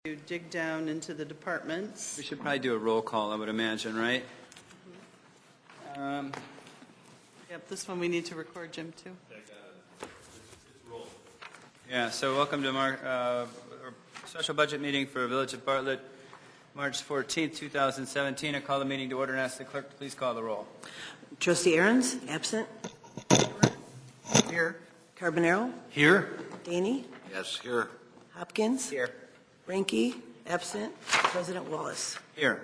To dig down into the departments. We should probably do a roll call, I would imagine, right? Yep, this one we need to record, Jim, too. Yeah, so welcome to our special budget meeting for Village of Bartlett, March 14th, 2017. I call the meeting to order and ask the clerk to please call the roll. Trustee Ahrens, absent. Here. Carbonaro, Here. Daney, Yes, here. Hopkins, Here. Ranky, absent. President Wallace. Here.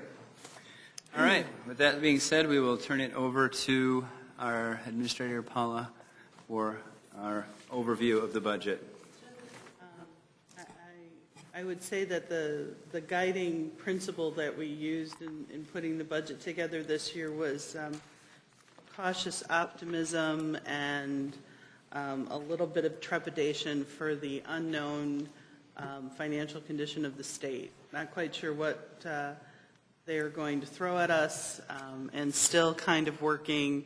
All right, with that being said, we will turn it over to our Administrator Paula for our overview of the budget. I would say that the guiding principle that we used in putting the budget together this year was cautious optimism and a little bit of trepidation for the unknown financial condition of the state. Not quite sure what they are going to throw at us, and still kind of working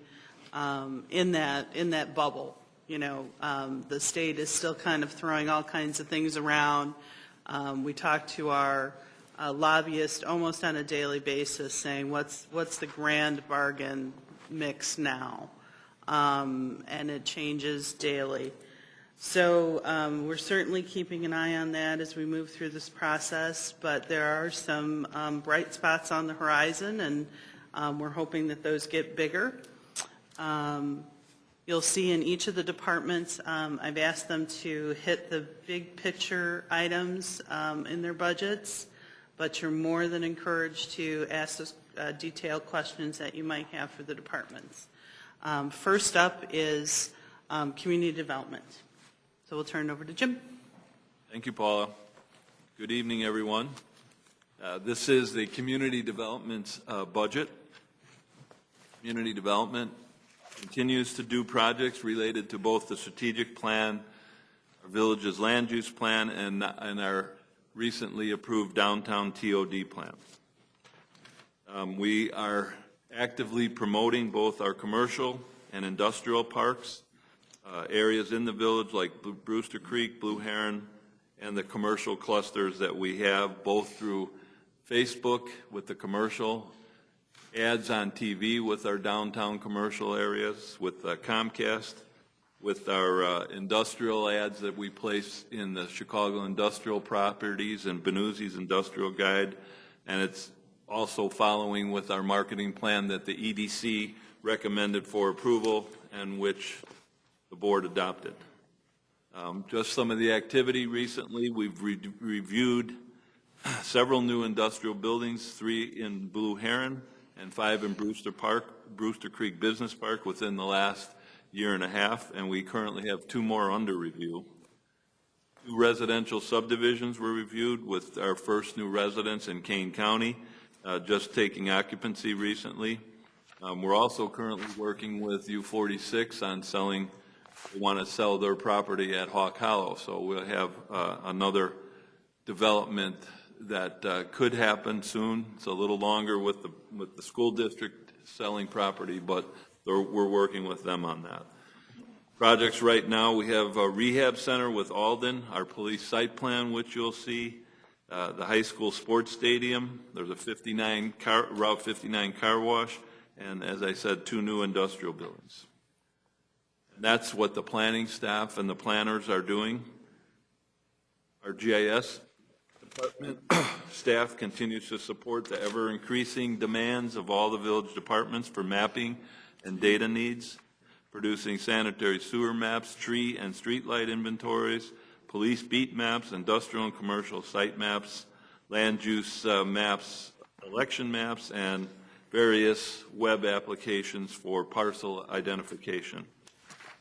in that bubble. You know, the state is still kind of throwing all kinds of things around. We talk to our lobbyists almost on a daily basis, saying what's the grand bargain mix now, and it changes daily. So we're certainly keeping an eye on that as we move through this process, but there are some bright spots on the horizon, and we're hoping that those get bigger. You'll see in each of the departments, I've asked them to hit the big picture items in their budgets, but you're more than encouraged to ask those detailed questions that you might have for the departments. First up is community development. So we'll turn it over to Jim. Thank you, Paula. Good evening, everyone. This is the community development budget. Community development continues to do projects related to both the strategic plan, our village's land use plan, and our recently approved downtown TOD plan. We are actively promoting both our commercial and industrial parks, areas in the village like Brewster Creek, Blue Heron, and the commercial clusters that we have, both through Facebook with the commercial, ads on TV with our downtown commercial areas, with Comcast, with our industrial ads that we place in the Chicago industrial properties and Benuzzi's Industrial Guide, and it's also following with our marketing plan that the EDC recommended for approval and which the board adopted. Just some of the activity recently, we've reviewed several new industrial buildings, 3 in Blue Heron and 5 in Brewster Creek Business Park within the last year and a half, and we currently have 2 more under review. 2 residential subdivisions were reviewed with our first new residents in Kane County, just taking occupancy recently. We're also currently working with U46 on selling. They want to sell their property at Hawk Hollow, so we'll have another development that could happen soon. It's a little longer with the school district selling property, but we're working with them on that. Projects right now, we have a rehab center with Alden, our police site plan, which you'll see, the high school sports stadium. There's a Route 59 car wash, and as I said, 2 new industrial buildings. And that's what the planning staff and the planners are doing. Our GIS department staff continues to support the ever-increasing demands of all the village departments for mapping and data needs, producing sanitary sewer maps, tree and street light inventories, police beat maps, industrial and commercial site maps, land use maps, election maps, and various web applications for parcel identification.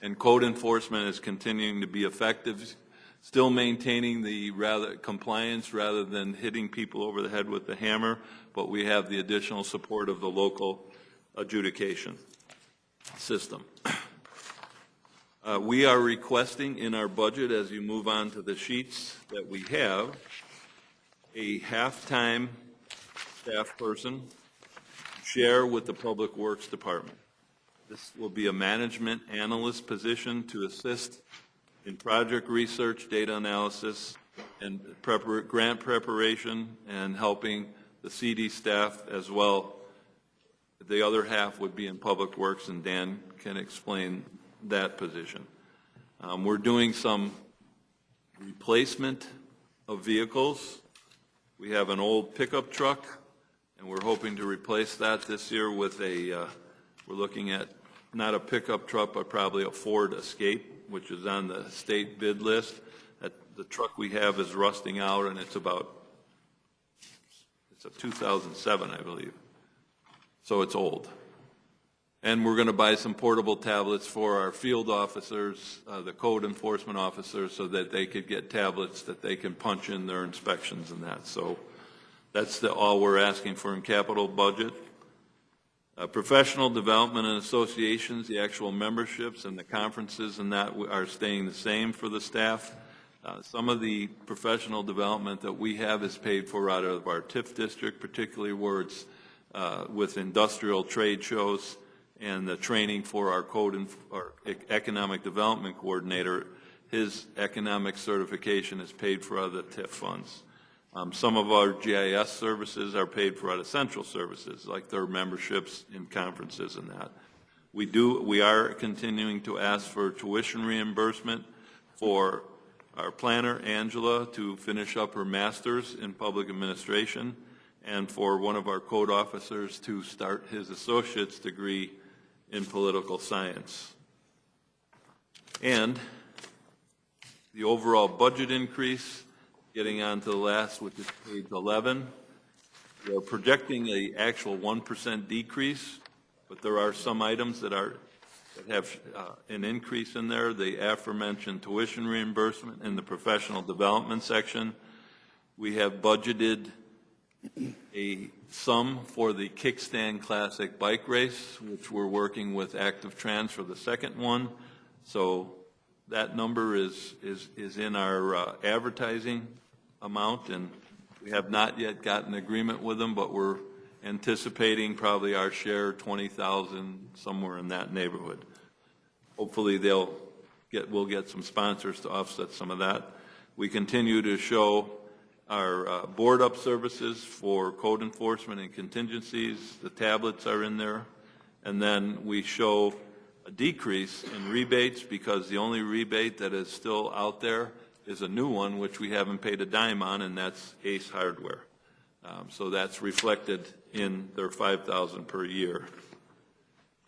And code enforcement is continuing to be effective, still maintaining the compliance rather than hitting people over the head with the hammer, but we have the additional support of the local adjudication system. We are requesting in our budget, as you move on to the sheets that we have, a half-time staff person share with the Public Works Department. This will be a management analyst position to assist in project research, data analysis, and grant preparation and helping the CD staff as well. The other half would be in Public Works, and Dan can explain that position. We're doing some replacement of vehicles. We have an old pickup truck, and we're hoping to replace that this year with we're looking at not a pickup truck, but probably a Ford Escape, which is on the state bid list. The truck we have is rusting out, and it's a 2007, I believe. So it's old. And we're going to buy some portable tablets for our field officers, the code enforcement officers, so that they could get tablets that they can punch in their inspections and that. So that's all we're asking for in capital budget. Professional development and associations, the actual memberships and the conferences and that are staying the same for the staff. Some of the professional development that we have is paid for out of our TIF district, particularly where it's with industrial trade shows, and the training for our our economic development coordinator. His economic certification is paid for out of the TIF funds. Some of our GIS services are paid for out of central services, like their memberships in conferences and that. We are continuing to ask for tuition reimbursement for our planner, Angela, to finish up her master's in public administration, and for one of our code officers to start his associate's degree in political science. And the overall budget increase, getting on to the last, which is page 11, we're projecting an actual 1% decrease, but there are some items that have an increase in there. The aforementioned tuition reimbursement in the professional development section. We have budgeted a sum for the Kickstand Classic bike race, which we're working with Active Trans for the second one. So that number is in our advertising amount, and we have not yet gotten agreement with them, but we're anticipating probably our share, 20,000, somewhere in that neighborhood. Hopefully we'll get some sponsors to offset some of that. We continue to show our board up services for code enforcement and contingencies. The tablets are in there. And then we show a decrease in rebates, because the only rebate that is still out there is a new one, which we haven't paid a dime on, and that's Ace Hardware. So that's reflected in their $5,000 per year.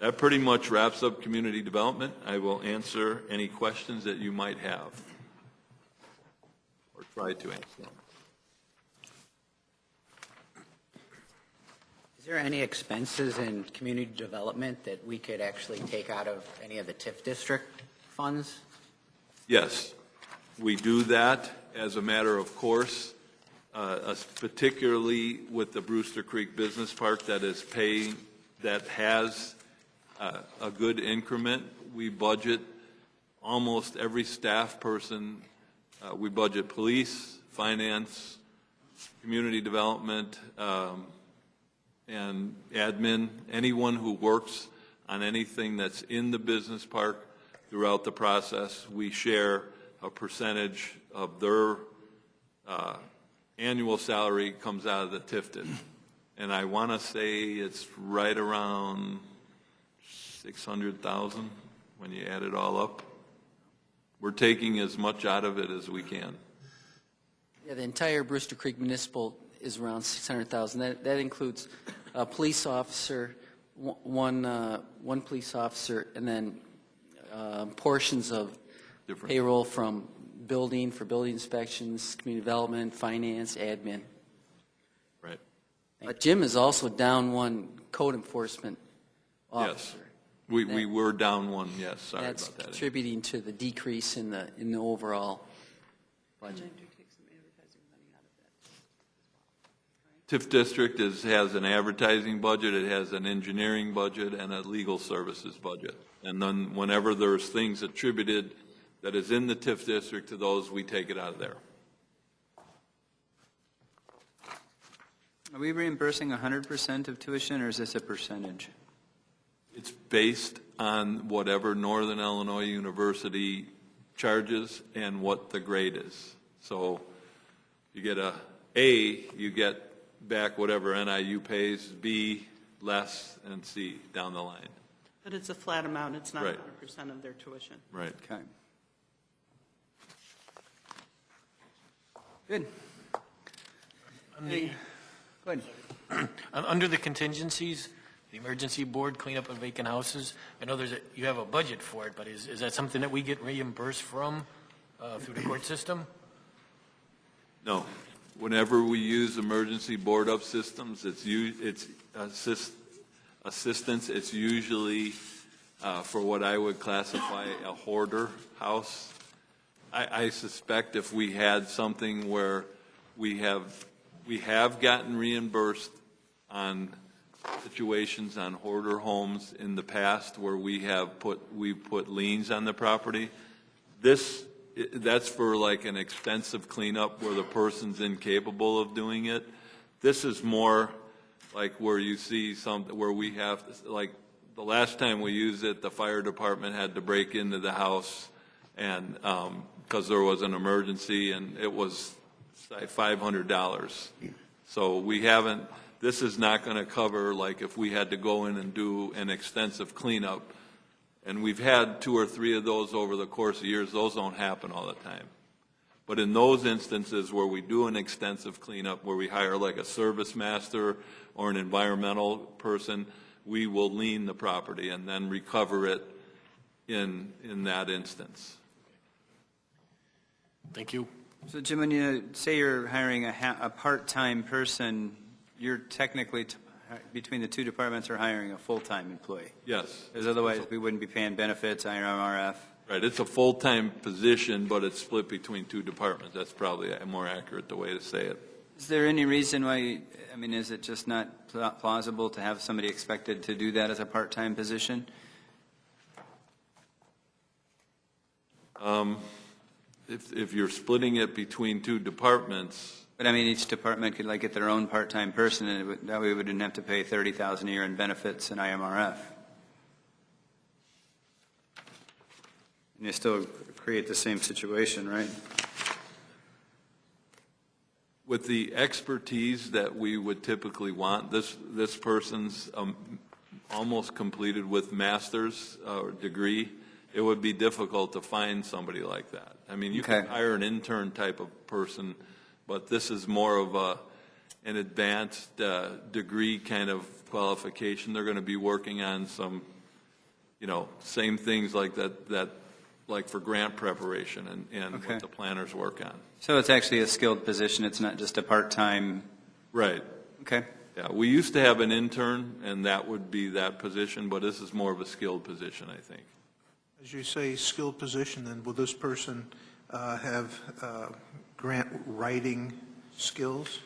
That pretty much wraps up community development. I will answer any questions that you might have, or try to answer them. Is there any expenses in community development that we could actually take out of any of the TIF district funds? Yes, we do that as a matter of course, particularly with the Brewster Creek Business Park that has a good increment. We budget almost every staff person. We budget police, finance, community development, and admin, anyone who works on anything that's in the business park throughout the process. We share a percentage of their annual salary comes out of the TIF. And I want to say it's right around 600,000 when you add it all up. We're taking as much out of it as we can. Yeah, the entire Brewster Creek Municipal is around 600,000. That includes a police officer, one police officer, and then portions of payroll from building, for building inspections, community development, finance, admin. Right. But Jim is also down one code enforcement officer. Yes. We were down one, yes. Sorry That's about that. contributing to the decrease in the overall budget. TIF district has an advertising budget, it has an engineering budget, and a legal services budget. And then whenever there's things attributed that is in the TIF district to those, we take it out of there. Are we reimbursing 100% of tuition, or is this a percentage? It's based on whatever Northern Illinois University charges and what the grade is. So You get a A, you get back whatever NIU pays, B, less, and C down the line. But it's a flat amount, it's not Right. 100% of their tuition. Right. Okay. Good. Any- Go ahead. Under the contingencies, the emergency board, cleanup of vacant houses, I know you have a budget for it, but is that something that we get reimbursed from through the court system? No. Whenever we use emergency board up systems, it's assistance. It's usually for what I would classify a hoarder house. I suspect if we had something where we have gotten reimbursed on situations on hoarder homes in the past where we put liens on the property. That's for like an extensive cleanup where the person's incapable of doing it. This is more like where you see something where we have, like the last time we used it, the fire department had to break into the house and because there was an emergency and it was like $500. So this is not going to cover like if we had to go in and do an extensive cleanup. And we've had 2 or 3 of those over the course of years. Those don't happen all the time. But in those instances where we do an extensive cleanup, where we hire like a service master or an environmental person, we will lien the property and then recover it in that instance. Thank you. So Jim, when you say you're hiring a part-time person, you're technically, between the two departments, are hiring a full-time employee? Yes. Because otherwise we wouldn't be paying benefits, IRMRF. Right. It's a full-time position, but it's split between 2 departments. That's probably a more accurate the way to say it. Is there any reason why, is it just not plausible to have somebody expected to do that as a part-time position? If you're splitting it between 2 departments, But each department could get their own part-time person, and that way we wouldn't have to pay $30,000 a year in benefits and IMRF. And you still create the same situation, right? with the expertise that we would typically want, this person's almost completed with master's degree. It would be difficult to find somebody like that. You can hire an intern type of person, but this is more of an advanced degree kind of qualification. They're going to be working on some, same things like that like for grant preparation and what the planners work on. So it's actually a skilled position. It's not just a part-time. Right. Okay. Yeah, we used to have an intern, and that would be that position, but this is more of a skilled position, I think. As you say, skilled position, then will this person have grant writing skills?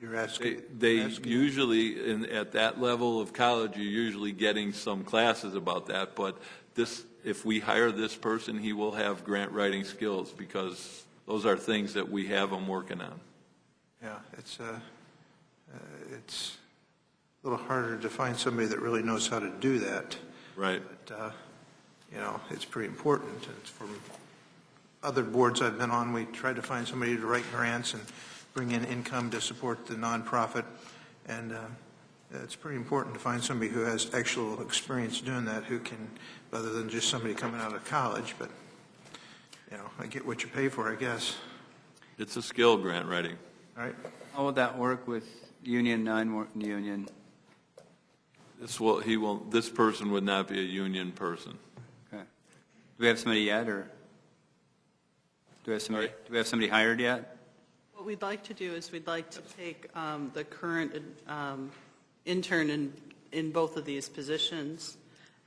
You're asking? They usually, at that level of college, you're usually getting some classes about that, but if we hire this person, he will have grant writing skills because those are things that we have him working on. Yeah, it's a little harder to find somebody that really knows how to do that. Right. But, it's pretty important. It's from other boards I've been on, we tried to find somebody to write grants and bring in income to support the nonprofit. And it's pretty important to find somebody who has actual experience doing that, who can, rather than just somebody coming out of college. But, I get what you pay for, I guess. It's a skill, grant writing. All right. How would that work with union, non-union? This person would not be a union person. Okay. Do we have somebody yet, or do we have somebody hired yet? What we'd like to do is we'd like to take the current intern in both of these positions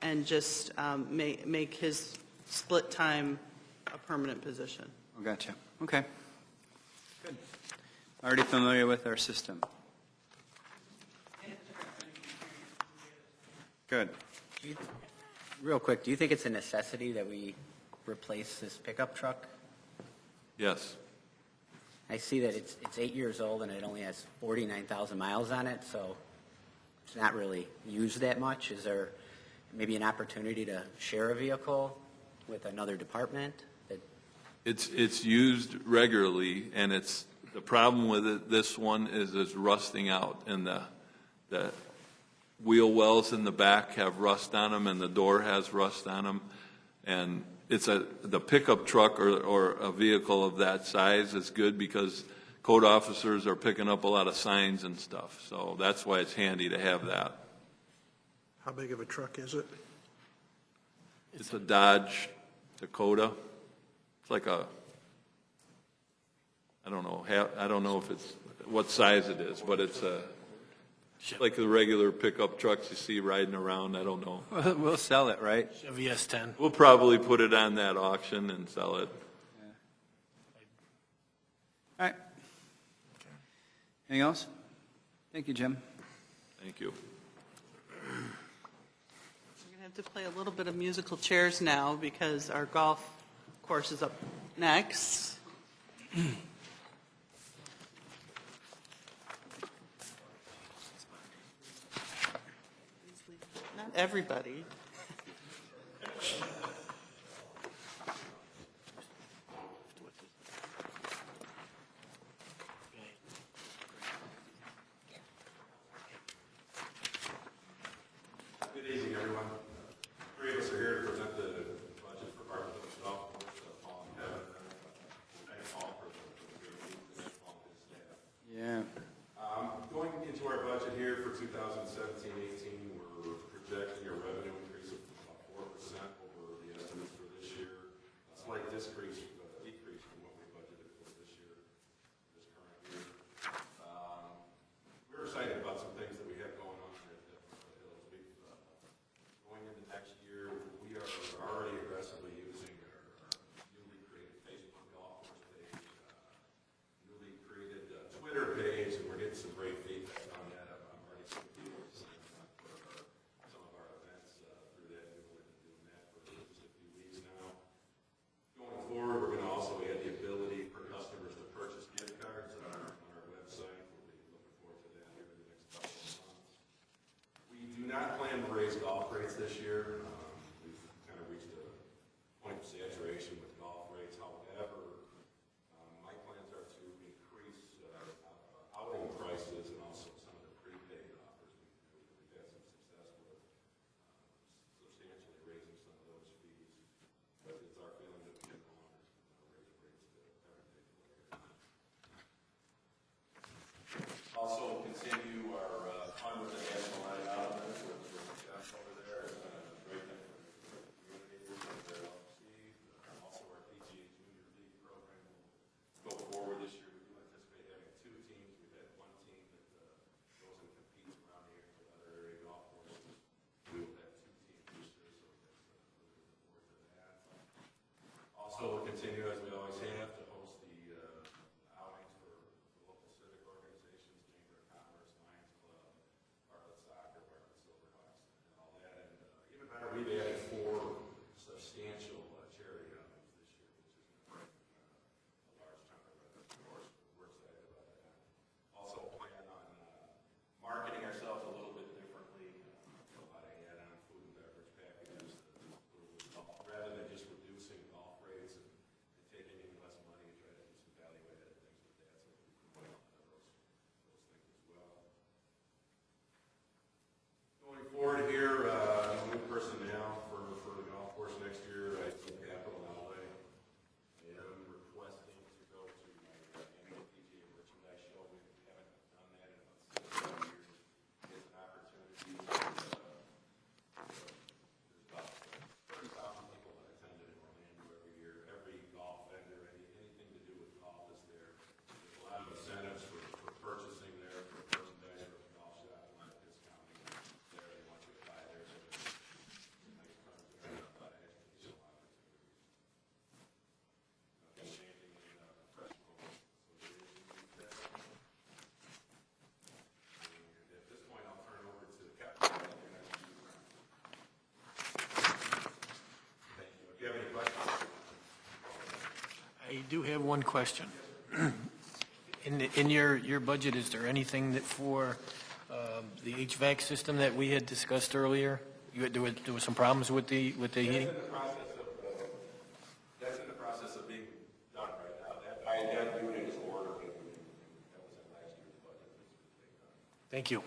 and just make his split time a permanent position. Oh, gotcha. Okay. Good. Already familiar with our system. Good. Real quick, do you think it's a necessity that we replace this pickup truck? Yes. I see that it's 8 years old and it only has 49,000 miles on it, so it's not really used that much. Is there maybe an opportunity to share a vehicle with another department? It's used regularly, and the problem with it, this one is it's rusting out, and the wheel wells in the back have rust on them, and the door has rust on them, and the pickup truck or a vehicle of that size is good because code officers are picking up a lot of signs and stuff, so that's why it's handy to have that. How big of a truck is it? It's a Dodge Dakota. It's like I don't know if it's what size it is, but it's like the regular pickup trucks you see riding around. I don't know. We'll sell it, right? Chevy S10. We'll probably put it on that auction and sell it. All right. Anything else? Thank you, Jim. Thank you. We're going to have to play a little bit of musical chairs now because our golf course is up next. Not everybody. Good evening, everyone. Three of us are here to present the budget for Bartlett Golf Course. Paul and Kevin, thank Paul for the great meeting today, Paul and his staff. Yeah. Going into our budget here for 2017-18, we're projecting a revenue increase of about 4% over the estimates for this year. A slight decrease from what we budgeted for this year, this current year. We're excited about some things that we have going on at Bartlett Hills. Going into next year, we are already aggressively using our newly created Facebook golf course page, newly created Twitter page, and we're getting some great feedback on that. I'm already seeing people signing up for some of our events through that. We've only been doing that for just a few weeks now. Going forward, we're going to also add the ability for customers to purchase gift cards on our website. We'll be looking forward to that here in the next couple of months. We do not plan to raise golf rates this year. We've kind of reached a point of saturation with golf rates. However, my plans are to increase outing prices and also some of the prepaid offers. We've had some success with substantially raising some of those fees. But it's our feeling that we can no longer raise rates to everything. Also continue our fun with the National Night Out event with Jeff over there. It's a great thing for the community and their LFC. Also our PGA Junior League program will go forward this year. We do anticipate having two teams. We've had one team that goes and competes around here with other area golf courses. We will have two teams this year, so that's looking forward to that. Also, we'll continue as we always have to host the outings for the local civic organizations, Chamber of Commerce, Lions Club, Bartlett Soccer, Bartlett Silverhawks, and all that. And even better, we've added 4 substantial charity outings this year, which is a large chunk of revenue. Of course, we're excited about that. Also plan on marketing ourselves a little bit differently. A lot of add-on food and beverage packages. Rather than just reducing golf rates and taking any less money, and try to do some value-added things with that. So we can put a lot of those things as well. Going forward here, new personnel for the golf course next year. I see capital outlay. I am requesting to go to my annual PGA merchandise show. We haven't done that in about 6 years. It's an opportunity. There's about 30,000 people that attend it in Orlando every year. Every golf vendor, anything to do with golf is there. There's a lot of incentives for purchasing there, for merchandise, for the golf shop, a lot of discounting there. They want you to buy there. So there's a nice terms there, a lot of educational opportunities. Just changing the professional association. And at this point, I'll turn it over to Captain. Thank you. If you have any questions. I do have one question. In your budget, is there anything that for the HVAC system that we had discussed earlier? There was some problems with the heating? That's in the process of being Thank you.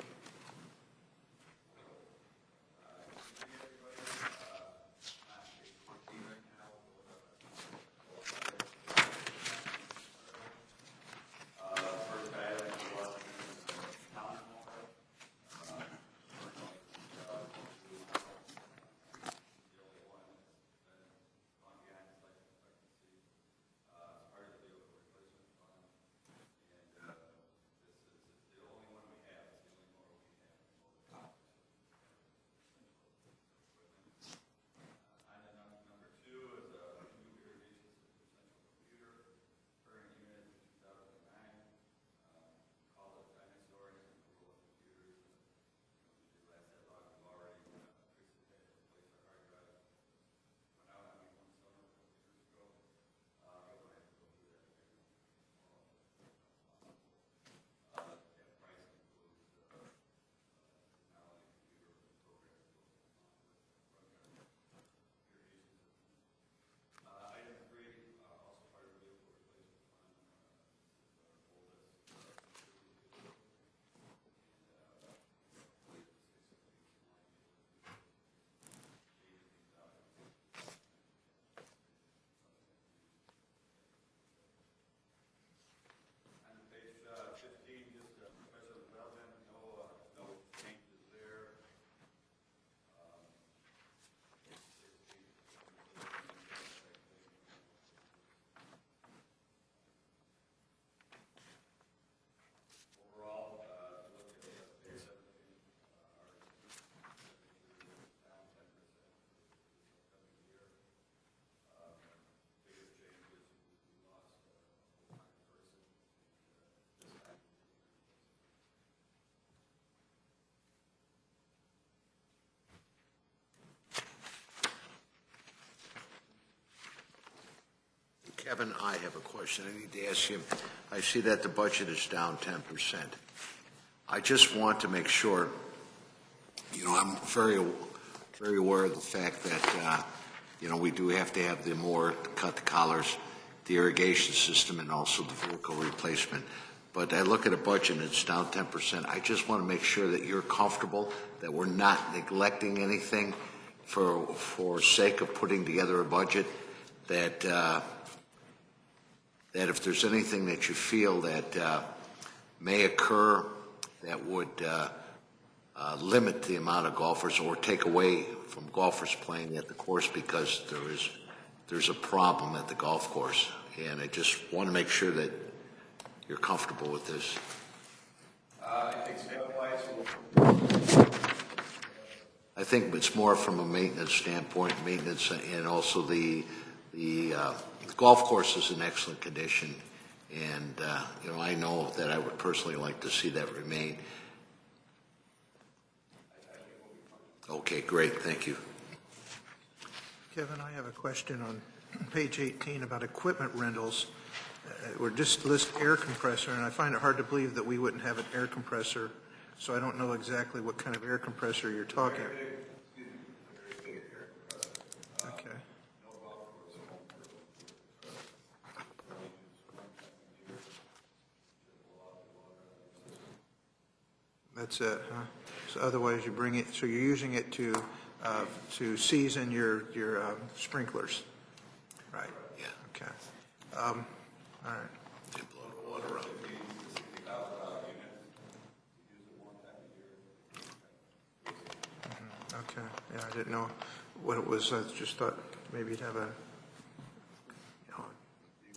Kevin, I have a question I need to ask you. I see that the budget is down 10%. I just want to make sure, I'm very aware of the fact that, we do have to have the more cut the collars, the irrigation system, and also the vehicle replacement. But I look at a budget and it's down 10%. I just want to make sure that you're comfortable that we're not neglecting anything for sake of putting together a budget, that if there's anything that you feel that may occur that would limit the amount of golfers or take away from golfers playing at the course because there's a problem at the golf course. And I just want to make sure that you're comfortable with this. I think step-wise, I think it's more from a maintenance standpoint, and also the golf course is in excellent condition, and I know that I would personally like to see that remain. Okay, great, thank you. Kevin, I have a question on page 18 about equipment rentals. We're just list air compressor, and I find it hard to believe that we wouldn't have an air compressor, so I don't know exactly what kind of air compressor you're talking. Okay. That's it, huh? So otherwise you bring it, so you're using it to season your sprinklers, right? Yeah. Okay. All right. They blow the water up. Okay, yeah, I didn't know what it was, I just thought maybe you'd have a,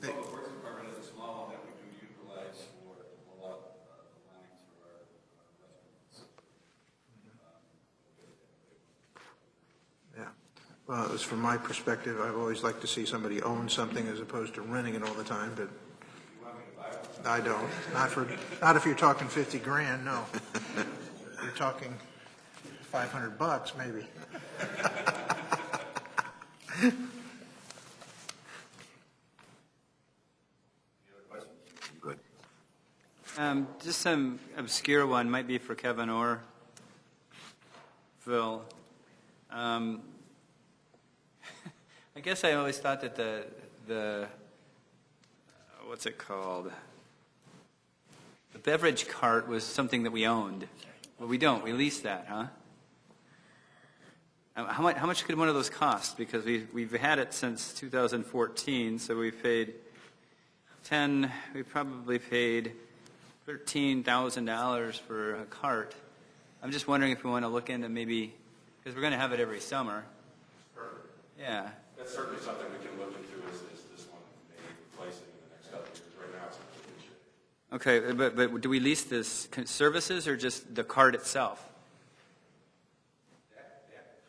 the Public Works Department is a small one that we do utilize for a lot of the lines for our restaurants. yeah. Well, it was from my perspective, I've always liked to see somebody own something as opposed to renting it all the time, but I don't. Not if you're talking 50 grand, no. You're talking $500 maybe. Good. Just some obscure one, might be for Kevin or Phil. I guess I always thought that the what's it called? the beverage cart was something that we owned. Well, we don't. We lease that, huh? How much could one of those cost? Because we've had it since 2014, so we've paid we probably paid $13,000 for a cart. I'm just wondering if we want to look into maybe, because we're going to have it every summer. Perfect. Yeah. That's certainly something we can look into is this one, maybe replacing in the next couple of years. Right now, it's in good shape. Okay, but do we lease this services or just the cart itself? That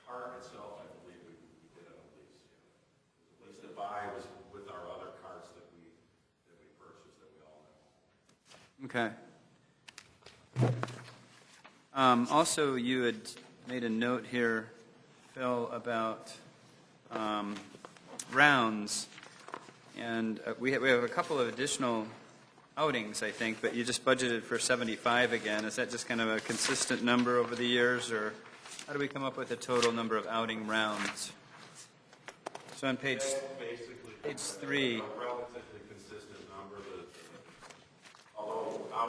cart itself, I believe we did it on a lease. The lease to buy was with our other carts that we purchased that we all know. Okay. Also, you had made a note here, Phil, about rounds, and we have a couple of additional outings, I think, but you just budgeted for 75 again. Is that just kind of a consistent number over the years, or how do we come up with a total number of outing rounds? So on page 3. A relatively consistent number, although the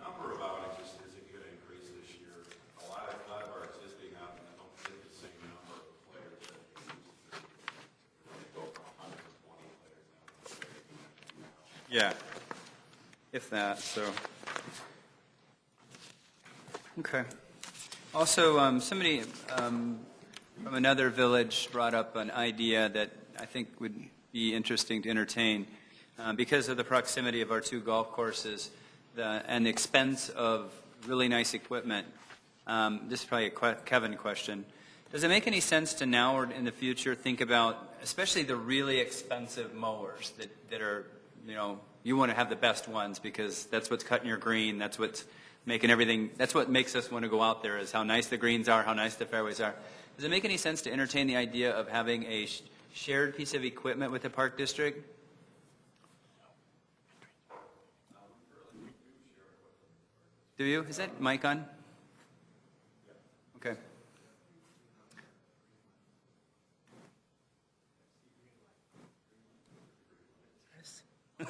number of outings is a good increase this year. A lot of our existing outings don't fit the same number of players that we used to. They go from 120 players now. Yeah, if that, so. Okay. Also, somebody from another village brought up an idea that I think would be interesting to entertain. Because of the proximity of our two golf courses and the expense of really nice equipment, this is probably a Kevin question. Does it make any sense to now or in the future think about, especially the really expensive mowers that are, you want to have the best ones because that's what's cutting your green, that's what's making everything, that's what makes us want to go out there is how nice the greens are, how nice the fairways are. Does it make any sense to entertain the idea of having a shared piece of equipment with the Park District? Do you? Is that mic on? Okay.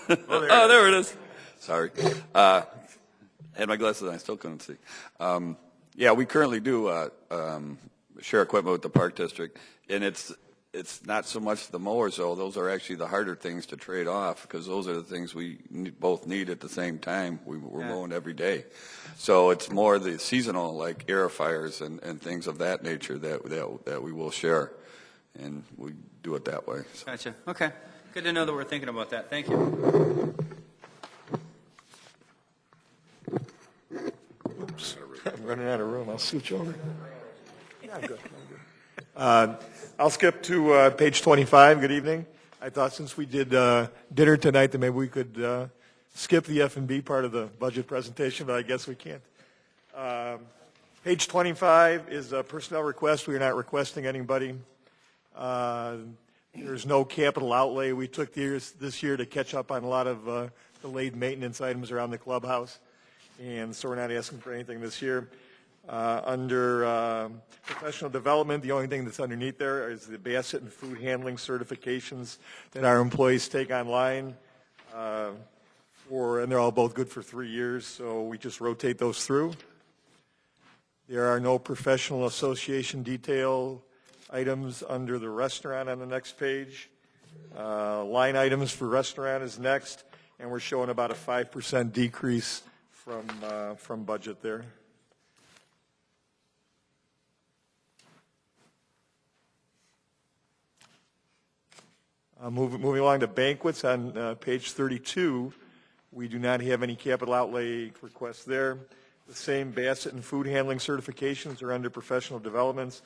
Oh, there it is. Sorry. Had my glasses on. I still couldn't see. Yeah, we currently do share equipment with the Park District, and it's not so much the mowers, though. Those are actually the harder things to trade off because those are the things we both need at the same time. We're mowing every day. So it's more the seasonal, like aerifiers and things of that nature that we will share, and we do it that way. So. Gotcha. Okay. Good to know that we're thinking about that. Thank you. Oops. I'm running out of room. I'll switch over. Yeah, I'm good. I'll skip to page 25. Good evening. I thought since we did dinner tonight that maybe we could skip the F&B part of the budget presentation, but I guess we can't. Page 25 is a personnel request. We are not requesting anybody. There's no capital outlay. We took this year to catch up on a lot of delayed maintenance items around the clubhouse, and so we're not asking for anything this year. Under professional development, the only thing that's underneath there is the basket and food handling certifications that our employees take online, and they're all both good for 3 years, so we just rotate those through. There are no professional association detail items under the restaurant on the next page. Line items for restaurant is next, and we're showing about a 5% decrease from budget there. Moving along to banquets on page 32, we do not have any capital outlay requests there. The same basket and food handling certifications are under professional developments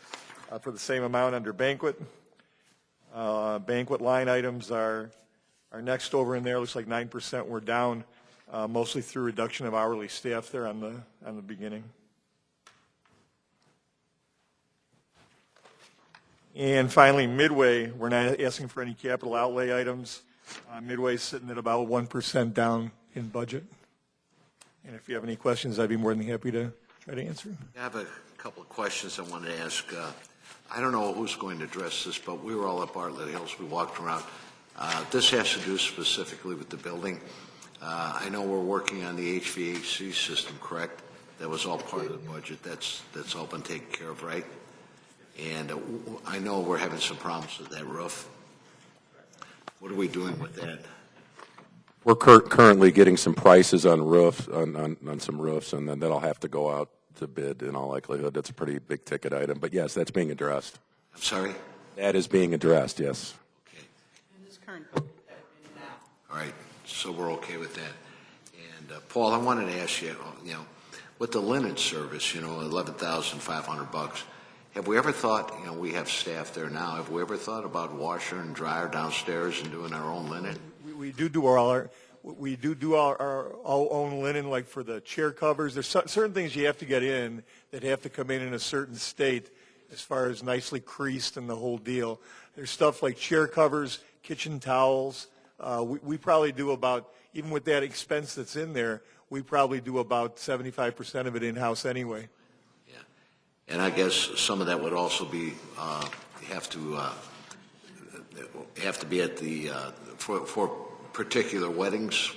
for the same amount under banquet. Banquet line items are next over in there. Looks like 9% were down, mostly through reduction of hourly staff there on the beginning. And finally, Midway, we're not asking for any capital outlay items. Midway's sitting at about 1% down in budget. And if you have any questions, I'd be more than happy to try to answer. I have a couple of questions I wanted to ask. I don't know who's going to address this, but we were all at Bartlett Hills. We walked around. This has to do specifically with the building. I know we're working on the HVAC system, correct? That was all part of the budget. That's all been taken care of, right? And I know we're having some problems with that roof. What are we doing with that? We're currently getting some prices on roofs, on some roofs, and then that'll have to go out to bid in all likelihood. That's a pretty big ticket item. But yes, that's being addressed. I'm sorry? That is being addressed, yes. Okay. In this current budget. All right, so we're okay with that. And Paul, I wanted to ask you, with the linen service, $11,500. Have we ever thought, we have staff there now, have we ever thought about washer and dryer downstairs and doing our own linen? We do our own linen, like for the chair covers. There's certain things you have to get in that have to come in a certain state as far as nicely creased and the whole deal. There's stuff like chair covers, kitchen towels. We probably do about, even with that expense that's in there, we probably do about 75% of it in-house anyway. Yeah, and I guess some of that would also be have to be at the for particular weddings.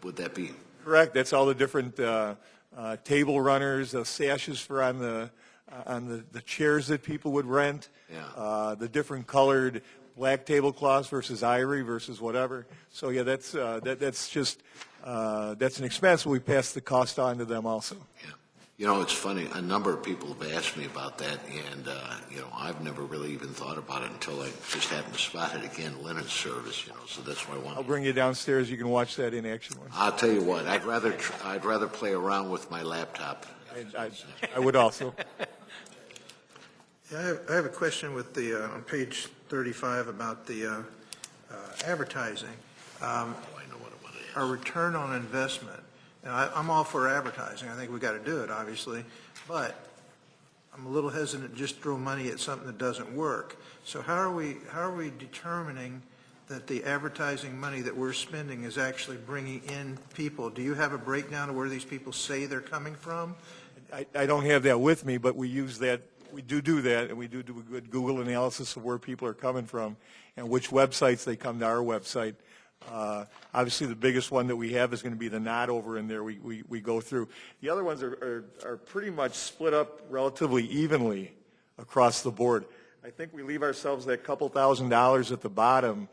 Would that be correct? That's all the different table runners, sashes for on the chairs that people would rent. Yeah. The different colored black tablecloths versus ivory versus whatever. So yeah, that's just that's an expense. We pass the cost on to them also. Yeah. It's funny. A number of people have asked me about that, and I've never really even thought about it until I just happened to spot it again, linen service. So that's why I want. I'll bring you downstairs. You can watch that in action. I'll tell you what. I'd rather play around with my laptop. I would also. Yeah, I have a question with the on page 35 about the advertising. I know what I want to ask. Our return on investment. Now, I'm all for advertising. I think we got to do it, obviously, but I'm a little hesitant to just throw money at something that doesn't work. So how are we determining that the advertising money that we're spending is actually bringing in people? Do you have a breakdown of where these people say they're coming from? I don't have that with me, but we use that. We do that, and we do a good Google analysis of where people are coming from and which websites they come to our website. Obviously, the biggest one that we have is going to be the knot over in there we go through. The other ones are pretty much split up relatively evenly across the board. I think we leave ourselves that couple $1,000s at the bottom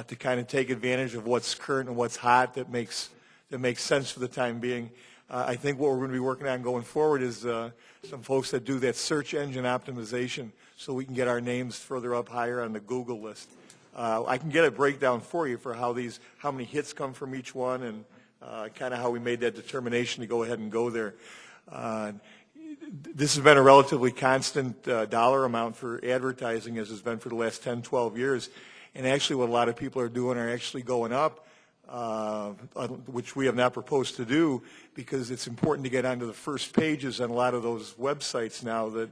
to kind of take advantage of what's current and what's hot that makes sense for the time being. I think what we're going to be working on going forward is some folks that do that search engine optimization so we can get our names further up higher on the Google list. I can get a breakdown for you for how many hits come from each one and kind of how we made that determination to go ahead and go there. This has been a relatively constant dollar amount for advertising as it's been for the last 10, 12 years. And actually what a lot of people are doing are actually going up, which we have not proposed to do because it's important to get onto the first pages on a lot of those websites now that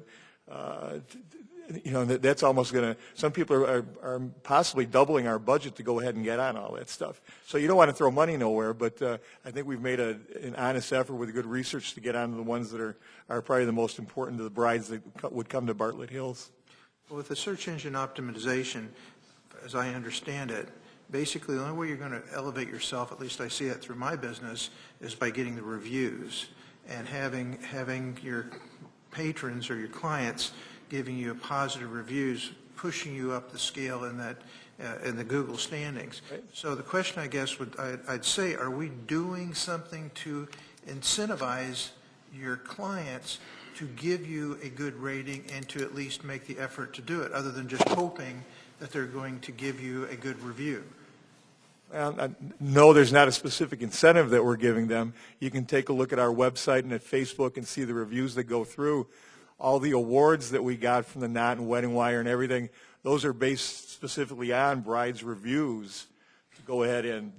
that's almost going to, some people are possibly doubling our budget to go ahead and get on all that stuff. So you don't want to throw money nowhere, but I think we've made an honest effort with good research to get on to the ones that are probably the most important to the brides that would come to Bartlett Hills. Well, with the search engine optimization, as I understand it, basically the only way you're going to elevate yourself, at least I see it through my business, is by getting the reviews and having your patrons or your clients giving you positive reviews, pushing you up the scale in that in the Google standings. Right. So the question, I guess, I'd say, are we doing something to incentivize your clients to give you a good rating and to at least make the effort to do it, other than just hoping that they're going to give you a good review? No, there's not a specific incentive that we're giving them. You can take a look at our website and at Facebook and see the reviews that go through. All the awards that we got from the Knot and Wedding Wire and everything, those are based specifically on brides' reviews to go ahead and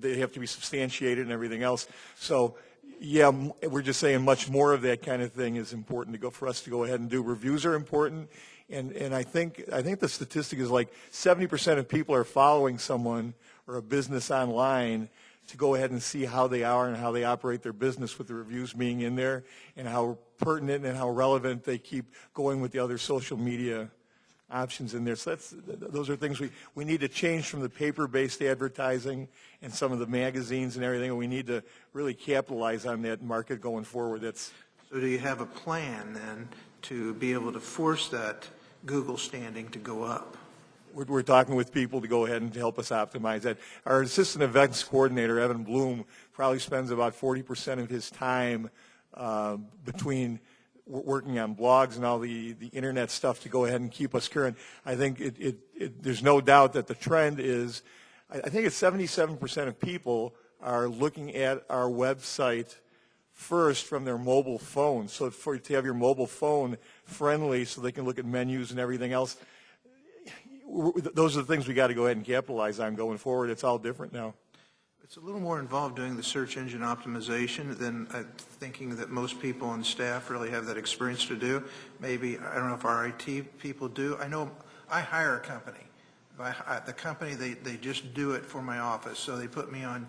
they have to be substantiated and everything else. So, yeah, we're just saying much more of that kind of thing is important for us to go ahead and do. Reviews are important, and I think the statistic is like 70% of people are following someone or a business online to go ahead and see how they are and how they operate their business with the reviews being in there and how pertinent and how relevant they keep going with the other social media options in there. So those are things we need to change from the paper-based advertising and some of the magazines and everything, and we need to really capitalize on that market going forward. So do you have a plan then to be able to force that Google standing to go up? We're talking with people to go ahead and help us optimize that. Our assistant events coordinator, Evan Bloom, probably spends about 40% of his time between working on blogs and all the internet stuff to go ahead and keep us current. I think there's no doubt that the trend is, I think it's 77% of people are looking at our website first from their mobile phone. So to have your mobile phone friendly so they can look at menus and everything else, those are the things we got to go ahead and capitalize on going forward. It's all different now. It's a little more involved doing the search engine optimization than thinking that most people on staff really have that experience to do. Maybe, I don't know if our IT people do. I know I hire a company. The company, they just do it for my office. So they put me on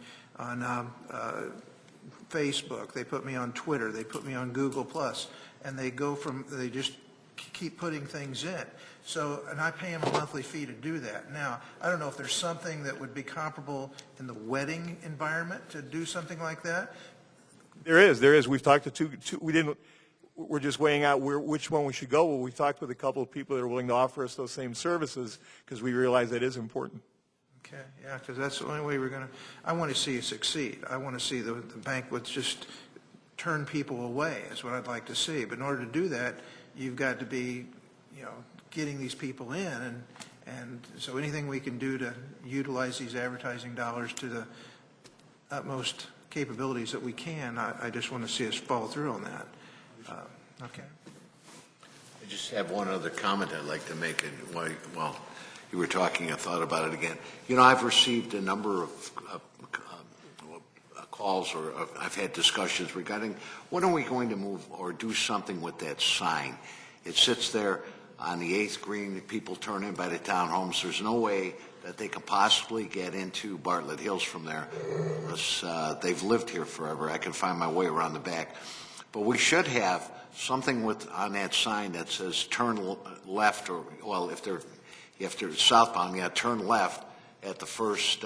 Facebook, they put me on Twitter, they put me on Google+, and they just keep putting things in. So, and I pay them a monthly fee to do that. Now, I don't know if there's something that would be comparable in the wedding environment to do something like that. There is. We've talked to two we're just weighing out which one we should go. Well, we talked with a couple of people that are willing to offer us those same services because we realize that is important. Okay, yeah, because that's the only way I want to see you succeed. I want to see the banquets just turn people away is what I'd like to see. But in order to do that, you've got to be, getting these people in, and so anything we can do to utilize these advertising dollars to the utmost capabilities that we can, I just want to see us follow through on that. Okay. I just have one other comment I'd like to make. Well, you were talking, I thought about it again. I've received a number of calls, or I've had discussions regarding when are we going to move or do something with that sign. It sits there on the 8th green, people turn in by the townhomes. There's no way that they could possibly get into Bartlett Hills from there unless they've lived here forever. I can find my way around the back. But we should have something on that sign that says turn left, or, well, if they're southbound, turn left at the first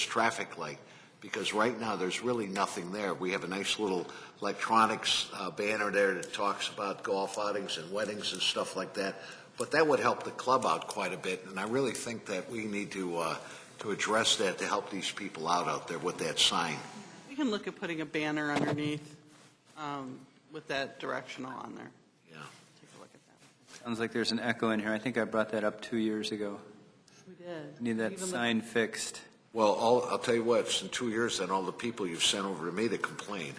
traffic light. Because right now there's really nothing there. We have a nice little electronics banner there that talks about golf outings and weddings and stuff like that. But that would help the club out quite a bit, and I really think that we need to address that to help these people out there with that sign. We can look at putting a banner underneath with that directional on there. Yeah. Take a look at that. Sounds like there's an echo in here. I think I brought that up 2 years ago. We did. Need that sign fixed. Well, I'll tell you what, it's in 2 years then all the people you've sent over to me to complain.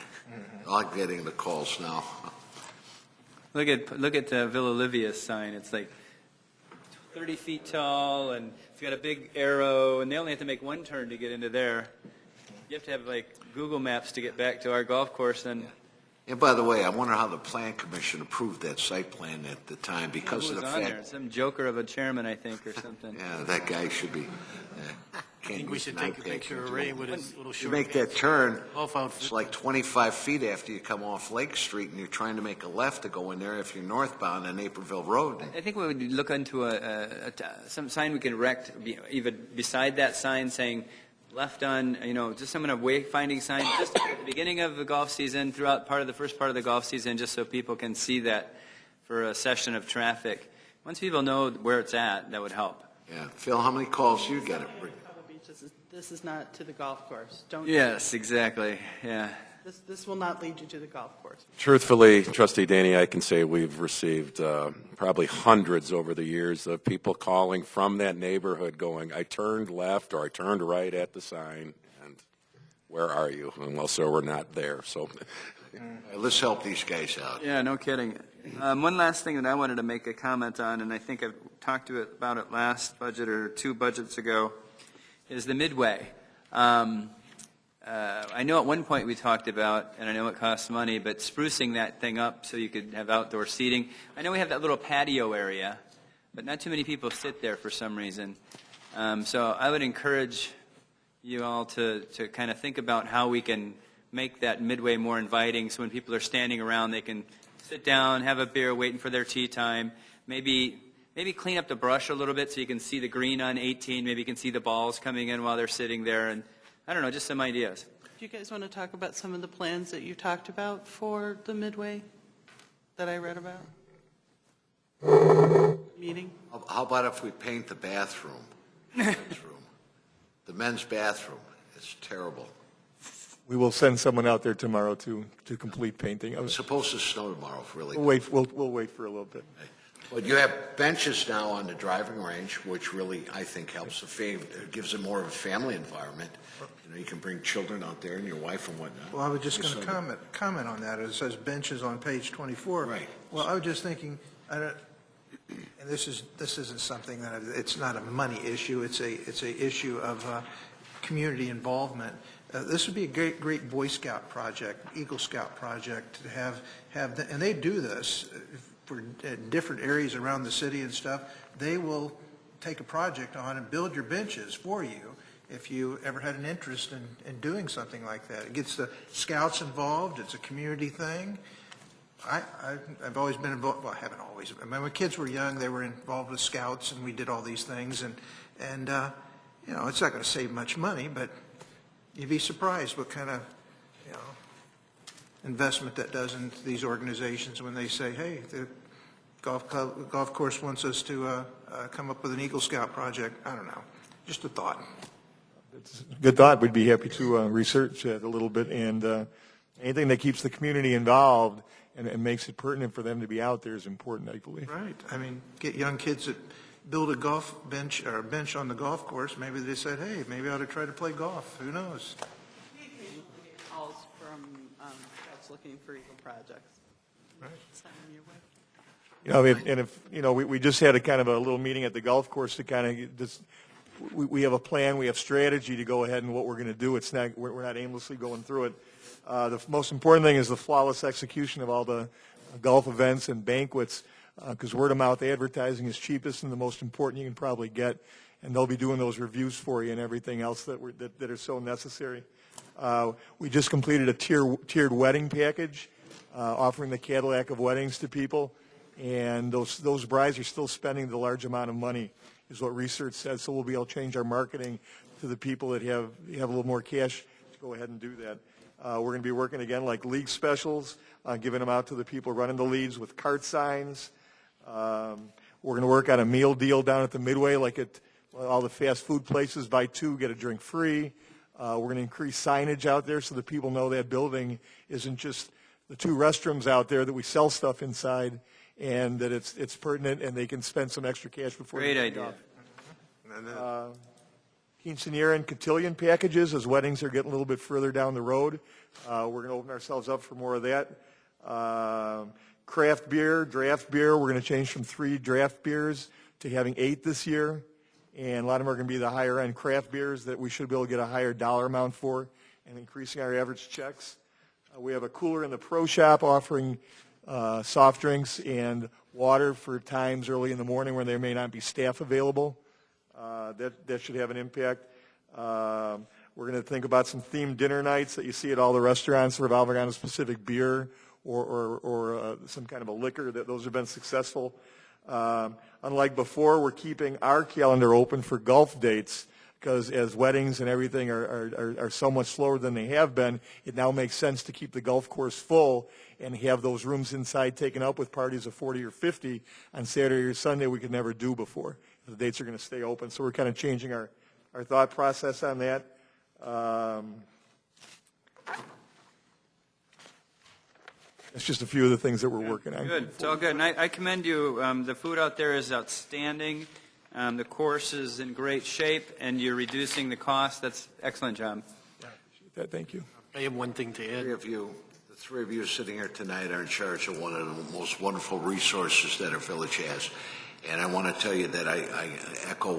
I'm getting the calls now. Look at Villa Olivia's sign. It's like 30 feet tall, and it's got a big arrow, and they only have to make one turn to get into there. You have to have Google Maps to get back to our golf course. And by the way, I wonder how the Plan Commission approved that site plan at the time because of the fact. There? Some joker of a chairman, I think, or something. Yeah, that guy should be. I think we should take a picture of Ray with his little You short make that turn, outfit. it's like 25 feet after you come off Lake Street, and you're trying to make a left to go in there if you're northbound on Naperville Road. I think we would look into some sign we can erect, even beside that sign saying left on, just some kind of wayfinding sign just at the beginning of the golf season, throughout the first part of the golf season, just so people can see that for a session of traffic. Once people know where it's at, that would help. Yeah. Phil, how many calls do you get? This is not to the golf course. Don't. Yes, exactly. Yeah. This will not lead you to the golf course. Truthfully, Trustee Danny, I can say we've received probably hundreds over the years of people calling from that neighborhood going, I turned left or I turned right at the sign, and where are you? And well, sir, we're not there. So Let's help these guys out. Yeah, no kidding. One last thing that I wanted to make a comment on, and I think I've talked about it last budget or 2 budgets ago, is the Midway. I know at one point we talked about, and I know it costs money, but sprucing that thing up so you could have outdoor seating. I know we have that little patio area, but not too many people sit there for some reason. So I would encourage you all to kind of think about how we can make that Midway more inviting, so when people are standing around, they can sit down, have a beer, waiting for their tea time. Maybe maybe clean up the brush a little bit so you can see the green on 18, maybe you can see the balls coming in while they're sitting there, and I don't know, just some ideas. Do you guys want to talk about some of the plans that you talked about for the Midway that I read about? Meeting? How about if we paint the bathroom? The men's bathroom, it's terrible. We will send someone out there tomorrow to complete painting. It's supposed to snow tomorrow, really. We'll wait for a little bit. But you have benches now on the driving range, which really, I think, helps gives it more of a family environment. You know, you can bring children out there and your wife and whatnot. Well, I was just going to comment on that. It says benches on page 24. Right. Well, I was just thinking, and this isn't something that it's not a money issue. It's a issue of community involvement. This would be a great Boy Scout project, Eagle Scout project to have and they do this for different areas around the city and stuff. They will take a project on and build your benches for you if you ever had an interest in doing something like that. It gets the scouts involved. It's a community thing. I've always been involved. Well, I haven't always. I mean, when kids were young, they were involved with scouts, and we did all these things. And you know, it's not going to save much money, but you'd be surprised what kind of, you know, investment that does in these organizations when they say, hey, the golf course wants us to come up with an Eagle Scout project. I don't know. Just a thought. It's a good thought. We'd be happy to research it a little bit, and anything that keeps the community involved and makes it pertinent for them to be out there is important, I believe. Right. I mean, get young kids that build a golf bench or a bench on the golf course. Maybe they said, hey, maybe I ought to try to play golf. Who knows? We occasionally get calls from scouts looking for Eagle projects. Right. Send them your way. You know, if you know, we just had a kind of a little meeting at the golf course to kind of just. We have a plan, we have strategy to go ahead and what we're going to do. It's not, we're not aimlessly going through it. The most important thing is the flawless execution of all the golf events and banquets, because word of mouth advertising is cheapest and the most important you can probably get, and they'll be doing those reviews for you and everything else that are so necessary. We just completed a tiered wedding package, offering the Cadillac of weddings to people, and those brides are still spending the large amount of money, is what research says. So we'll be able to change our marketing to the people that have a little more cash to go ahead and do that. We're going to be working again like league specials, giving them out to the people running the leagues with cart signs. We're going to work on a meal deal down at the Midway, like at all the fast food places. Buy two, get a drink free. We're going to increase signage out there so that people know that building isn't just the two restrooms out there, that we sell stuff inside, and that it's pertinent and they can spend some extra cash before Great they take idea. off. Quinceanera and cotillion packages, as weddings are getting a little bit further down the road. We're going to open ourselves up for more of that. Craft beer, draft beer, we're going to change from 3 draft beers to having 8 this year. And a lot of them are going to be the higher end craft beers that we should be able to get a higher dollar amount for, and increasing our average checks. We have a cooler in the pro shop offering soft drinks and water for times early in the morning when there may not be staff available. That should have an impact. We're going to think about some themed dinner nights that you see at all the restaurants revolving around a specific beer or some kind of a liquor. Those have been successful. Unlike before, we're keeping our calendar open for golf dates, because as weddings and everything are so much slower than they have been, it now makes sense to keep the golf course full and have those rooms inside taken up with parties of 40 or 50 on Saturday or Sunday we could never do before. The dates are going to stay open, so we're kind of changing our thought process on that. It's just a few of the things that we're working on. Good, it's all good. And I commend you. The food out there is outstanding. The course is in great shape, and you're reducing the cost. That's excellent job. Thank you. I have one thing to add. The three of you sitting here tonight are in charge of one of the most wonderful resources that our village has. And I want to tell you that I echo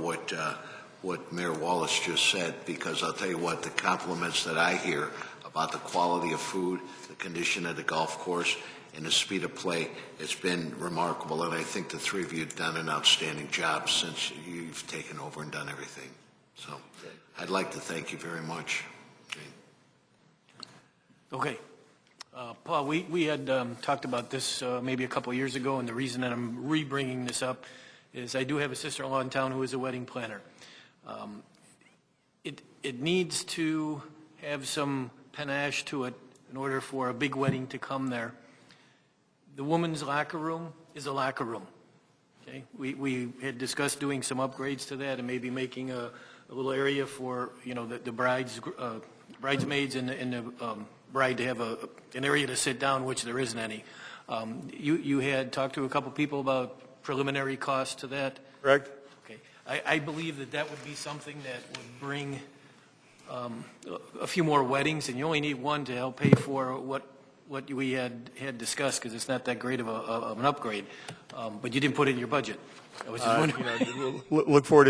what Mayor Wallace just said, because I'll tell you what, the compliments that I hear about the quality of food, the condition of the golf course, and the speed of play, it's been remarkable. And I think the three of you have done an outstanding job since you've taken over and done everything. So I'd like to thank you very much. Okay. Paul, we had talked about this maybe a couple of years ago, and the reason that I'm re-bringing this up is I do have a sister-in-law in town who is a wedding planner. It needs to have some panache to it in order for a big wedding to come there. The woman's locker room is a locker room. Okay? We had discussed doing some upgrades to that and maybe making a little area for, you know, the bridesmaids and the bride to have an area to sit down, which there isn't any. You had talked to a couple people about preliminary costs to that. Correct? Okay. I believe that would be something that would bring a few more weddings, and you only need one to help pay for what we had discussed, because it's not that great of an upgrade. But you didn't put it in your budget. I was just wondering. Look forward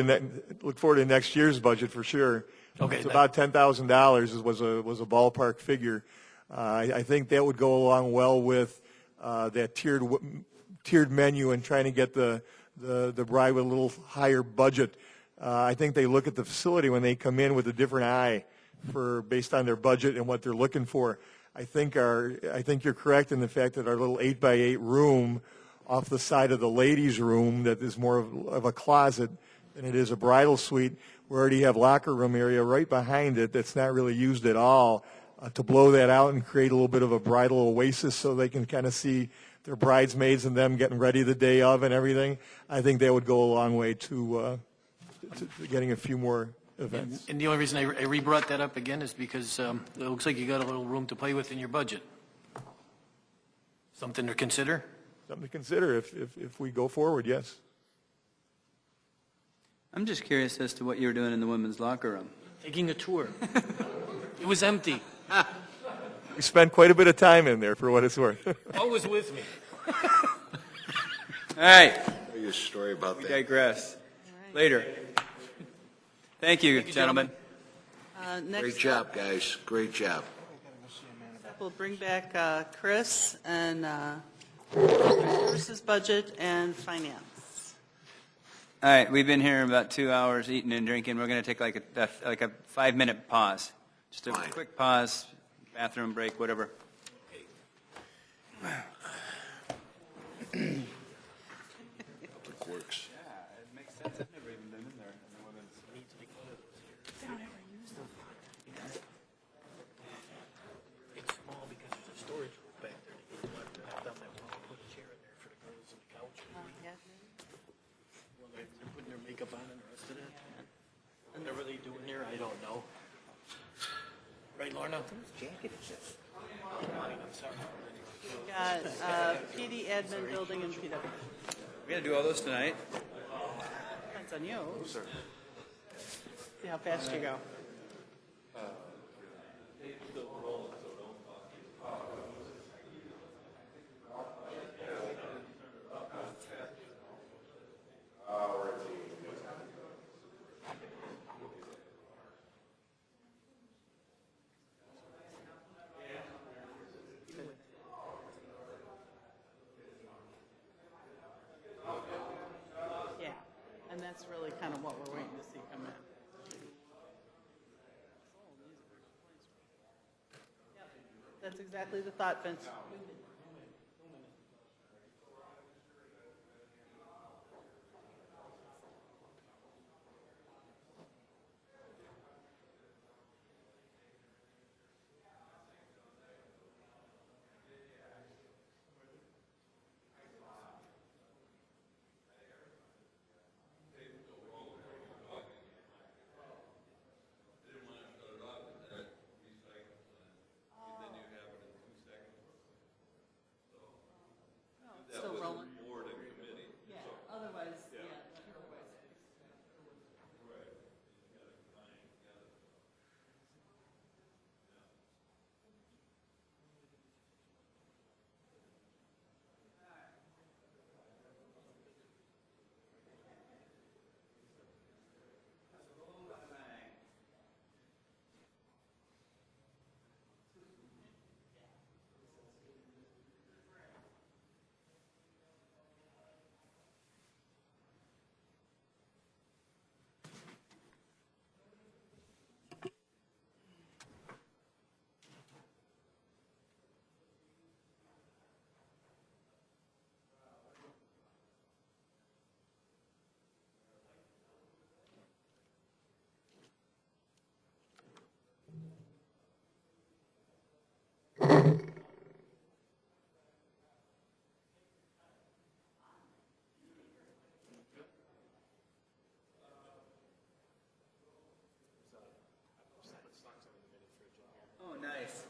to next year's budget for sure. Okay. It's about $10,000 was a ballpark figure. I think that would go along well with that tiered menu and trying to get the bride with a little higher budget. I think they look at the facility when they come in with a different eye based on their budget and what they're looking for. I think you're correct in the fact that our little 8x8 room off the side of the ladies' room that is more of a closet than it is a bridal suite. We already have locker room area right behind it that's not really used at all. To blow that out and create a little bit of a bridal oasis so they can kind of see their bridesmaids and them getting ready the day of and everything, I think that would go a long way to getting a few more events. And the only reason I re-brought that up again is because it looks like you got a little room to play with in your budget. Something to consider? Something to consider if we go forward, yes. I'm just curious as to what you were doing in the women's locker room. Taking a tour. It was empty. We spent quite a bit of time in there for what it's worth. Always with me. All right, Tell you a story about we that. digress. Later. Thank you, gentlemen. Next Great job, guys. Great job. up, we'll bring back Chris and services budget and finance. All right, we've been here about 2 hours eating and drinking. We're going to take like a 5-minute pause. Just a Fine. quick pause, bathroom break, whatever. Public Works. Yeah, it makes sense. I've never even been in there. It's small because there's a storage room back there. They want to have them that want to put a chair in there for the girls and the couch. Well, they're putting their makeup on and the rest of that. Whatever they do in here, I don't know. Right, Lorna? Jacket is this? I'm sorry. We got PD, admin, building, and PW. We're going to do all those tonight. Depends on you. See how fast you go. Yeah, and that's really kind of what we're waiting to see come in. Yep, that's exactly the thought, Vince.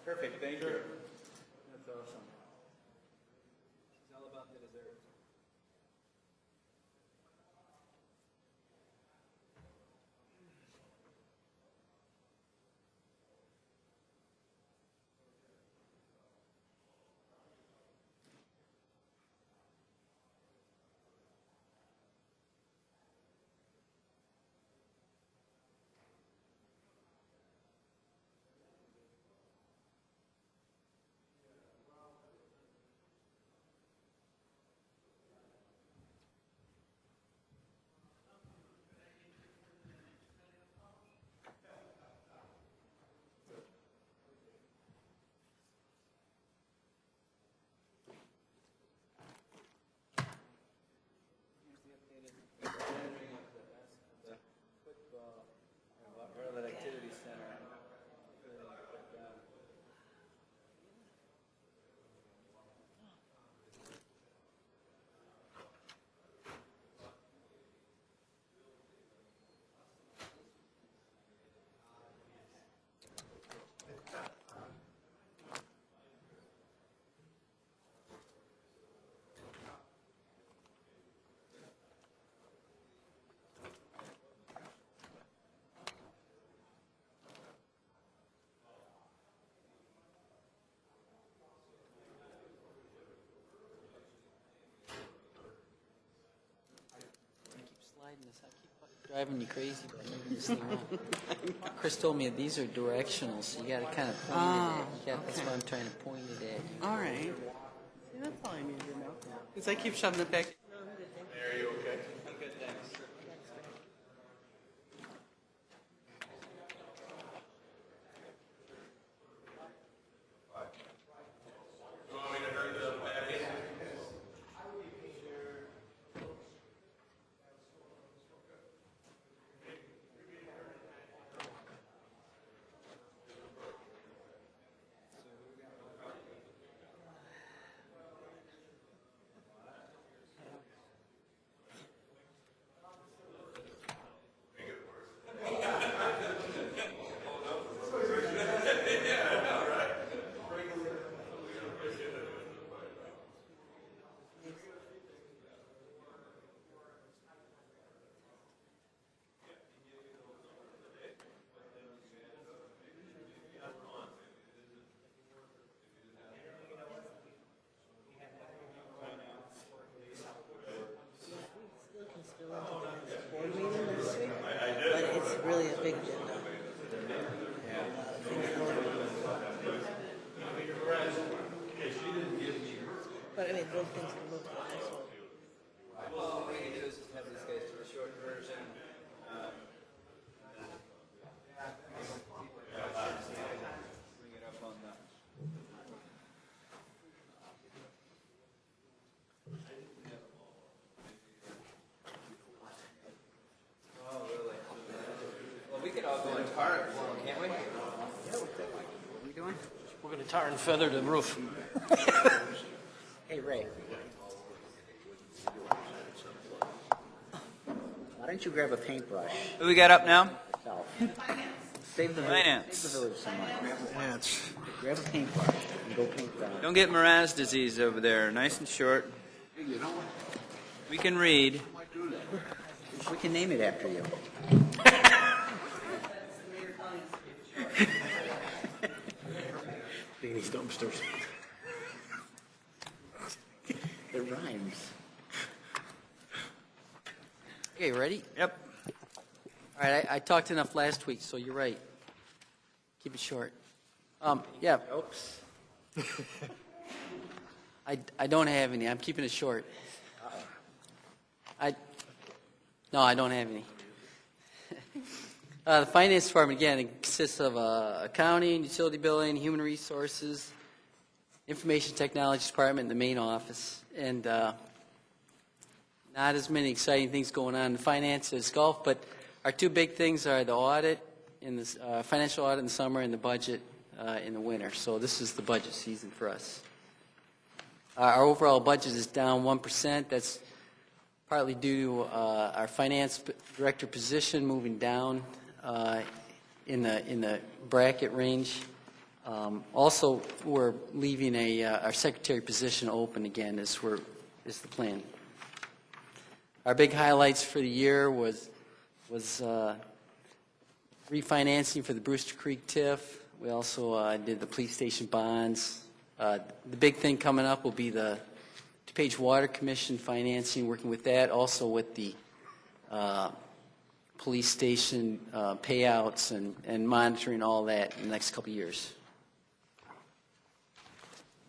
Perfect, thank you. That's awesome. It's all about the dessert. Bartlett Activity Center. I keep sliding this. I keep driving you crazy by moving this thing around. Chris told me these are directional, so you got to kind of point it at. That's why I'm trying to point it at you. All right. See, that's all I need to know. Because I keep shoving it back. Are you okay? I'm good, thanks. You want me to hurry the back in? Board meeting next week, but it's really a big agenda. But I mean, those things can move to the next one. Well, what we can do is just have these guys do a short version. Bring it up on the. Oh, really? Well, we could all go in part, can't we? What are we doing? We're going to tar and feather the roof. Hey, Ray. Why don't you grab a paintbrush Who we got up now? yourself? Save the Finance. Save the village some money. That's Grab a paintbrush and go paint the. Don't get Mraz disease over there. Nice and short. We can read. We can name it after you. These dumpsters. It rhymes. Okay, ready? Yep. All right, I talked enough last week, so you're right. Keep it short. Yeah. Oops. I don't have any. I'm keeping it short. No, I don't have any. The finance department, again, it consists of accounting, utility billing, human resources, information technology department, and the main office. And not as many exciting things going on in finance as golf, but our two big things are the audit, in the financial audit in the summer, and the budget in the winter. So this is the budget season for us. Our overall budget is down 1%. That's partly due to our finance director position moving down in the bracket range. Also, we're leaving our secretary position open again is the plan. Our big highlights for the year was refinancing for the Brewster Creek TIF. We also did the police station bonds. The big thing coming up will be the DuPage Water Commission financing, working with that, also with the police station payouts and monitoring all that in the next couple of years.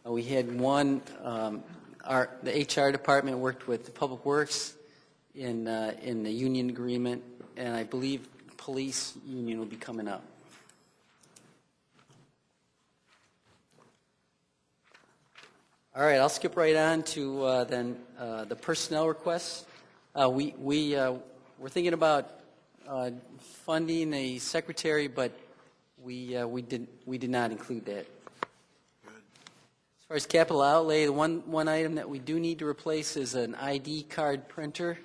We had one, the HR department worked with the Public Works in the union agreement, and I believe police union will be coming up. All right, I'll skip right on to then the personnel requests. We're thinking about funding a secretary, but we did not include that. As far as capital outlay, the one item that we do need to replace is an ID card printer.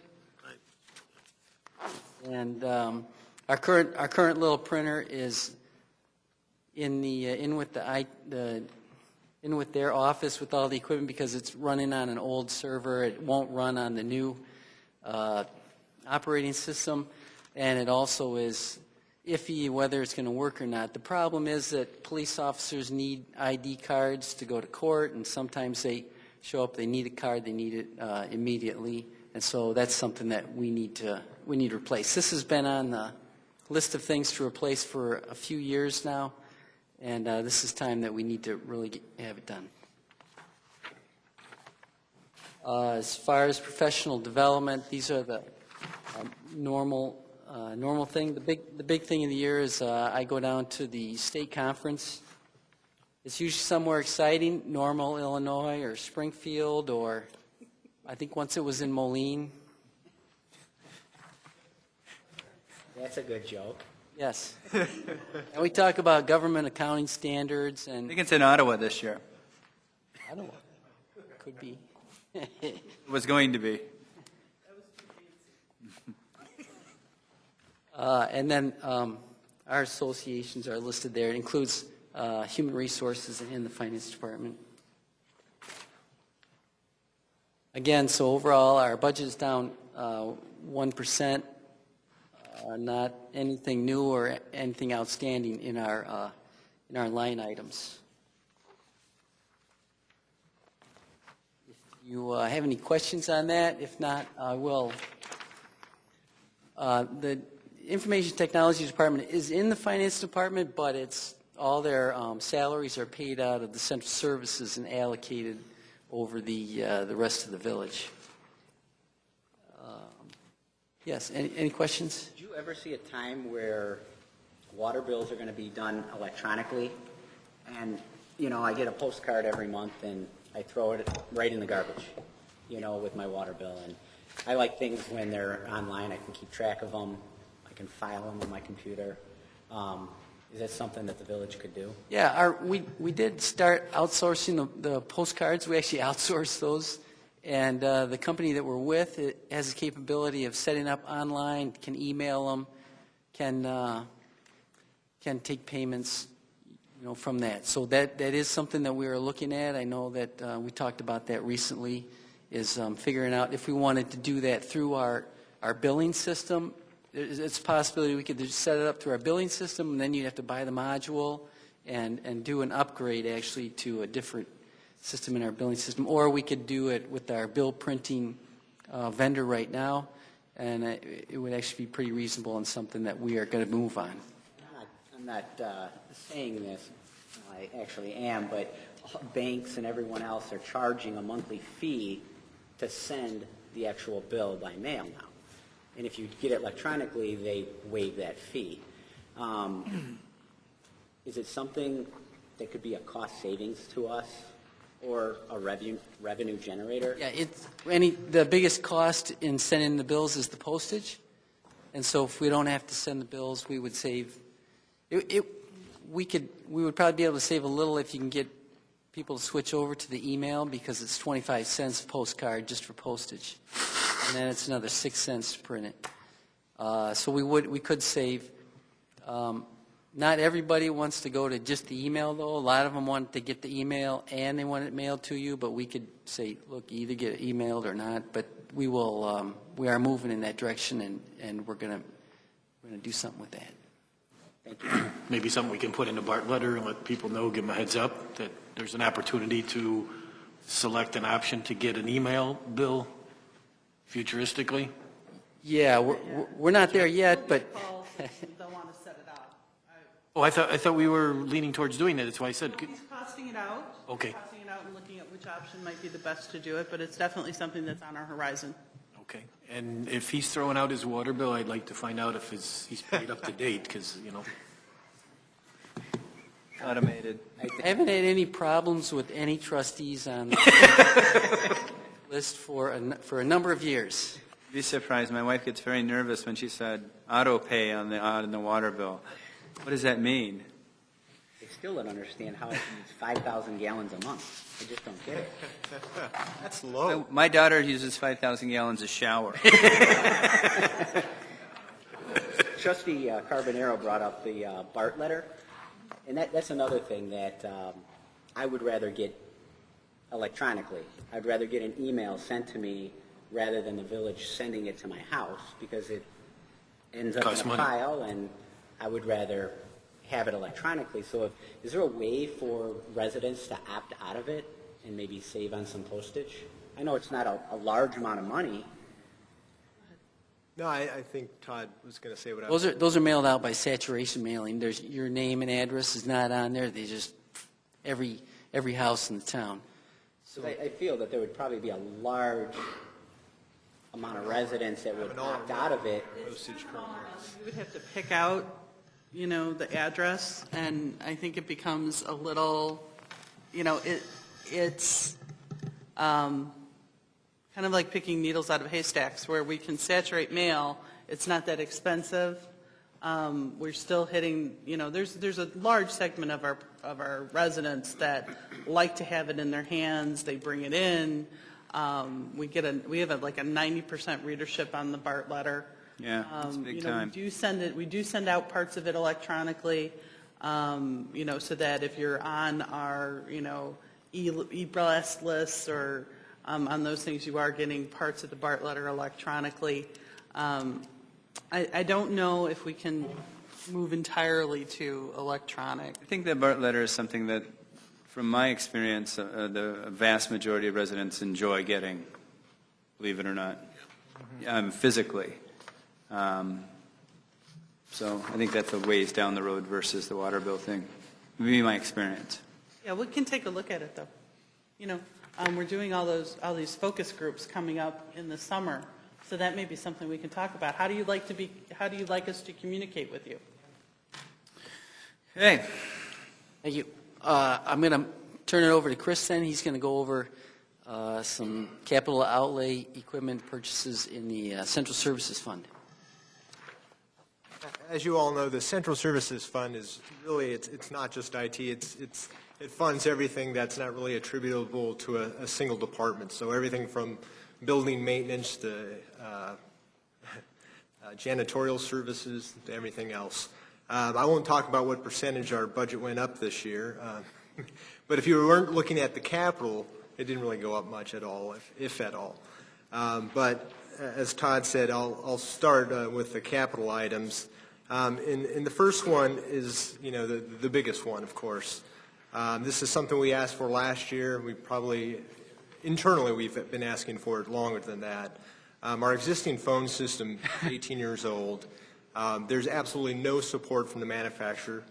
And our current little printer is in with their office with all the equipment because it's running on an old server. It won't run on the new operating system, and it also is iffy whether it's going to work or not. The problem is that police officers need ID cards to go to court, and sometimes they show up, they need a card, they need it immediately, and so that's something that we need to replace. This has been on the list of things to replace for a few years now, and this is time that we need to really have it done. As far as professional development, these are the normal thing. The big thing of the year is I go down to the state conference. It's usually somewhere exciting, Normal, Illinois, or Springfield, or I think once it was in Moline. That's a good joke. Yes. And we talk about government accounting standards and. I think it's in Ottawa this year. Ottawa. Could be. It was going to be. And then our associations are listed there. It includes human resources and the finance department. Again, so overall, our budget is down 1%. Not anything new or anything outstanding in our line items. If you have any questions on that, if not, I will. The Information Technology Department is in the Finance Department, but it's all their salaries are paid out of the central services and allocated over the rest of the village. Yes, any questions? Did you ever see a time where water bills are going to be done electronically? And, I get a postcard every month and I throw it right in the garbage, with my water bill. And I like things when they're online. I can keep track of them. I can file them on my computer. Is that something that the village could do? Yeah, we did start outsourcing the postcards. We actually outsourced those. And the company that we're with has the capability of setting up online, can email them, can take payments, from that. So that is something that we are looking at. I know that we talked about that recently, is figuring out if we wanted to do that through our billing system. It's a possibility we could just set it up through our billing system, and then you'd have to buy the module and do an upgrade actually to a different system in our billing system, or we could do it with our bill printing vendor right now, and it would actually be pretty reasonable and something that we are going to move on. I'm not saying this, I actually am, but banks and everyone else are charging a monthly fee to send the actual bill by mail now. And if you get it electronically, they waive that fee. Is it something that could be a cost savings to us? Or a revenue generator? Yeah, the biggest cost in sending the bills is the postage, and so if we don't have to send the bills, we would save. We would probably be able to save a little if you can get people to switch over to the email, because it's 25 cents a postcard just for postage, and then it's another 6 cents to print it. So we could save. Not everybody wants to go to just the email, though. A lot of them want to get the email and they want it mailed to you, but we could say, look, you either get it emailed or not. But we will, we are moving in that direction, and we're going to do something with that. Thank you. Maybe something we can put in a Bartlett letter and let people know, give them a heads up, that there's an opportunity to select an option to get an email bill futuristically. Yeah, we're not there yet, but They'll want to set it up. Oh, I thought we were leaning towards doing that. That's why I said. He's costing it out. Okay. Costing it out and looking at which option might be the best to do it, but it's definitely something that's on our horizon. Okay. And if he's throwing out his water bill, I'd like to find out if he's paid up to date, because, you know. Automated. I haven't had any problems with any trustees on the list for a number of years. You'd be surprised. My wife gets very nervous when she said auto pay on the water bill. What does that mean? I still don't understand how it needs 5,000 gallons a month. I just don't get it. That's low. My daughter uses 5,000 gallons of shower. Trustee Carbonaro brought up the BART letter, and that's another thing that I would rather get electronically. I'd rather get an email sent to me rather than the village sending it to my house, because it ends up Costs in a money. pile, and I would rather have it electronically. So is there a way for residents to opt out of it and maybe save on some postage? I know it's not a large amount of money. No, I think Todd was going to say what I was. Those are mailed out by saturation mailing. There's your name and address is not on there. They just every house in the town. So I feel that there would probably be a large amount of residents that would opt out of it. We would have to pick out, the address, and I think it becomes a little, it's kind of like picking needles out of haystacks, where we can saturate mail. It's not that expensive. We're still hitting, there's a large segment of our residents that like to have it in their hands. They bring it in. We have like a 90% readership on the BART letter. Yeah, it's big time. We do send out parts of it electronically, so that if you're on our, e-blast lists or on those things, you are getting parts of the BART letter electronically. I don't know if we can move entirely to electronic. I think the BART letter is something that, from my experience, the vast majority of residents enjoy getting, believe it or not, physically. So I think that's a ways down the road versus the water bill thing. Would be my experience. Yeah, we can take a look at it, though. We're doing all these focus groups coming up in the summer, so that may be something we can talk about. How do you like us to communicate with you? Hey. Thank you. I'm going to turn it over to Chris then. He's going to go over some capital outlay equipment purchases in the Central Services Fund. As you all know, the Central Services Fund is really, it's not just IT, it funds everything that's not really attributable to a single department. So everything from building maintenance to janitorial services to everything else. I won't talk about what percentage our budget went up this year, but if you weren't looking at the capital, it didn't really go up much at all, if at all. But as Todd said, I'll start with the capital items. And the first one is, the biggest one, of course. This is something we asked for last year. Internally, we've been asking for it longer than that. Our existing phone system, 18 years old, there's absolutely no support from the manufacturer.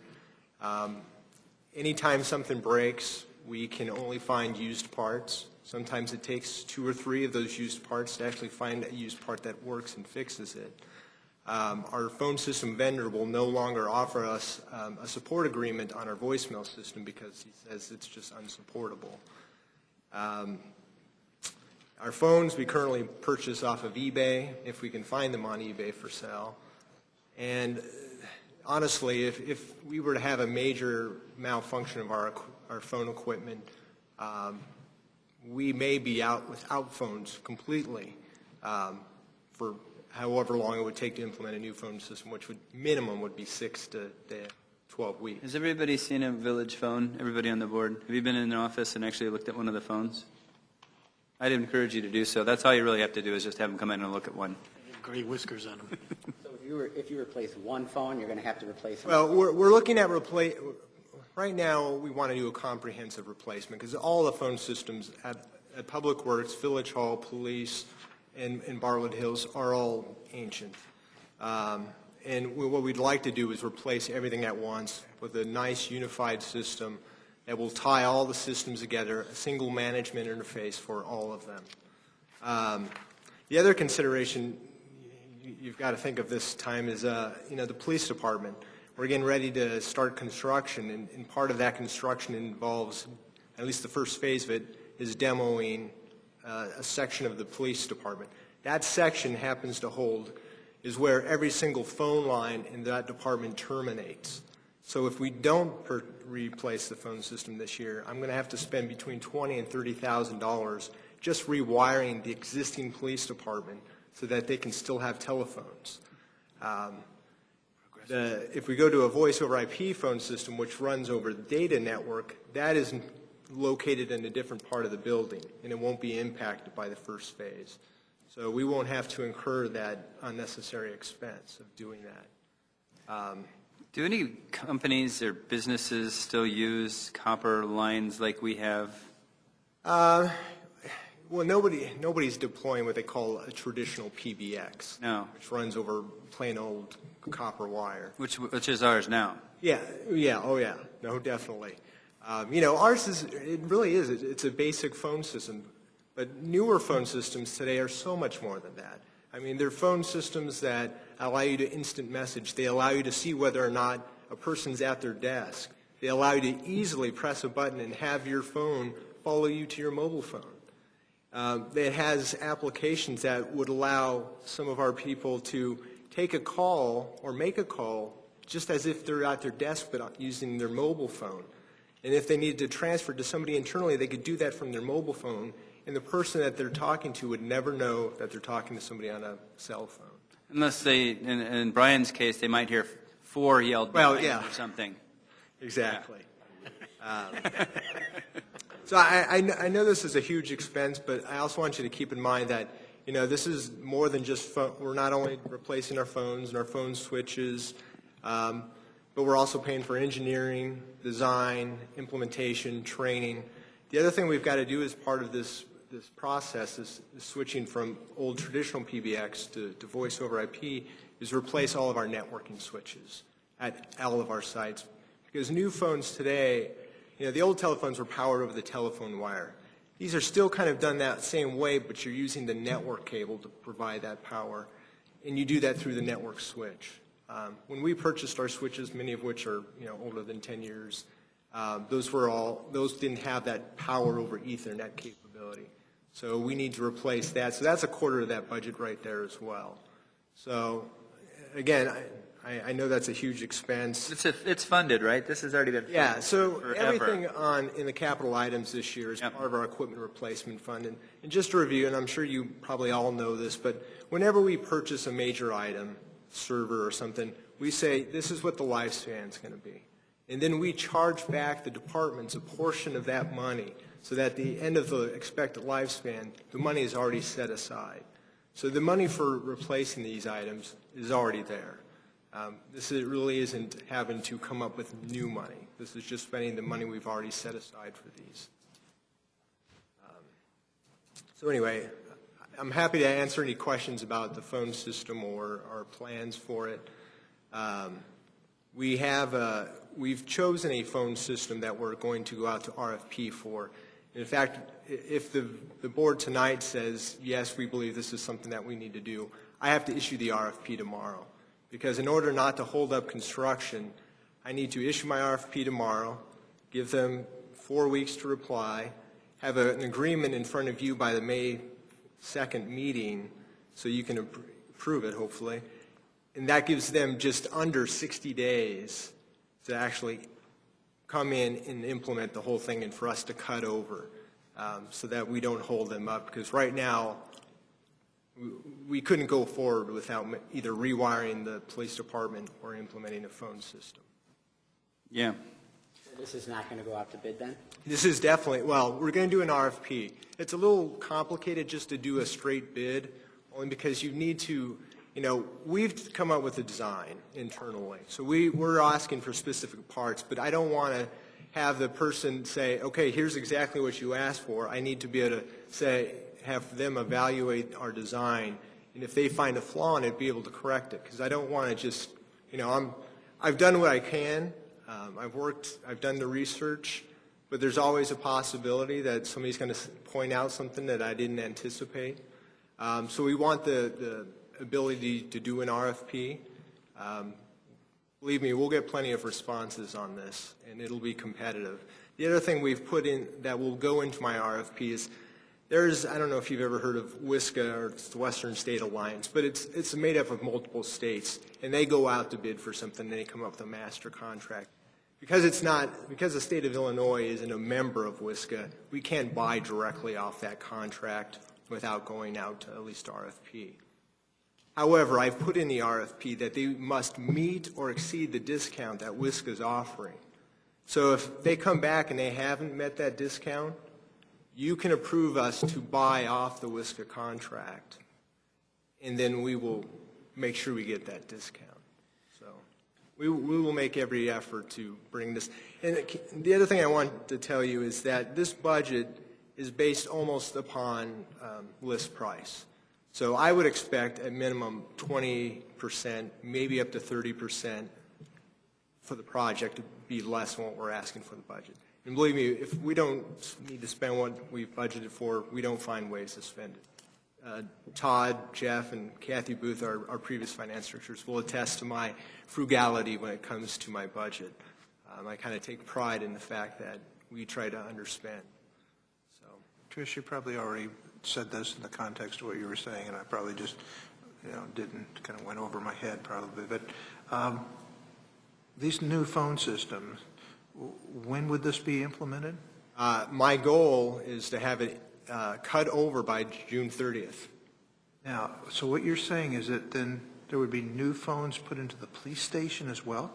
Anytime something breaks, we can only find used parts. Sometimes it takes 2 or 3 of those used parts to actually find a used part that works and fixes it. Our phone system vendor will no longer offer us a support agreement on our voicemail system because he says it's just unsupportable. Our phones we currently purchase off of eBay, if we can find them on eBay for sale. And honestly, if we were to have a major malfunction of our phone equipment, we may be out without phones completely for however long it would take to implement a new phone system, which minimum would be 6 to 12 weeks. Has everybody seen a village phone? Everybody on the board? Have you been in an office and actually looked at one of the phones? I'd encourage you to do so. That's all you really have to do is just have them come in and look at one. Gray whiskers on them. So if you replace one phone, you're going to have to replace them. Well, we're looking at right now, we want to do a comprehensive replacement because all the phone systems at Public Works, Village Hall, Police, and Bartlett Hills are all ancient. And what we'd like to do is replace everything at once with a nice unified system that will tie all the systems together, a single management interface for all of them. The other consideration you've got to think of this time is, the police department. We're getting ready to start construction, and part of that construction involves, at least the first phase of it, is demoing a section of the police department. That section happens to hold is where every single phone line in that department terminates. So if we don't replace the phone system this year, I'm going to have to spend between $20,000 and $30,000 just rewiring the existing police department so that they can still have telephones. If we go to a voice over IP phone system, which runs over the data network, that is located in a different part of the building, and it won't be impacted by the first phase. So we won't have to incur that unnecessary expense of doing that. Do any companies or businesses still use copper lines like we have? Well, nobody's deploying what they call a traditional PBX, No. which runs over plain old copper wire. Which is ours now. Yeah, no, definitely. Ours it's a basic phone system, but newer phone systems today are so much more than that. I mean, they're phone systems that allow you to instant message. They allow you to see whether or not a person's at their desk. They allow you to easily press a button and have your phone follow you to your mobile phone. It has applications that would allow some of our people to take a call or make a call just as if they're at their desk but using their mobile phone. And if they needed to transfer to somebody internally, they could do that from their mobile phone, and the person that they're talking to would never know that they're talking to somebody on a cell phone. Unless they, in Brian's case, they might hear 4 yelled or something. Exactly. So I know this is a huge expense, but I also want you to keep in mind that, this is more than just phone. We're not only replacing our phones and our phone switches, but we're also paying for engineering, design, implementation, training. The other thing we've got to do as part of this process is switching from old traditional PBX to voice over IP is replace all of our networking switches at all of our sites. Because new phones today, the old telephones were powered over the telephone wire. These are still kind of done that same way, but you're using the network cable to provide that power, and you do that through the network switch. When we purchased our switches, many of which are older than 10 years, those didn't have that power over Ethernet capability. So we need to replace that. So that's a quarter of that budget right there as well. So again, I know that's a huge expense. It's funded, right? This has already been funded. Yeah, so forever. everything in the capital items this year is part of our equipment replacement fund. And just to review, and I'm sure you probably all know this, but whenever we purchase a major item, server or something, we say this is what the lifespan is going to be. And then we charge back the departments a portion of that money so that at the end of the expected lifespan, the money is already set aside. So the money for replacing these items is already there. Really isn't having to come up with new money. This is just spending the money we've already set aside for these. So anyway, I'm happy to answer any questions about the phone system or our plans for it. We've chosen a phone system that we're going to go out to RFP for. In fact, if the board tonight says, yes, we believe this is something that we need to do, I have to issue the RFP tomorrow. Because in order not to hold up construction, I need to issue my RFP tomorrow, give them 4 weeks to reply, have an agreement in front of you by the May 2nd meeting so you can approve it, hopefully. And that gives them just under 60 days to actually come in and implement the whole thing and for us to cut over so that we don't hold them up. Because right now, we couldn't go forward without either rewiring the police department or implementing a phone system. Yeah. This is not going to go out to bid then? This is definitely, well, we're going to do an RFP. It's a little complicated just to do a straight bid, only because you need to, we've come up with a design internally. So we're asking for specific parts, but I don't want to have the person say, okay, here's exactly what you asked for. I need to be able to say, have them evaluate our design, and if they find a flaw in it, be able to correct it. Because I don't want to just, I've done what I can. I've done the research, but there's always a possibility that somebody's going to point out something that I didn't anticipate. So we want the ability to do an RFP. Believe me, we'll get plenty of responses on this, and it'll be competitive. The other thing we've put in that will go into my RFP is I don't know if you've ever heard of WSCA, or it's the Western State Alliance, but it's made up of multiple states, and they go out to bid for something, and they come up with a master contract. Because the state of Illinois isn't a member of WSCA, we can't buy directly off that contract without going out to at least RFP. However, I've put in the RFP that they must meet or exceed the discount that WSCA is offering. So if they come back and they haven't met that discount, you can approve us to buy off the WSCA contract, and then we will make sure we get that discount. So we will make every effort to bring this. And the other thing I want to tell you is that this budget is based almost upon list price. So I would expect at minimum 20%, maybe up to 30% for the project to be less than what we're asking for the budget. And believe me, if we don't need to spend what we've budgeted for, we don't find ways to spend it. Todd, Jeff, and Kathy Booth, our previous finance directors, will attest to my frugality when it comes to my budget. I kind of take pride in the fact that we try to underspend. So, Trish, you probably already said this in the context of what you were saying, and I probably just didn't, kind of went over my head probably. But these new phone systems, when would this be implemented? My goal is to have it cut over by June 30th. Now, so what you're saying is that then there would be new phones put into the police station as well?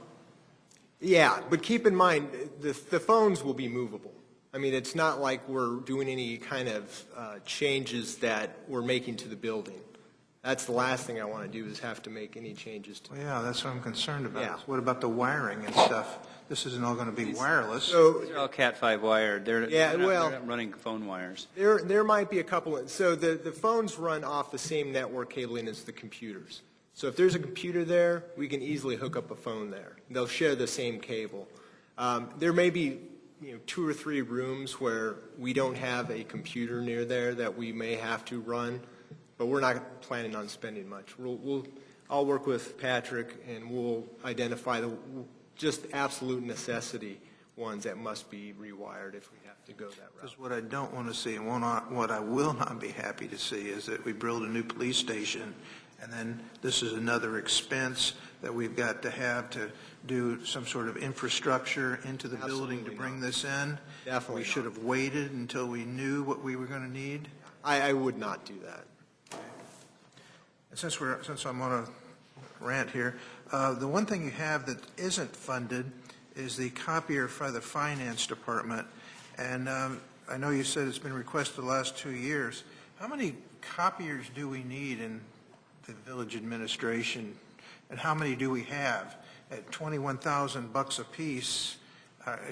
Yeah, but keep in mind, the phones will be movable. I mean, it's not like we're doing any kind of changes that we're making to the building. That's the last thing I want to do is have to make any changes to it. Well, yeah, that's what I'm concerned about. Yeah. What about the wiring and stuff? This isn't all going to be wireless. So, They're all Cat5 wired. They're not running phone wires. There might be a couple. So the phones run off the same network cabling as the computers. So if there's a computer there, we can easily hook up a phone there. They'll share the same cable. There may be 2 or 3 rooms where we don't have a computer near there that we may have to run, but we're not planning on spending much. I'll work with Patrick, and we'll identify the just absolute necessity ones that must be rewired if we have to go that route. Because what I don't want to see, and what I will not be happy to see, is that we build a new police station, and then this is another expense that we've got to have to do some sort of infrastructure into the building to bring this in. Definitely We should have waited until we knew what we were going to need. I would not do that. And since I'm on a rant here, the one thing you have that isn't funded is the copier for the finance department. And I know you said it's been requested the last 2 years. How many copiers do we need in the village administration, and how many do we have? At $21,000 a piece,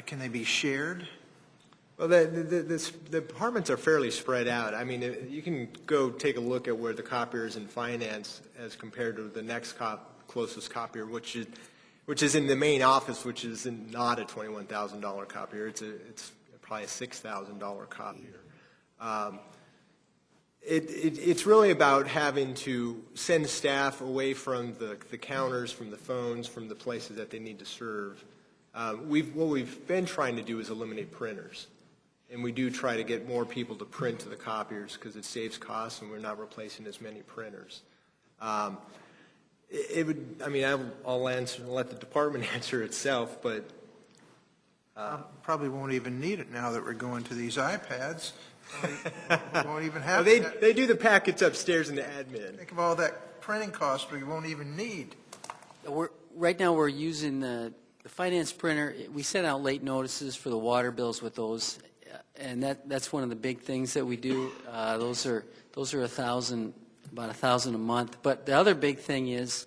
can they be shared? Well, the departments are fairly spread out. I mean, you can go take a look at where the copier is in finance as compared to the next closest copier, which is in the main office, which is not a $21,000 copier. It's probably a $6,000 copier. It's really about having to send staff away from the counters, from the phones, from the places that they need to serve. What we've been trying to do is eliminate printers. And we do try to get more people to print to the copiers because it saves costs and we're not replacing as many printers. I'll let the department answer itself, but Probably won't even need it now that we're going to these iPads. We won't even have they do the packets upstairs in the admin. Think of all that printing cost we won't even need. Right now we're using the the finance printer, we sent out late notices for the water bills with those, and that's one of the big things that we do. Those are $1,000, about $1,000 a month. But the other big thing is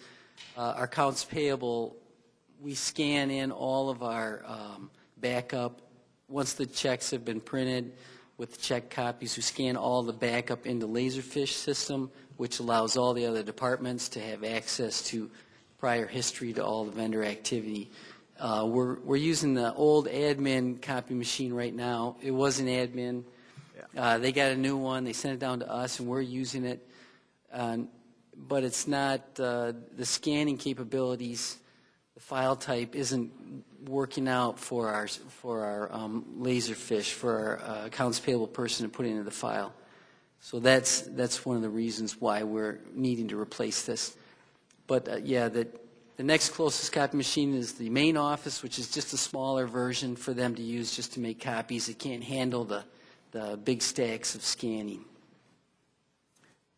our accounts payable. We scan in all of our backup. Once the checks have been printed with the check copies, we scan all the backup into Laserfish system, which allows all the other departments to have access to prior history to all the vendor activity. We're using the old admin copy machine right now. It was an admin. They got a new one. They sent it down to us, and we're using it. But it's not the scanning capabilities. The file type isn't working out for our Laserfish, for our accounts payable person to put into the file. So that's one of the reasons why we're needing to replace this. But the next closest copy machine is the main office, which is just a smaller version for them to use just to make copies. It can't handle the big stacks of scanning.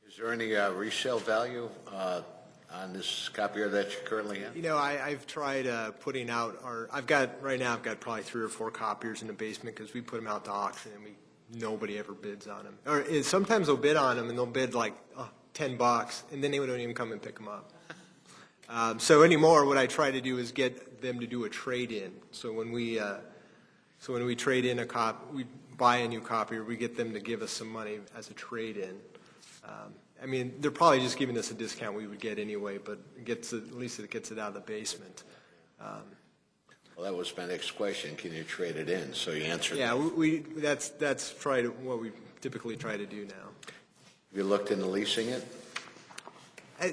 Is there any resale value on this copier that you currently have? You know, I've tried putting out right now I've got probably 3 or 4 copiers in the basement because we put them out to auction and nobody ever bids on them. Or sometimes they'll bid on them and they'll bid like $10 and then they don't even come and pick them up. So anymore, what I try to do is get them to do a trade-in. So when we trade in we buy a new copier, we get them to give us some money as a trade-in. I mean, they're probably just giving us a discount we would get anyway, but at least it gets it out of the basement. Well, that was my next question. Can you trade it in? So you answered. Yeah, that's what we typically try to do now. Have you looked into leasing it?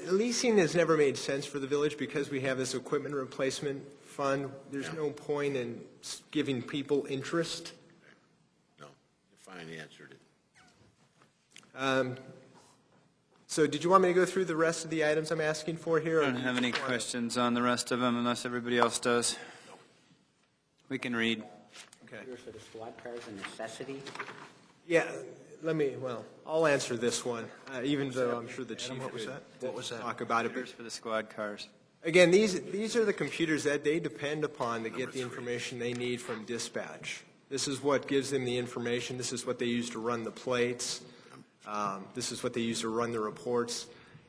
Leasing has never made sense for the village because we have this equipment replacement fund. There's no point in giving people interest. No, you finally answered it. So did you want me to go through the rest of the items I'm asking for here? I don't have any questions on the rest of them unless everybody else does. We can read. Okay. For the squad cars, a necessity? Yeah, I'll answer this one, even though I'm sure the chief would talk about it. Computers for the squad cars. Again, these are the computers that they depend upon to get the information they need from dispatch. This is what gives them the information. This is what they use to run the plates. This is what they use to run the reports.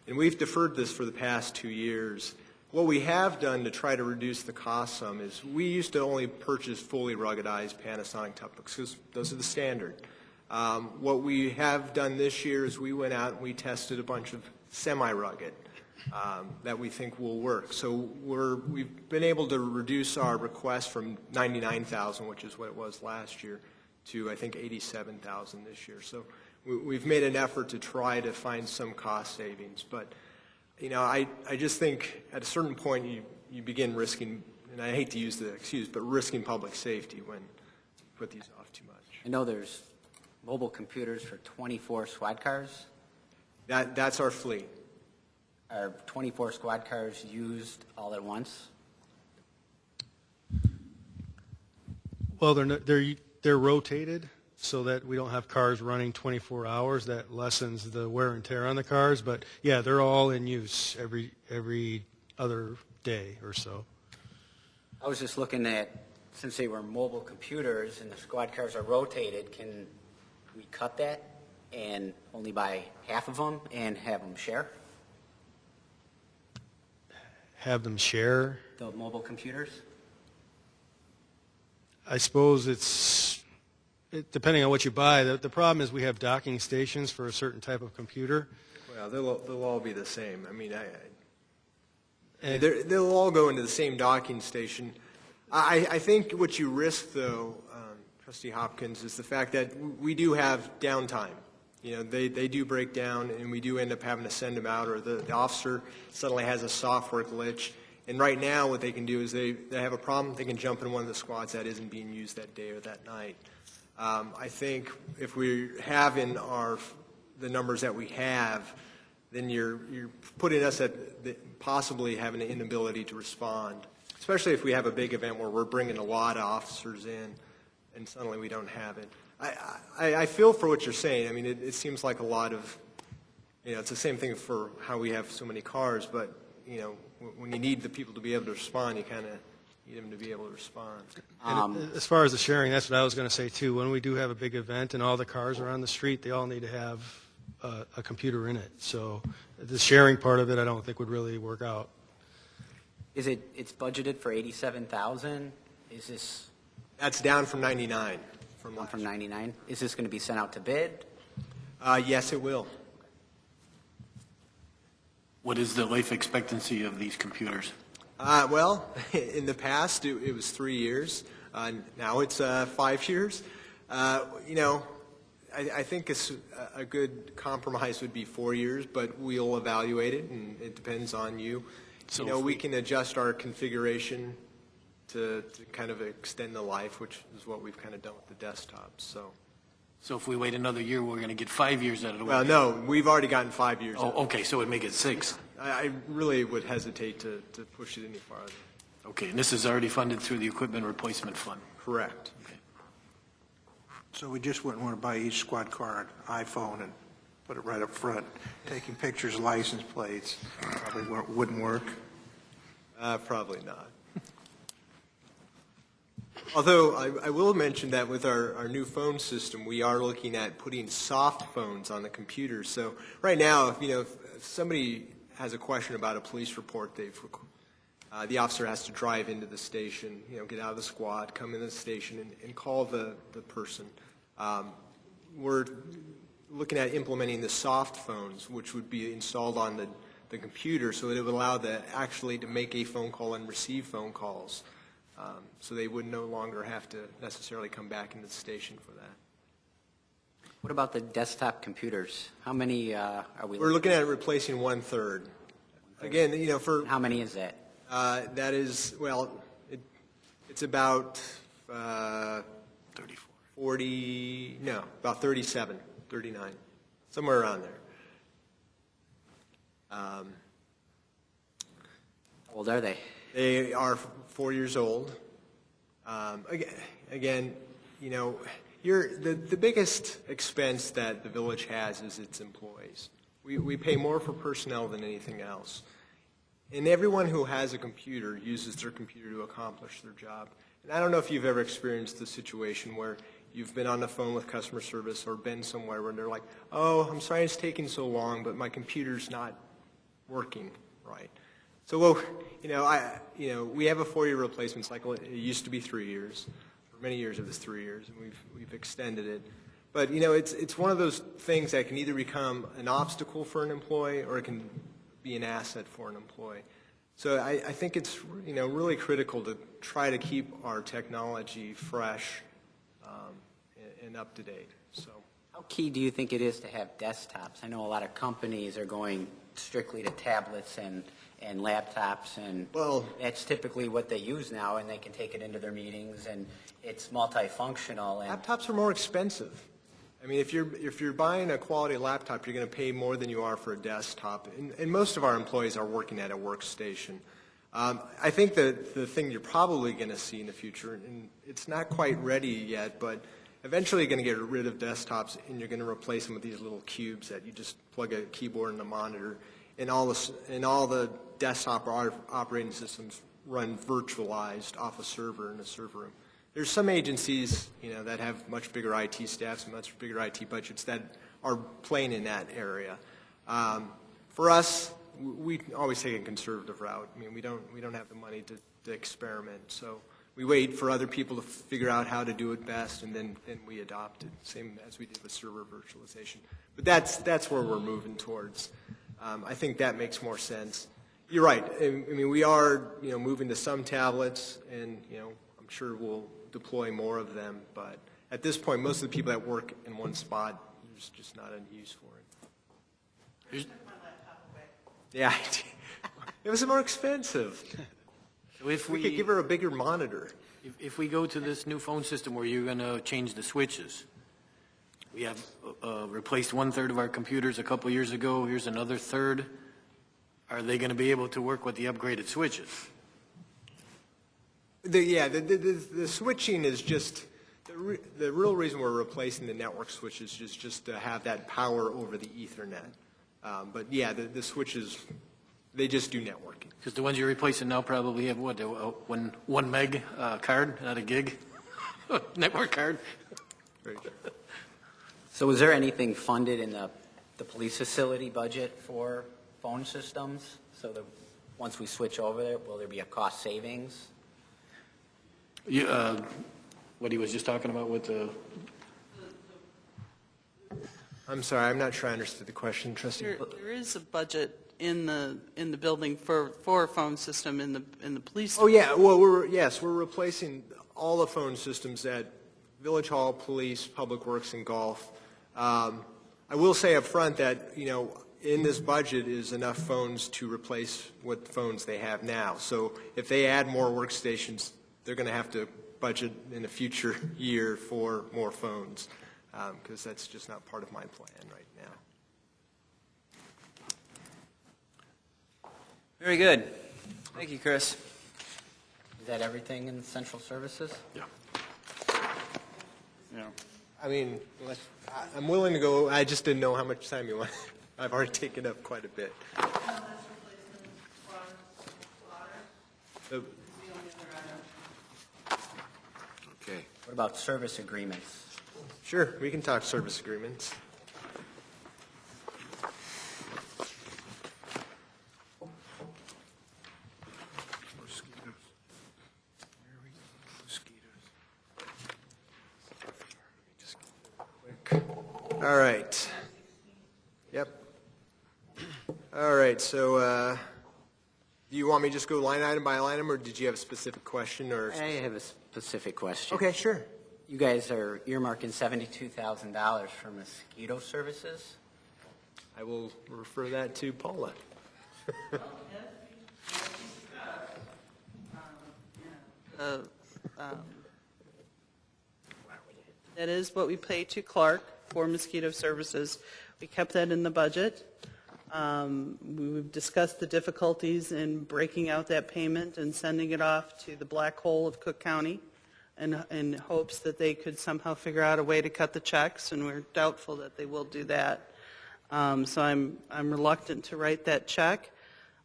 And we've deferred this for the past 2 years. What we have done to try to reduce the cost some is we used to only purchase fully ruggedized Panasonic toughbooks because those are the standard. What we have done this year is we went out and we tested a bunch of semi-rugged that we think will work. So we've been able to reduce our request from $99,000, which is what it was last year, to I think $87,000 this year. So we've made an effort to try to find some cost savings. But, you know, I just think at a certain point you begin risking, and I hate to use the excuse, but risking public safety when you put these off too much. I know there's mobile computers for 24 squad cars. That's our fleet. Are 24 squad cars used all at once? Well, they're rotated so that we don't have cars running 24 hours. That lessens the wear and tear on the cars. But yeah, they're all in use every other day or so. I was just looking at, since they were mobile computers and the squad cars are rotated, can we cut that and only buy half of them and have them share? Have them share? The mobile computers? I suppose depending on what you buy. The problem is we have docking stations for a certain type of computer. Well, they'll all be the same. I mean, they'll all go into the same docking station. I think what you risk, though, Trustee Hopkins, is the fact that we do have downtime. You know, they do break down, and we do end up having to send them out, or the officer suddenly has a software glitch. And right now, what they can do is they have a problem, they can jump in one of the squads that isn't being used that day or that night. I think if we have in the numbers that we have, then you're putting us at possibly having an inability to respond, especially if we have a big event where we're bringing a lot of officers in, and suddenly we don't have it. I feel for what you're saying. I mean, it seems like a lot of, you know, it's the same thing for how we have so many cars, but, you know, when you need the people to be able to respond, you kind of need them to be able to respond. And as far as the sharing, that's what I was going to say too. When we do have a big event and all the cars are on the street, they all need to have a computer in it. So the sharing part of it, I don't think would really work out. It's budgeted for 87,000? Is this? That's down from 99. From 99? Is this going to be sent out to bid? Yes, it will. What is the life expectancy of these computers? Well, in the past, it was 3 years. Now it's 5 years. I think a good compromise would be 4 years, but we'll evaluate it, and it depends on you. So we can adjust our configuration to kind of extend the life, which is what we've kind of done with the desktops. So if we wait another year, we're going to get 5 years out of the way? Well, no, we've already gotten 5 years. Oh, okay, so it'd make it 6. I really would hesitate to push it any farther. Okay, and this is already funded through the Equipment Replacement Fund? Correct. Okay. So we just wouldn't want to buy each squad car an iPhone and put it right up front. Taking pictures, license plates, probably wouldn't work. Probably not. Although I will mention that with our new phone system, we are looking at putting soft phones on the computer. So right now, if somebody has a question about a police report, the officer has to drive into the station, get out of the squad, come into the station, and call the person. We're looking at implementing the soft phones, which would be installed on the computer, so that it would allow actually to make a phone call and receive phone calls. So they would no longer have to necessarily come back into the station for that. What about the desktop computers? How many are we? We're looking at replacing 1/3. Again, for how many is that? That is, it's about 34. 40. No, about 37, 39, somewhere around there. How old are they? They are 4 years old. Again, the biggest expense that the village has is its employees. We pay more for personnel than anything else. And everyone who has a computer uses their computer to accomplish their job. And I don't know if you've ever experienced the situation where you've been on the phone with customer service or been somewhere where they're like, oh, I'm sorry it's taking so long, but my computer's not working right. So, we have a 4-year replacement cycle. It used to be 3 years. For many years it was 3 years, and we've extended it. But, it's one of those things that can either become an obstacle for an employee or it can be an asset for an employee. So I think it's, really critical to try to keep our technology fresh and up to date. So, how key do you think it is to have desktops? I know a lot of companies are going strictly to tablets and laptops, and that's typically what they use now, and they can take it into their meetings, and it's multifunctional. And laptops are more expensive. I mean, if you're buying a quality laptop, you're going to pay more than you are for a desktop, and most of our employees are working at a workstation. I think that the thing you're probably going to see in the future, and it's not quite ready yet, but eventually you're going to get rid of desktops, and you're going to replace them with these little cubes that you just plug a keyboard and a monitor, and all the desktop operating systems run virtualized off a server in a server room. There's some agencies, that have much bigger IT staffs and much bigger IT budgets that are playing in that area. For us, we always take a conservative route. I mean, we don't have the money to experiment, so we wait for other people to figure out how to do it best, and then we adopt it, same as we did with server virtualization. But that's where we're moving towards. I think that makes more sense. You're right. I mean, we are, moving to some tablets, and, I'm sure we'll deploy more of them. But at this point, most of the people that work in one spot, there's just not a use for it. Yeah, it was more expensive. So if we could give her a bigger monitor. If we go to this new phone system where you're going to change the switches, we have replaced 1/3 of our computers a couple years ago. Here's another third. Are they going to be able to work with the upgraded switches? The switching is just, the real reason we're replacing the network switches is just to have that power over the Ethernet. But yeah, the switches They just do networking. Because the ones you're replacing now probably have what, 1 meg card, not a gig? Network card? Very true. So is there anything funded in the police facility budget for phone systems? So that once we switch over there, will there be a cost savings? What he was just talking about with the, I'm sorry, I'm not sure I understood the question, trustee. There is a budget in the building for a phone system in the police. Oh, yeah, well, we're replacing all the phone systems at Village Hall, Police, Public Works, and Golf. I will say up front that, in this budget is enough phones to replace what phones they have now. So if they add more workstations, they're going to have to budget in a future year for more phones, because that's just not part of my plan right now. Very good. Thank you, Chris. Is that everything in central services? yeah. I mean, I'm willing to go, I just didn't know how much time you want. I've already taken up quite a bit. So, Okay. What about service agreements? sure, we can talk service agreements. All right. Yep. All right, so do you want me to just go line item by line item, or did you have a specific question? Or I have a specific question. Okay, sure. You guys are earmarking $72,000 for mosquito services? I will refer that to Paula. That is what we pay to Clark for mosquito services. We kept that in the budget. We've discussed the difficulties in breaking out that payment and sending it off to the black hole of Cook County in hopes that they could somehow figure out a way to cut the checks, and we're doubtful that they will do that. So I'm reluctant to write that check.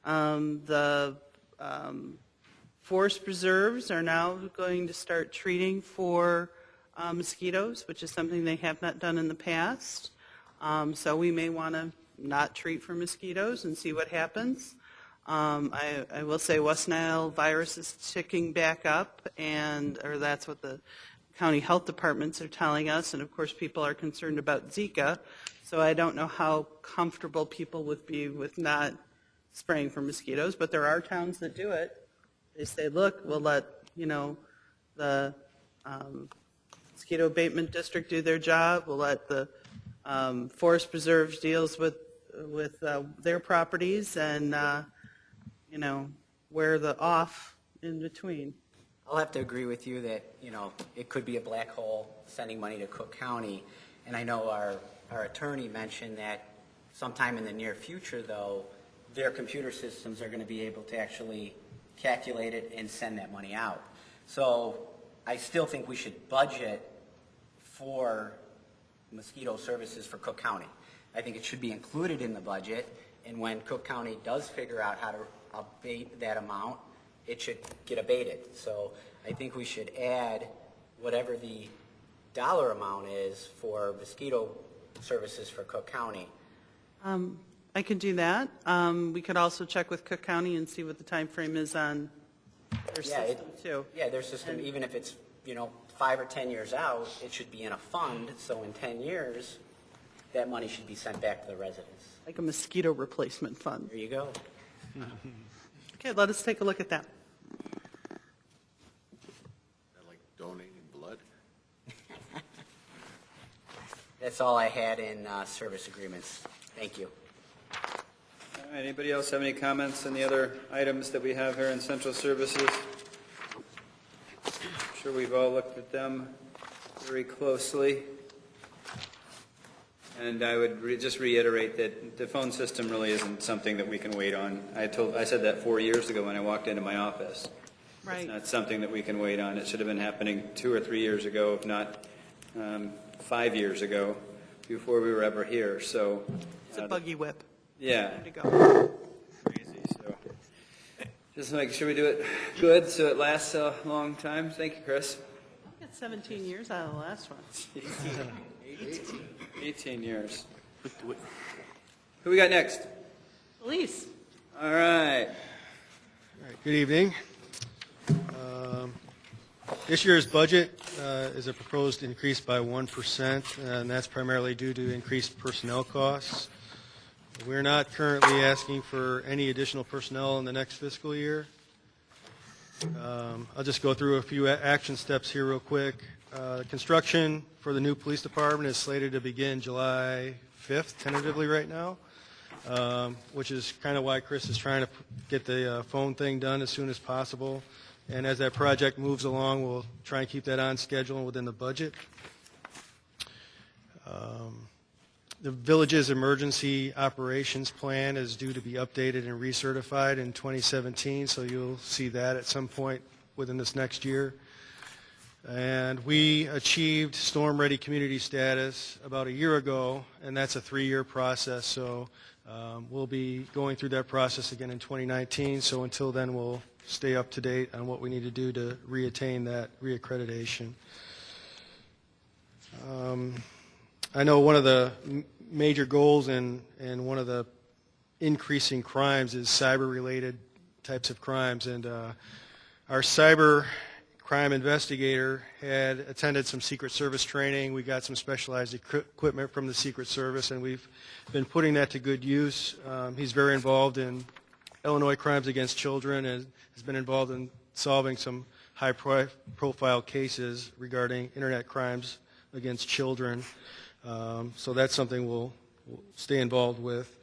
The forest preserves are now going to start treating for mosquitoes, which is something they have not done in the past. So we may want to not treat for mosquitoes and see what happens. I will say West Nile virus is ticking back up, or that's what the county health departments are telling us, and of course people are concerned about Zika, so I don't know how comfortable people would be with not spraying for mosquitoes, but there are towns that do it. They say, look, we'll let, the mosquito abatement district do their job, we'll let the forest preserves deals with their properties, and wear the off in between. I'll have to agree with you that, it could be a black hole sending money to Cook County. And I know our attorney mentioned that sometime in the near future, though, their computer systems are going to be able to actually calculate it and send that money out. So I still think we should budget for mosquito services for Cook County. I think it should be included in the budget, and when Cook County does figure out how to abate that amount, it should get abated. So I think we should add whatever the dollar amount is for mosquito services for Cook County. I could do that. We could also check with Cook County and see what the time frame is on their system, too. Yeah, their system, even if it's, 5 or 10 years out, it should be in a fund, so in 10 years, that money should be sent back to the residents. Like a mosquito replacement fund. There you go. Okay, let us take a look at that. Like donating blood? That's all I had in service agreements. Thank you. All right, anybody else have any comments on the other items that we have here in central services? I'm sure we've all looked at them very closely. And I would just reiterate that the phone system really isn't something that we can wait on. I said that 4 years ago when I walked into my office. Right. It's not something that we can wait on. It should have been happening 2 or 3 years ago, if not 5 years ago, before we were ever here. So It's a buggy whip. yeah. Time to go. Crazy. So Just make sure we do it good so it lasts a long time. Thank you, Chris. I got 17 years out of the last one. 18 years. Who we got next? Police. All right. All right, good evening. This year's budget is a proposed increase by 1%, and that's primarily due to increased personnel costs. We're not currently asking for any additional personnel in the next fiscal year. I'll just go through a few action steps here real quick. Construction for the new police department is slated to begin July 5th, tentatively right now, which is kind of why Chris is trying to get the phone thing done as soon as possible. And as that project moves along, we'll try and keep that on schedule and within the budget. The village's emergency operations plan is due to be updated and recertified in 2017, so you'll see that at some point within this next year. And we achieved storm-ready community status about a year ago, and that's a 3-year process, so we'll be going through that process again in 2019, so until then we'll stay up to date on what we need to do to reattain that reaccreditation. I know one of the major goals and one of the increasing crimes is cyber-related types of crimes, and our cyber crime investigator had attended some Secret Service training. We got some specialized equipment from the Secret Service, and we've been putting that to good use. He's very involved in Illinois crimes against children and has been involved in solving some high-profile cases regarding internet crimes against children. So that's something we'll stay involved with.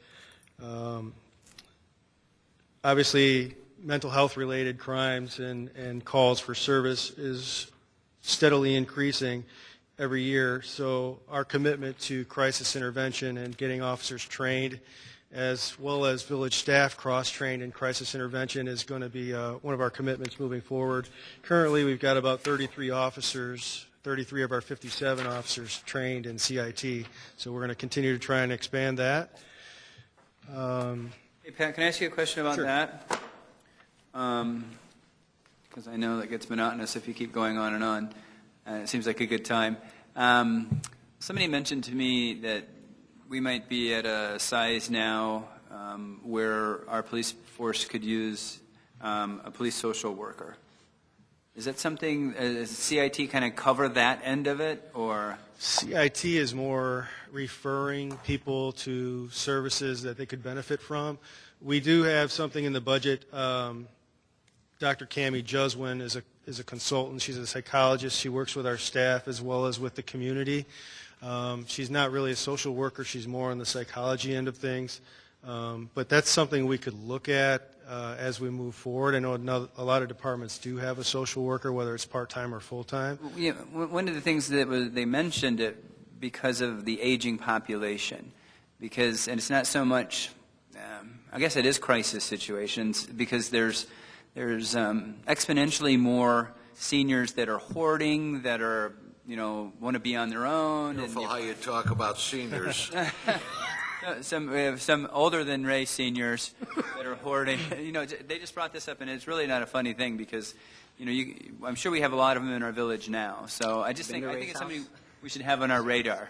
Obviously, mental health-related crimes and calls for service is steadily increasing every year. So our commitment to crisis intervention and getting officers trained, as well as village staff cross-trained in crisis intervention, is going to be one of our commitments moving forward. Currently, we've got about 33 officers, 33 of our 57 officers trained in CIT, so we're going to continue to try and expand that. Hey, Pat, can I ask you a question about that? Because I know that gets monotonous if you keep going on and on. It seems like a good time. Somebody mentioned to me that we might be at a size now where our police force could use a police social worker. Is that something, does CIT kind of cover that end of it, or? CIT is more referring people to services that they could benefit from. We do have something in the budget. Dr. Cammie Juswin is a consultant. She's a psychologist. She works with our staff as well as with the community. She's not really a social worker. She's more on the psychology end of things. But that's something we could look at as we move forward. I know a lot of departments do have a social worker, whether it's part-time or full-time. Yeah, one of the things that they mentioned it because of the aging population, and it's not so much, I guess it is crisis situations, because there's exponentially more seniors that are hoarding, that are, want to be on their own. Careful how you talk about seniors. We have some older than Ray seniors that are hoarding. They just brought this up, and it's really not a funny thing because, I'm sure we have a lot of them in our village now. So I think it's something we should have on our radar.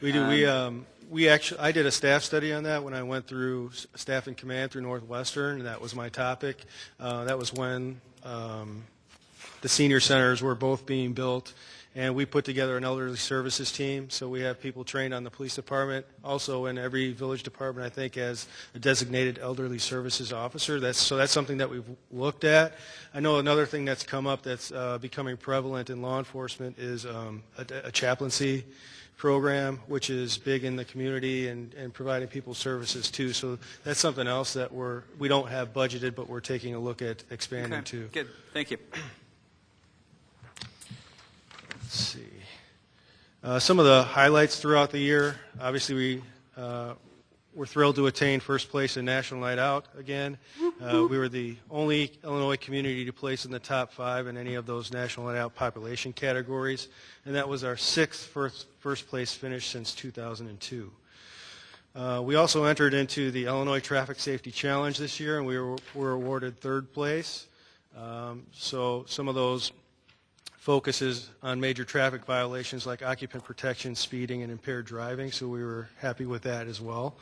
We do. I did a staff study on that when I went through staff and command through Northwestern, and that was my topic. That was when the senior centers were both being built. And we put together an elderly services team, so we have people trained on the police department. Also in every village department, I think, as a designated elderly services officer. So that's something that we've looked at. I know another thing that's come up that's becoming prevalent in law enforcement is a chaplaincy program, which is big in the community and providing people services too. So that's something else that we don't have budgeted, but we're taking a look at expanding too. Good. Thank you. Let's see. Some of the highlights throughout the year. Obviously, we're thrilled to attain first place in National Night Out again. We were the only Illinois community to place in the top 5 in any of those National Night Out population categories, and that was our 6th first place finish since 2002. We also entered into the Illinois Traffic Safety Challenge this year, and we were awarded third place. So some of those focuses on major traffic violations like occupant protection, speeding, and impaired driving, so we were happy with that as well.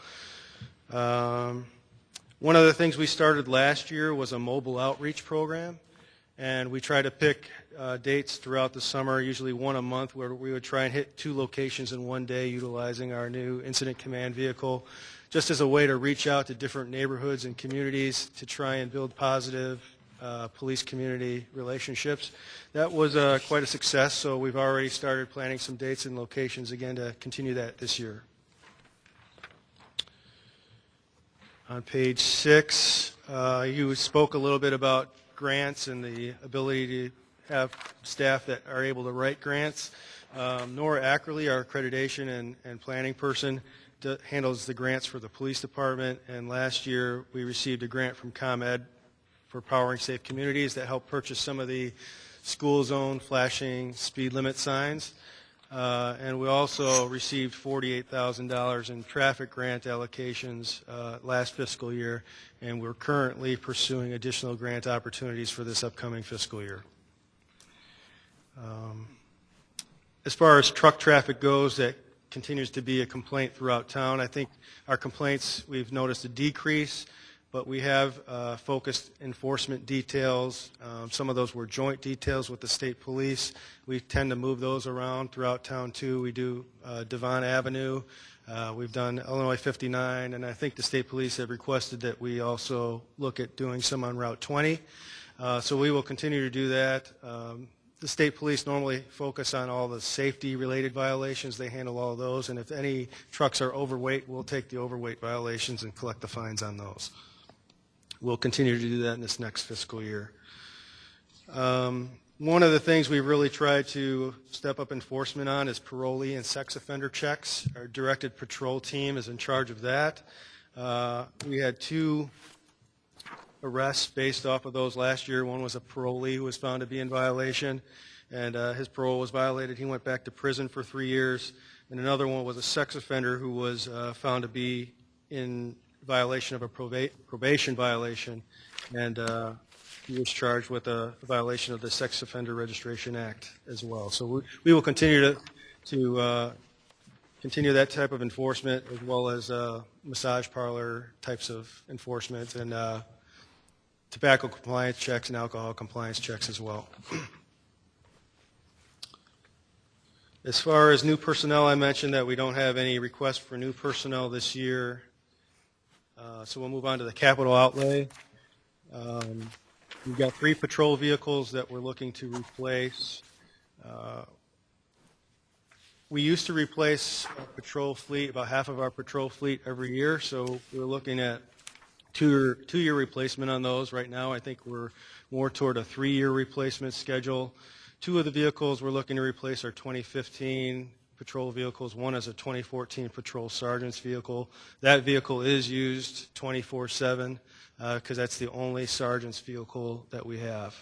One of the things we started last year was a mobile outreach program, and we try to pick dates throughout the summer, usually one a month, where we would try and hit 2 locations in one day utilizing our new incident command vehicle, just as a way to reach out to different neighborhoods and communities to try and build positive police-community relationships. That was quite a success, so we've already started planning some dates and locations again to continue that this year. On page 6, you spoke a little bit about grants and the ability to have staff that are able to write grants. Nora Ackerley, our accreditation and planning person, handles the grants for the police department, and last year we received a grant from ComEd for Powering Safe Communities that helped purchase some of the school zone flashing speed limit signs. And we also received $48,000 in traffic grant allocations last fiscal year, and we're currently pursuing additional grant opportunities for this upcoming fiscal year. As far as truck traffic goes, that continues to be a complaint throughout town. I think our complaints, we've noticed a decrease, but we have focused enforcement details. Some of those were joint details with the state police. We tend to move those around throughout town too. We do Devon Avenue. We've done Illinois 59, and I think the state police have requested that we also look at doing some on Route 20. So we will continue to do that. The state police normally focus on all the safety-related violations. They handle all those, and if any trucks are overweight, we'll take the overweight violations and collect the fines on those. We'll continue to do that in this next fiscal year. One of the things we've really tried to step up enforcement on is parolee and sex offender checks. Our directed patrol team is in charge of that. We had 2 arrests based off of those last year. One was a parolee who was found to be in violation, and his parole was violated. He went back to prison for 3 years. And another one was a sex offender who was found to be in violation of a probation violation, and he was charged with a violation of the Sex Offender Registration Act as well. So we will continue to continue that type of enforcement, as well as massage parlor types of enforcement, and tobacco compliance checks and alcohol compliance checks as well. As far as new personnel, I mentioned that we don't have any requests for new personnel this year. So we'll move on to the capital outlay. We've got 3 patrol vehicles that we're looking to replace. We used to replace our patrol fleet, about half of our patrol fleet every year, so we're looking at two-year replacement on those. Right now, I think we're more toward a 3-year replacement schedule. 2 of the vehicles we're looking to replace are 2015 patrol vehicles. One is a 2014 patrol sergeant's vehicle. That vehicle is used 24/7 because that's the only sergeant's vehicle that we have.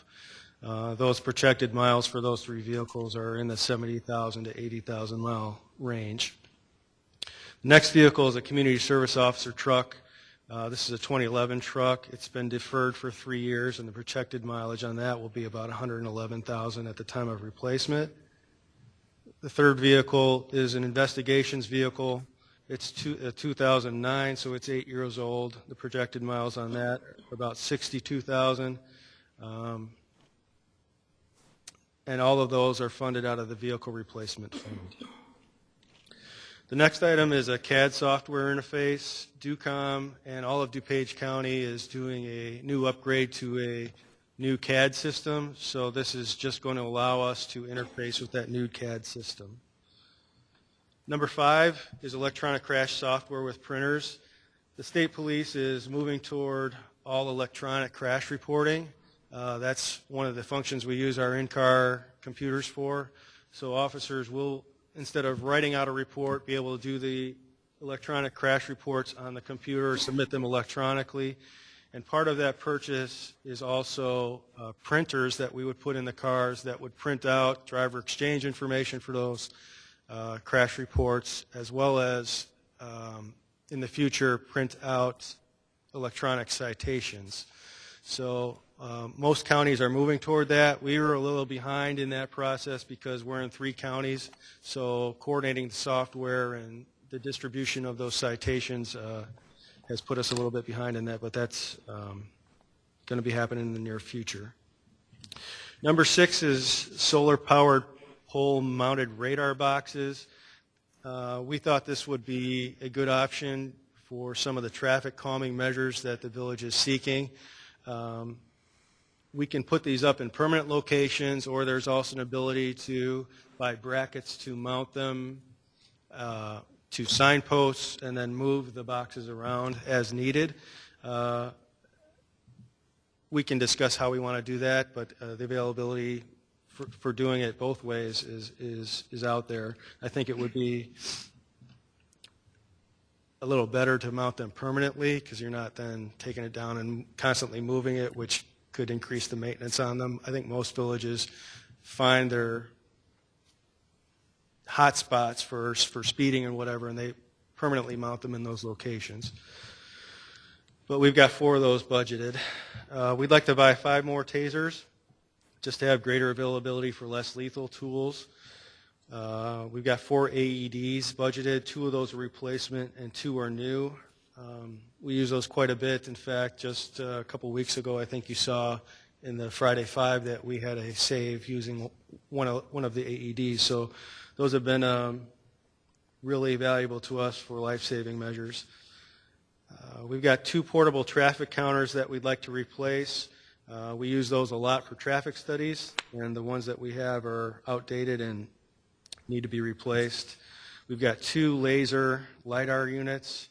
Those projected miles for those 3 vehicles are in the 70,000 to 80,000 mile range. The next vehicle is a community service officer truck. This is a 2011 truck. It's been deferred for 3 years, and the projected mileage on that will be about 111,000 at the time of replacement. The third vehicle is an investigations vehicle. It's 2009, so it's 8 years old. The projected miles on that are about 62,000. And all of those are funded out of the vehicle replacement fund. The next item is a CAD software interface. DUCOM and all of DuPage County is doing a new upgrade to a new CAD system, so this is just going to allow us to interface with that new CAD system. Number 5 is electronic crash software with printers. The state police is moving toward all electronic crash reporting. That's one of the functions we use our in-car computers for. So officers will, instead of writing out a report, be able to do the electronic crash reports on the computer, submit them electronically. And part of that purchase is also printers that we would put in the cars that would print out driver exchange information for those crash reports, as well as in the future, print out electronic citations. So most counties are moving toward that. We were a little behind in that process because we're in 3 counties, so coordinating the software and the distribution of those citations has put us a little bit behind in that, but that's going to be happening in the near future. Number 6 is solar-powered pole-mounted radar boxes. We thought this would be a good option for some of the traffic calming measures that the village is seeking. We can put these up in permanent locations, or there's also an ability to buy brackets to mount them to signposts and then move the boxes around as needed. We can discuss how we want to do that, but the availability for doing it both ways is out there. I think it would be a little better to mount them permanently because you're not then taking it down and constantly moving it, which could increase the maintenance on them. I think most villages find their hot spots for speeding and whatever, and they permanently mount them in those locations. But we've got 4 of those budgeted. We'd like to buy 5 more tasers just to have greater availability for less lethal tools. We've got 4 AEDs budgeted. 2 of those are replacement and 2 are new. We use those quite a bit. In fact, just a couple weeks ago, I think you saw in the Friday 5 that we had a save using one of the AEDs. So those have been really valuable to us for life-saving measures. We've got 2 portable traffic counters that we'd like to replace. We use those a lot for traffic studies, and the ones that we have are outdated and need to be replaced. We've got 2 laser LiDAR units.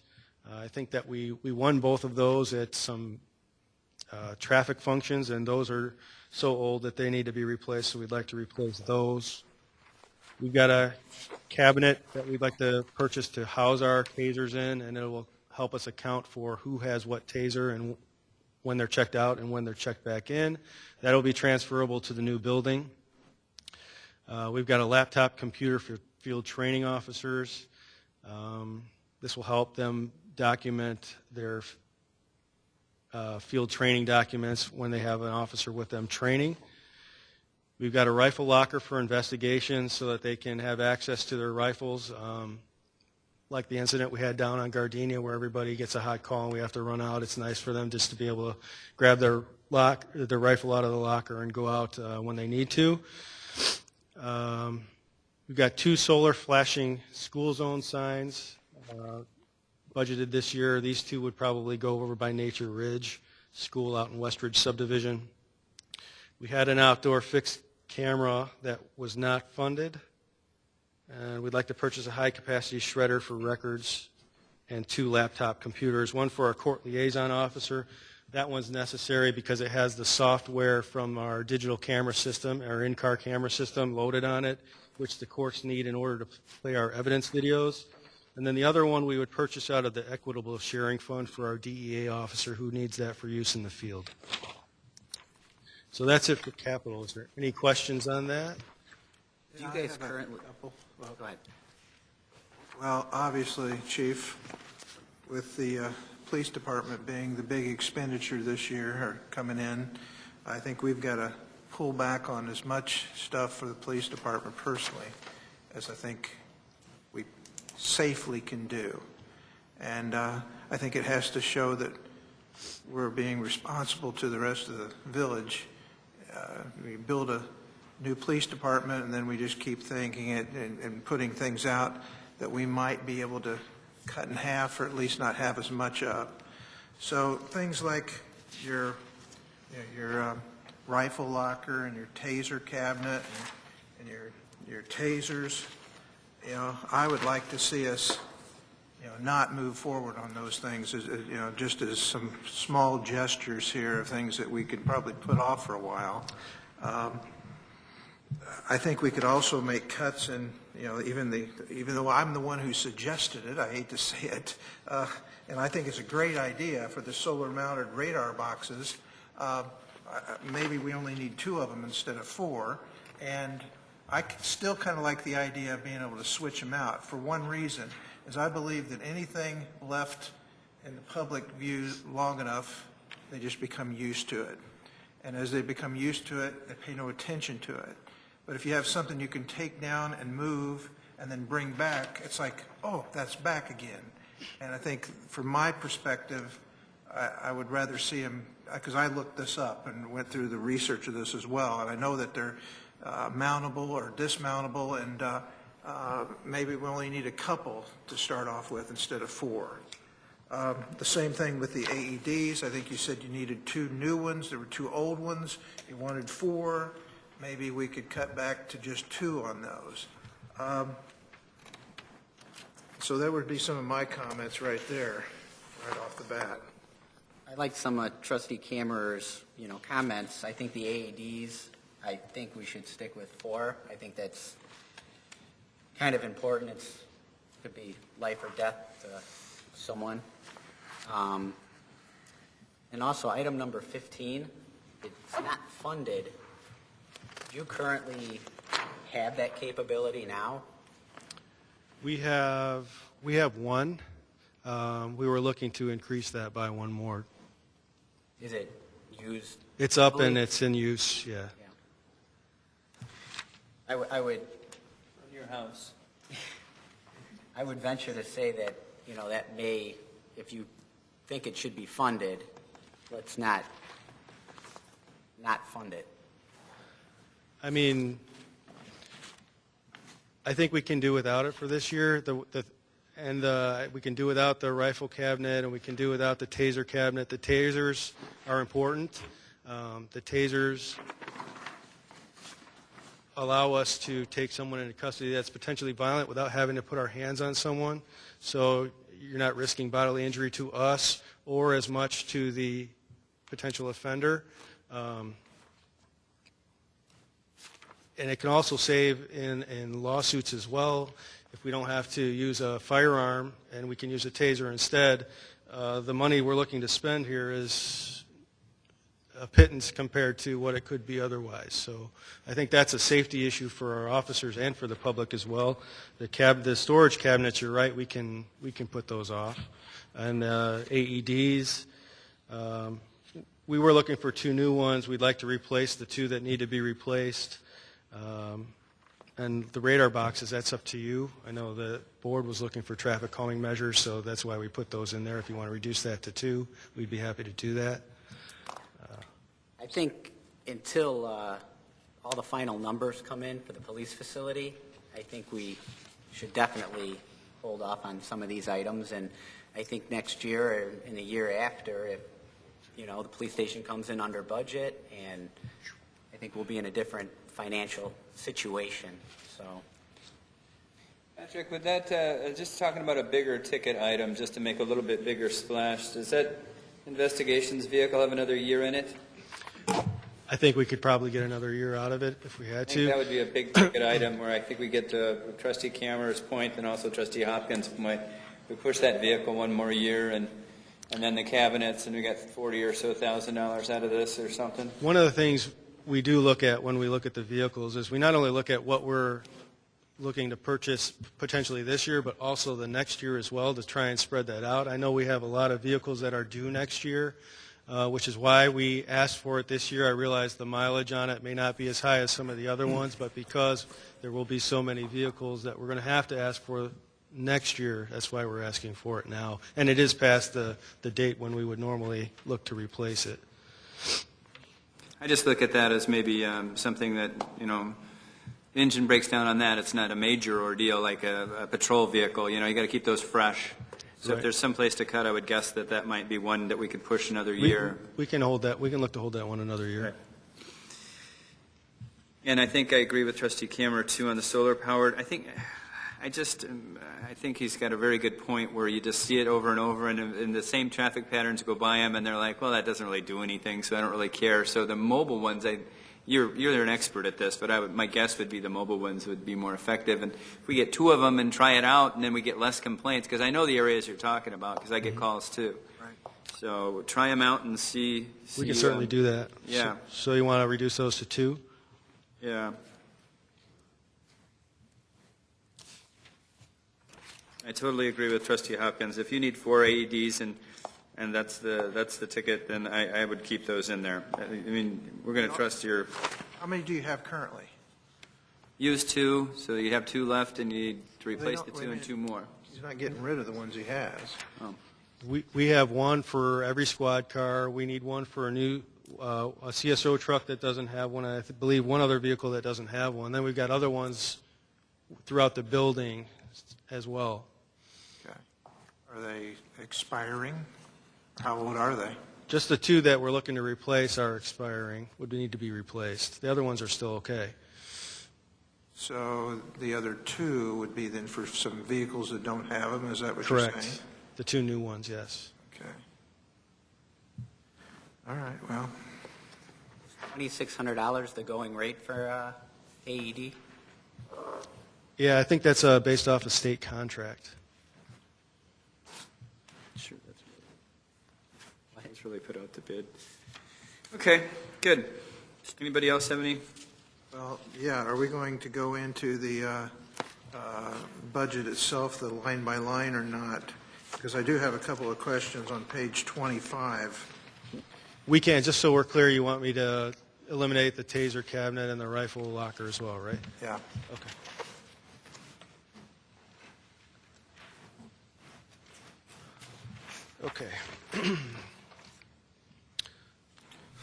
I think that we won both of those at some traffic functions, and those are so old that they need to be replaced, so we'd like to replace those. We've got a cabinet that we'd like to purchase to house our tasers in, and it will help us account for who has what taser and when they're checked out and when they're checked back in. That will be transferable to the new building. We've got a laptop computer for field training officers. This will help them document their field training documents when they have an officer with them training. We've got a rifle locker for investigations so that they can have access to their rifles. Like the incident we had down on Gardenia where everybody gets a hot call and we have to run out. It's nice for them just to be able to grab their rifle out of the locker and go out when they need to. We've got 2 solar flashing school zone signs budgeted this year. These 2 would probably go over by Nature Ridge School out in Westridge Subdivision. We had an outdoor fixed camera that was not funded. And we'd like to purchase a high-capacity shredder for records and 2 laptop computers, one for our court liaison officer. That one's necessary because it has the software from our digital camera system, our in-car camera system loaded on it, which the courts need in order to play our evidence videos. And then the other one we would purchase out of the Equitable Sharing Fund for our DEA officer who needs that for use in the field. So that's it for capital. Is there any questions on that? Do you guys currently... Go ahead. Well, obviously, Chief, with the police department being the big expenditure this year or coming in, I think we've got to pull back on as much stuff for the police department personally as I think we safely can do. And I think it has to show that we're being responsible to the rest of the village. We build a new police department, and then we just keep thinking it and putting things out that we might be able to cut in half or at least not have as much of. So things like your rifle locker and your taser cabinet and your tasers, I would like to see us, not move forward on those things, just as some small gestures here of things that we could probably put off for a while. I think we could also make cuts in, even though I'm the one who suggested it, I hate to say it, and I think it's a great idea for the solar-mounted radar boxes. Maybe we only need 2 of them instead of 4, and I still kind of like the idea of being able to switch them out for one reason. is I believe that anything left in the public view long enough, they just become used to it. And as they become used to it, they pay no attention to it. But if you have something you can take down and move and then bring back, it's like, oh, that's back again. And I think from my perspective, I would rather see them, because I looked this up and went through the research of this as well, and I know that they're mountable or dismountable, and maybe we only need a couple to start off with instead of 4. The same thing with the AEDs. I think you said you needed 2 new ones. There were 2 old ones. You wanted 4. Maybe we could cut back to just 2 on those. So that would be some of my comments right there, right off the bat. I like some of Trustee Kammerer's, comments. I think the AEDs, I think we should stick with 4. I think that's kind of important. It could be life or death to someone. And also, item number 15, it's not funded. Do you currently have that capability now? We have 1. We were looking to increase that by 1 more. Is it used? It's up and it's in use, yeah. I would From your house. I would venture to say that, that may, if you think it should be funded, let's not fund it. I mean, I think we can do without it for this year. We can do without the rifle cabinet, and we can do without the taser cabinet. The tasers are important. The tasers allow us to take someone into custody that's potentially violent without having to put our hands on someone. So you're not risking bodily injury to us or as much to the potential offender. And it can also save in lawsuits as well. If we don't have to use a firearm and we can use a taser instead, the money we're looking to spend here is a pittance compared to what it could be otherwise. So I think that's a safety issue for our officers and for the public as well. The storage cabinets, you're right, we can put those off. And AEDs, we were looking for 2 new ones. We'd like to replace the 2 that need to be replaced. And the radar boxes, that's up to you. I know the board was looking for traffic calming measures, so that's why we put those in there. If you want to reduce that to 2, we'd be happy to do that. I think until all the final numbers come in for the police facility, I think we should definitely hold off on some of these items. And I think next year or in the year after, if the police station comes in under budget, and I think we'll be in a different financial situation. So, Patrick, with that, just talking about a bigger ticket item, just to make a little bit bigger splash, does that investigations vehicle have another year in it? I think we could probably get another year out of it if we had I to. think that would be a big ticket item where I think we get to Trustee Kammerer's point and also Trustee Hopkins' point. We push that vehicle 1 more year and then the cabinets, and we got $40,000 or so out of this or something. One of the things we do look at when we look at the vehicles is we not only look at what we're looking to purchase potentially this year, but also the next year as well to try and spread that out. I know we have a lot of vehicles that are due next year, which is why we asked for it this year. I realize the mileage on it may not be as high as some of the other ones, but because there will be so many vehicles that we're going to have to ask for next year, that's why we're asking for it now. And it is past the date when we would normally look to replace it. I just look at that as maybe something that, the engine breaks down on that. It's not a major ordeal like a patrol vehicle. You got to keep those fresh. So Right. if there's some place to cut, I would guess that might be one that we could push another year. We can hold that. We can look to hold that one another year. Right. And I think I agree with Trustee Kammerer too on the solar powered. I think he's got a very good point where you just see it over and over, and the same traffic patterns go by him, and they're like, well, that doesn't really do anything, so I don't really care. So the mobile ones, you're an expert at this, but my guess would be the mobile ones would be more effective. And if we get 2 of them and try it out, and then we get less complaints, because I know the areas you're talking about, because I get calls too. Right. So try them out and see. We can certainly do that. Yeah. So you want to reduce those to 2? Yeah. I totally agree with Trustee Hopkins. If you need 4 AEDs and that's the ticket, then I would keep those in there. I mean, we're going to trust your. How many do you have currently? Use 2, so you have 2 left, and you need to replace the don't- 2 and 2 more. He's not getting rid of the ones he has. Oh. We have one for every squad car. We need one for a new a CSO truck that doesn't have one. I believe one other vehicle that doesn't have one. Then we've got other ones throughout the building as well. Okay. Are they expiring? How old are they? Just the 2 that we're looking to replace are expiring, would need to be replaced. The other ones are still okay. So the other 2 would be then for some vehicles that don't have them, is that what you're saying? Correct. The 2 new ones, yes. Okay. All right, well, $2,600, the going rate for AED? Yeah, I think that's based off a state contract. Sure, that's really put out to bid. Okay, good. Anybody else have any? well, yeah, are we going to go into the budget itself, the line by line or not? Because I do have a couple of questions on page 25. We can, just so we're clear, you want me to eliminate the taser cabinet and the rifle locker as well, right? Yeah. Okay. Okay.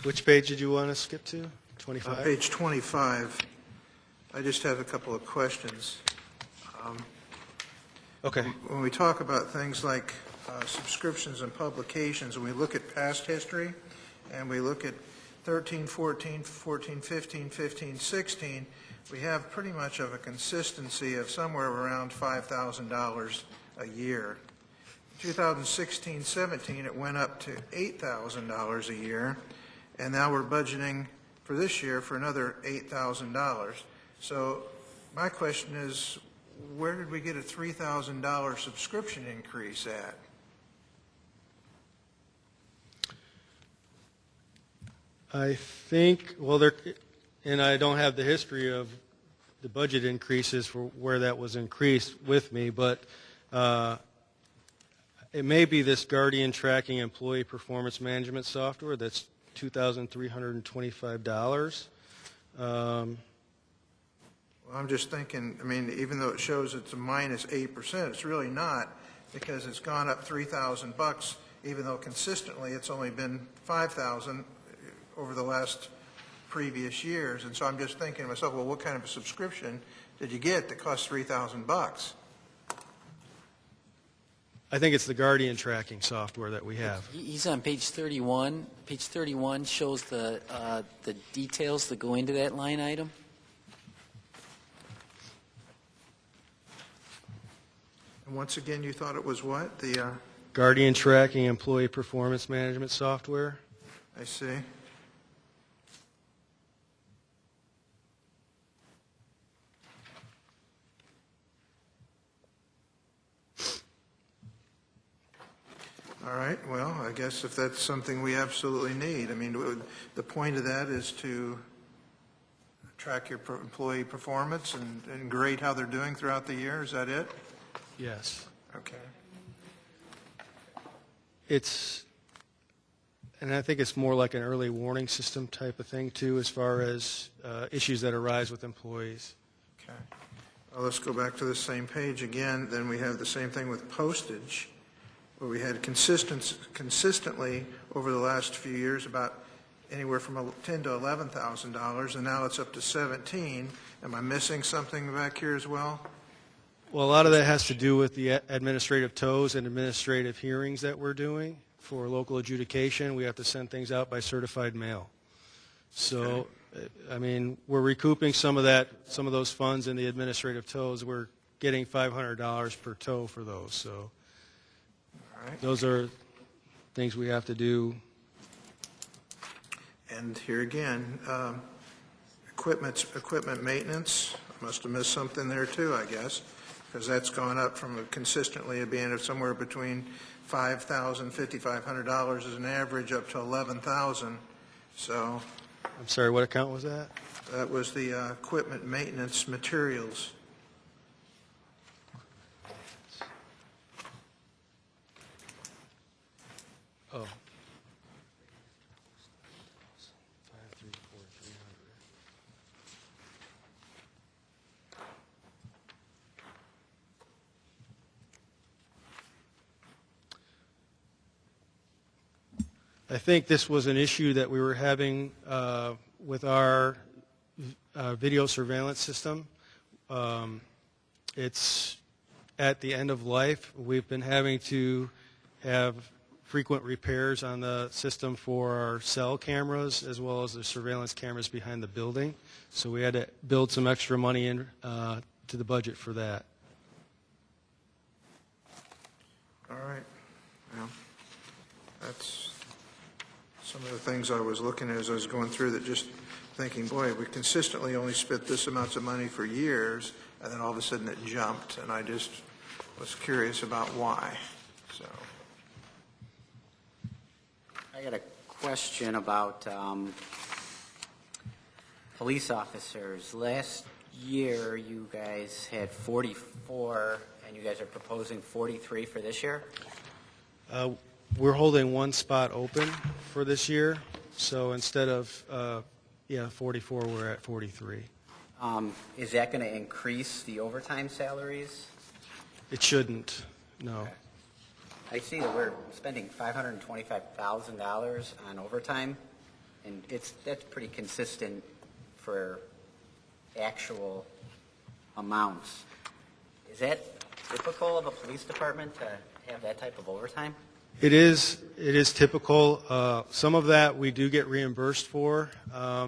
Which page did you want to skip to? 25? Page 25, I just have a couple of questions. Okay. When we talk about things like subscriptions and publications, and we look at past history, and we look at 13, 14, 14, 15, 15, 16, we have pretty much of a consistency of somewhere around $5,000 a year. 2016-17, it went up to $8,000 a year, and now we're budgeting for this year for another $8,000. So my question is, where did we get a $3,000 subscription increase at? I think, well, and I don't have the history of the budget increases for where that was increased with me, but it may be this Guardian Tracking Employee Performance Management software that's $2,325. Well, I'm just thinking, I mean, even though it shows it's a minus 8%, it's really not, because it's gone up $3,000, even though consistently it's only been $5,000 over the last previous years. And so I'm just thinking to myself, well, what kind of a subscription did you get that cost $3,000? I think it's the Guardian tracking software that we have. He's on page 31. Page 31 shows the details that go into that line item. And once again, you thought it was what? The Guardian Tracking Employee Performance Management software. I see. All right, well, I guess if that's something we absolutely need, I mean, the point of that is to track your employee performance and grade how they're doing throughout the year, is that it? Yes. Okay. And I think it's more like an early warning system type of thing, too, as far as issues that arise with employees. Okay. Well, let's go back to the same page again. Then we have the same thing with postage, where we had consistently over the last few years about anywhere from $10,000 to $11,000, and now it's up to $17,000. Am I missing something back here as well? Well, a lot of that has to do with the administrative tows and administrative hearings that we're doing for local adjudication. We have to send things out by certified mail. So, I mean, we're recouping some of those funds in the administrative tows. We're getting $500 per tow for those. So, those are things we have to do. And here again, equipment maintenance, must have missed something there too, I guess, because that's gone up from consistently being of somewhere between $5,000, $5,500 as an average up to $11,000. So. I'm sorry, what account was that? That was the equipment maintenance materials. Oh. 5, 3, 4, 300. I think this was an issue that we were having with our video surveillance system. It's at the end of life. We've been having to have frequent repairs on the system for our cell cameras as well as the surveillance cameras behind the building. So we had to build some extra money in to the budget for that. All right. Well, that's some of the things I was looking at as I was going through that, just thinking, boy, we consistently only spent this amount of money for years, and then all of a sudden it jumped, and I just was curious about why. So, I got a question about police officers. Last year, you guys had 44, and you guys are proposing 43 for this year? We're holding one spot open for this year, so instead of 44, we're at 43. Is that going to increase the overtime salaries? It shouldn't, no. Okay. I see that we're spending $525,000 on overtime, and that's pretty consistent for actual amounts. Is that typical of a police department to have that type of overtime? It is typical. Some of that we do get reimbursed for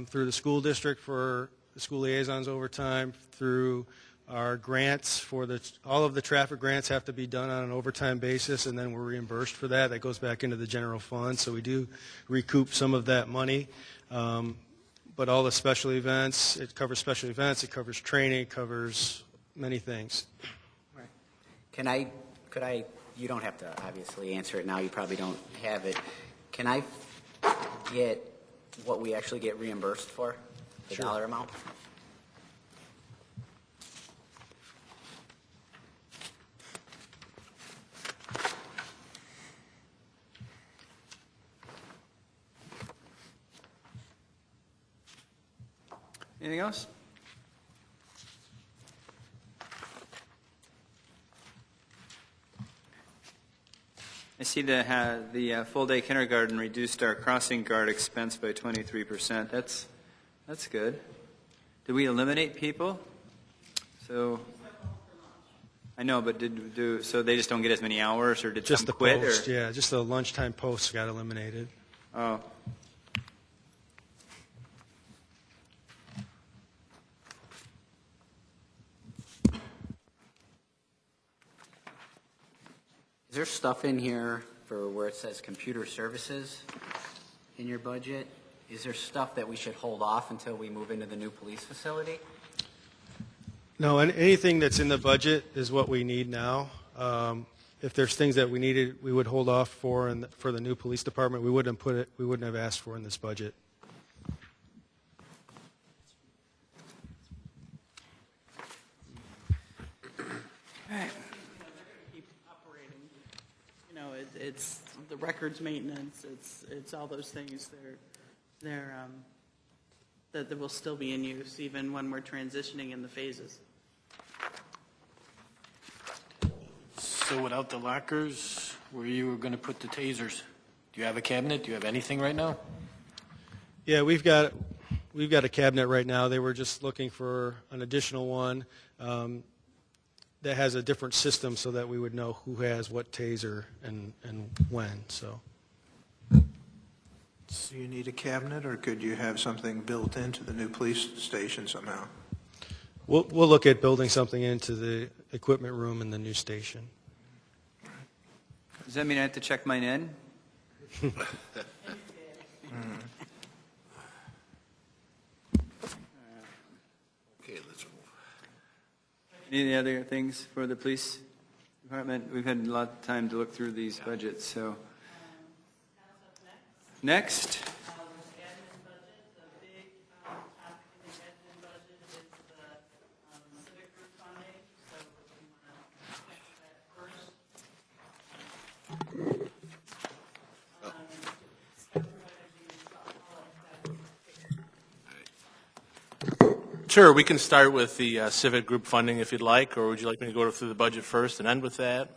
through the school district for the school liaisons overtime, through our grants for all of the traffic grants have to be done on an overtime basis, and then we're reimbursed for that. That goes back into the general fund, so we do recoup some of that money. But all the special events, it covers special events, it covers training, it covers many things. Right. Could I, you don't have to obviously answer it now, you probably don't have it. Can I get what we actually get reimbursed for, the Sure. dollar amount? Anything else? I see that the full-day kindergarten reduced our crossing guard expense by 23%. That's good. Did we eliminate people? So I know, but so they just don't get as many hours, or did Just some the quit? post, Or? yeah, just the lunchtime posts got eliminated. Oh. Is there stuff in here for where it says computer services in your budget? Is there stuff that we should hold off until we move into the new police facility? No, and anything that's in the budget is what we need now. If there's things that we needed, we would hold off for the new police department. We wouldn't have asked for in this budget. It's the records maintenance, it's all those things that will still be in use even when we're transitioning in the phases. So without the lockers, where you were going to put the tasers? Do you have a cabinet? Do you have anything right now? Yeah, we've got a cabinet right now. They were just looking for an additional one that has a different system so that we would know who has what taser and when. So do you need a cabinet, or could you have something built into the new police station somehow? we'll look at building something into the equipment room in the new station. Does that mean I have to check mine in? Okay, let's move. Any other things for the police department? We've had a lot of time to look through these budgets, so. Next. Sure, we can start with the civic group funding if you'd like, or would you like me to go through the budget first and end with that?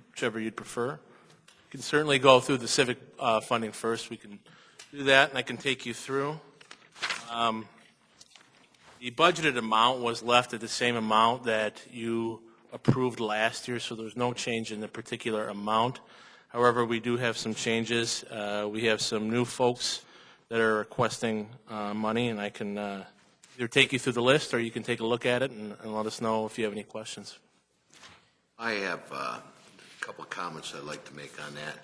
Whichever you'd prefer. You can certainly go through the civic funding first. We can do that, and I can take you through. The budgeted amount was left at the same amount that you approved last year, so there's no change in the particular amount. However, we do have some changes. We have some new folks that are requesting money, and I can either take you through the list or you can take a look at it and let us know if you have any questions. I have a couple of comments I'd like to make on that.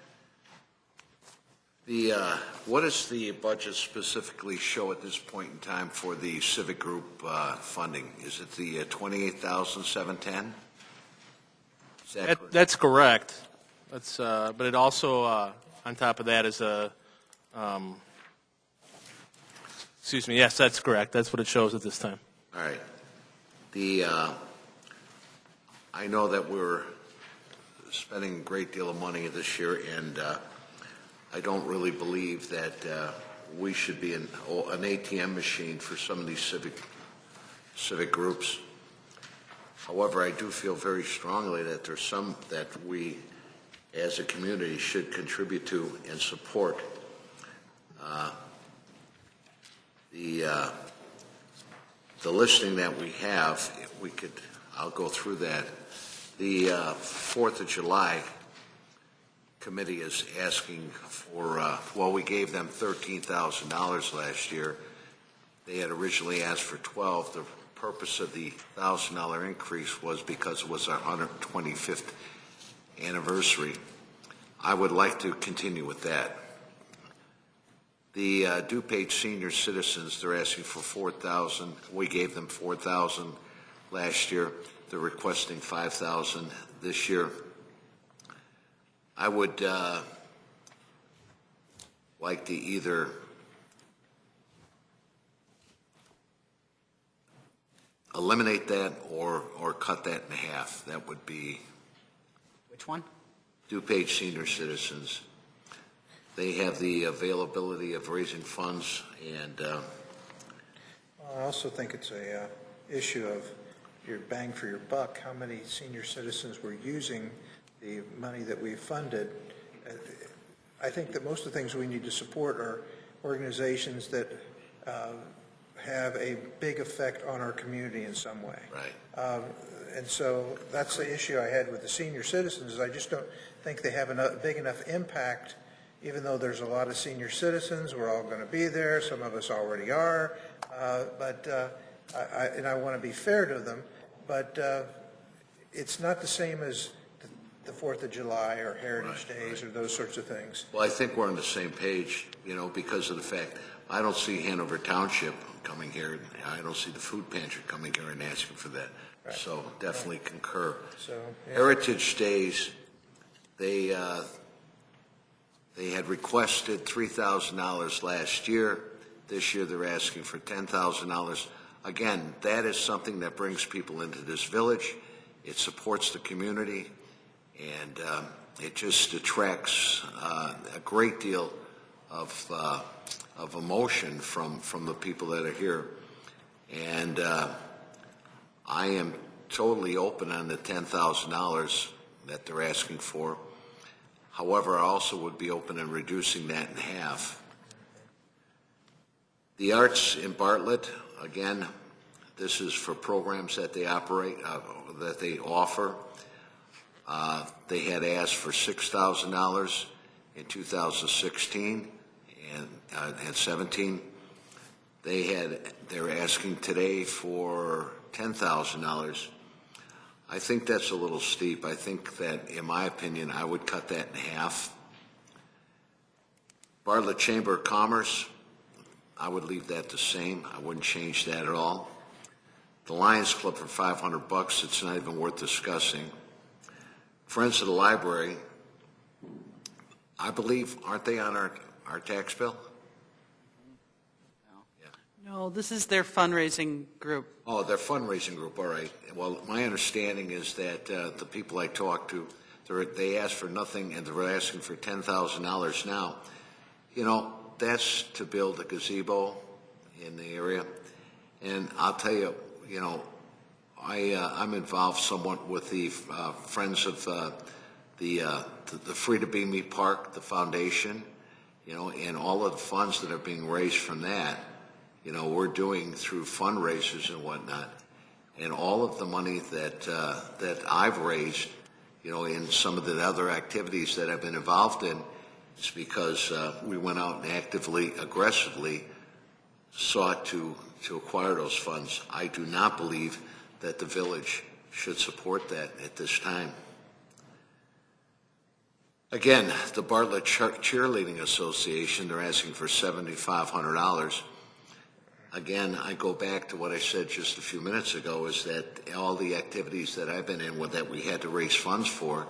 What does the budget specifically show at this point in time for the civic group funding? Is it the $28,710? Is that correct? That's correct. That's, but it also, on top of that, is a, excuse me, yes, that's correct. That's what it shows at this time. All right. I know that we're spending a great deal of money this year, and I don't really believe that we should be an ATM machine for some of these civic groups. However, I do feel very strongly that there's some that we, as a community, should contribute to and support. The listing that we have, if we could, I'll go through that. The 4th of July committee is asking for, well, we gave them $13,000 last year. They had originally asked for 12. The purpose of the $1,000 increase was because it was our 125th anniversary. I would like to continue with that. The DuPage senior citizens, they're asking for $4,000. We gave them $4,000 last year. They're requesting $5,000 this year. I would like to either eliminate that or cut that in half. That would be. Which one? DuPage senior citizens. They have the availability of raising funds, and I also think it's a issue of your bang for your buck. How many senior citizens were using the money that we funded? I think that most of the things we need to support are organizations that have a big effect on our community in some way. Right. And so that's the issue I had with the senior citizens. Is I just don't think they have a big enough impact. Even though there's a lot of senior citizens, we're all going to be there. Some of us already are, but I want to be fair to them. But it's not the same as the 4th of July or Heritage Days or those sorts of things. Well, I think we're on the same page, because of the fact I don't see Hanover Township coming here. I don't see the food pantry coming here and asking for that. Right. So definitely concur. So yeah. Heritage Days, they had requested $3,000 last year. This year they're asking for $10,000. Again, that is something that brings people into this village. It supports the community, and it just attracts a great deal of emotion from the people that are here. And I am totally open on the $10,000 that they're asking for. However, I also would be open in reducing that in half. The arts in Bartlett, again, this is for programs that they operate, that they offer. They had asked for $6,000 in 2016 and 17. They're asking today for $10,000. I think that's a little steep. I think that, in my opinion, I would cut that in half. Bartlett Chamber of Commerce, I would leave that the same. I wouldn't change that at all. The Lions Club for $500, it's not even worth discussing. Friends of the Library, I believe, aren't they on our tax bill? No, this is their fundraising group. Oh, their fundraising group, all right. Well, my understanding is that the people I talked to, they asked for nothing, and they're asking for $10,000 now. That's to build a gazebo in the area. And I'll tell you, I'm involved somewhat with the Friends of the Free to Be Me Park, the foundation, and all of the funds that are being raised from that, we're doing through fundraisers and whatnot. And all of the money that I've raised, in some of the other activities that I've been involved in, is because we went out and actively, aggressively sought to acquire those funds. I do not believe that the village should support that at this time. Again, the Bartlett Cheerleading Association, they're asking for $7,500. Again, I go back to what I said just a few minutes ago, is that all the activities that I've been in with that we had to raise funds for,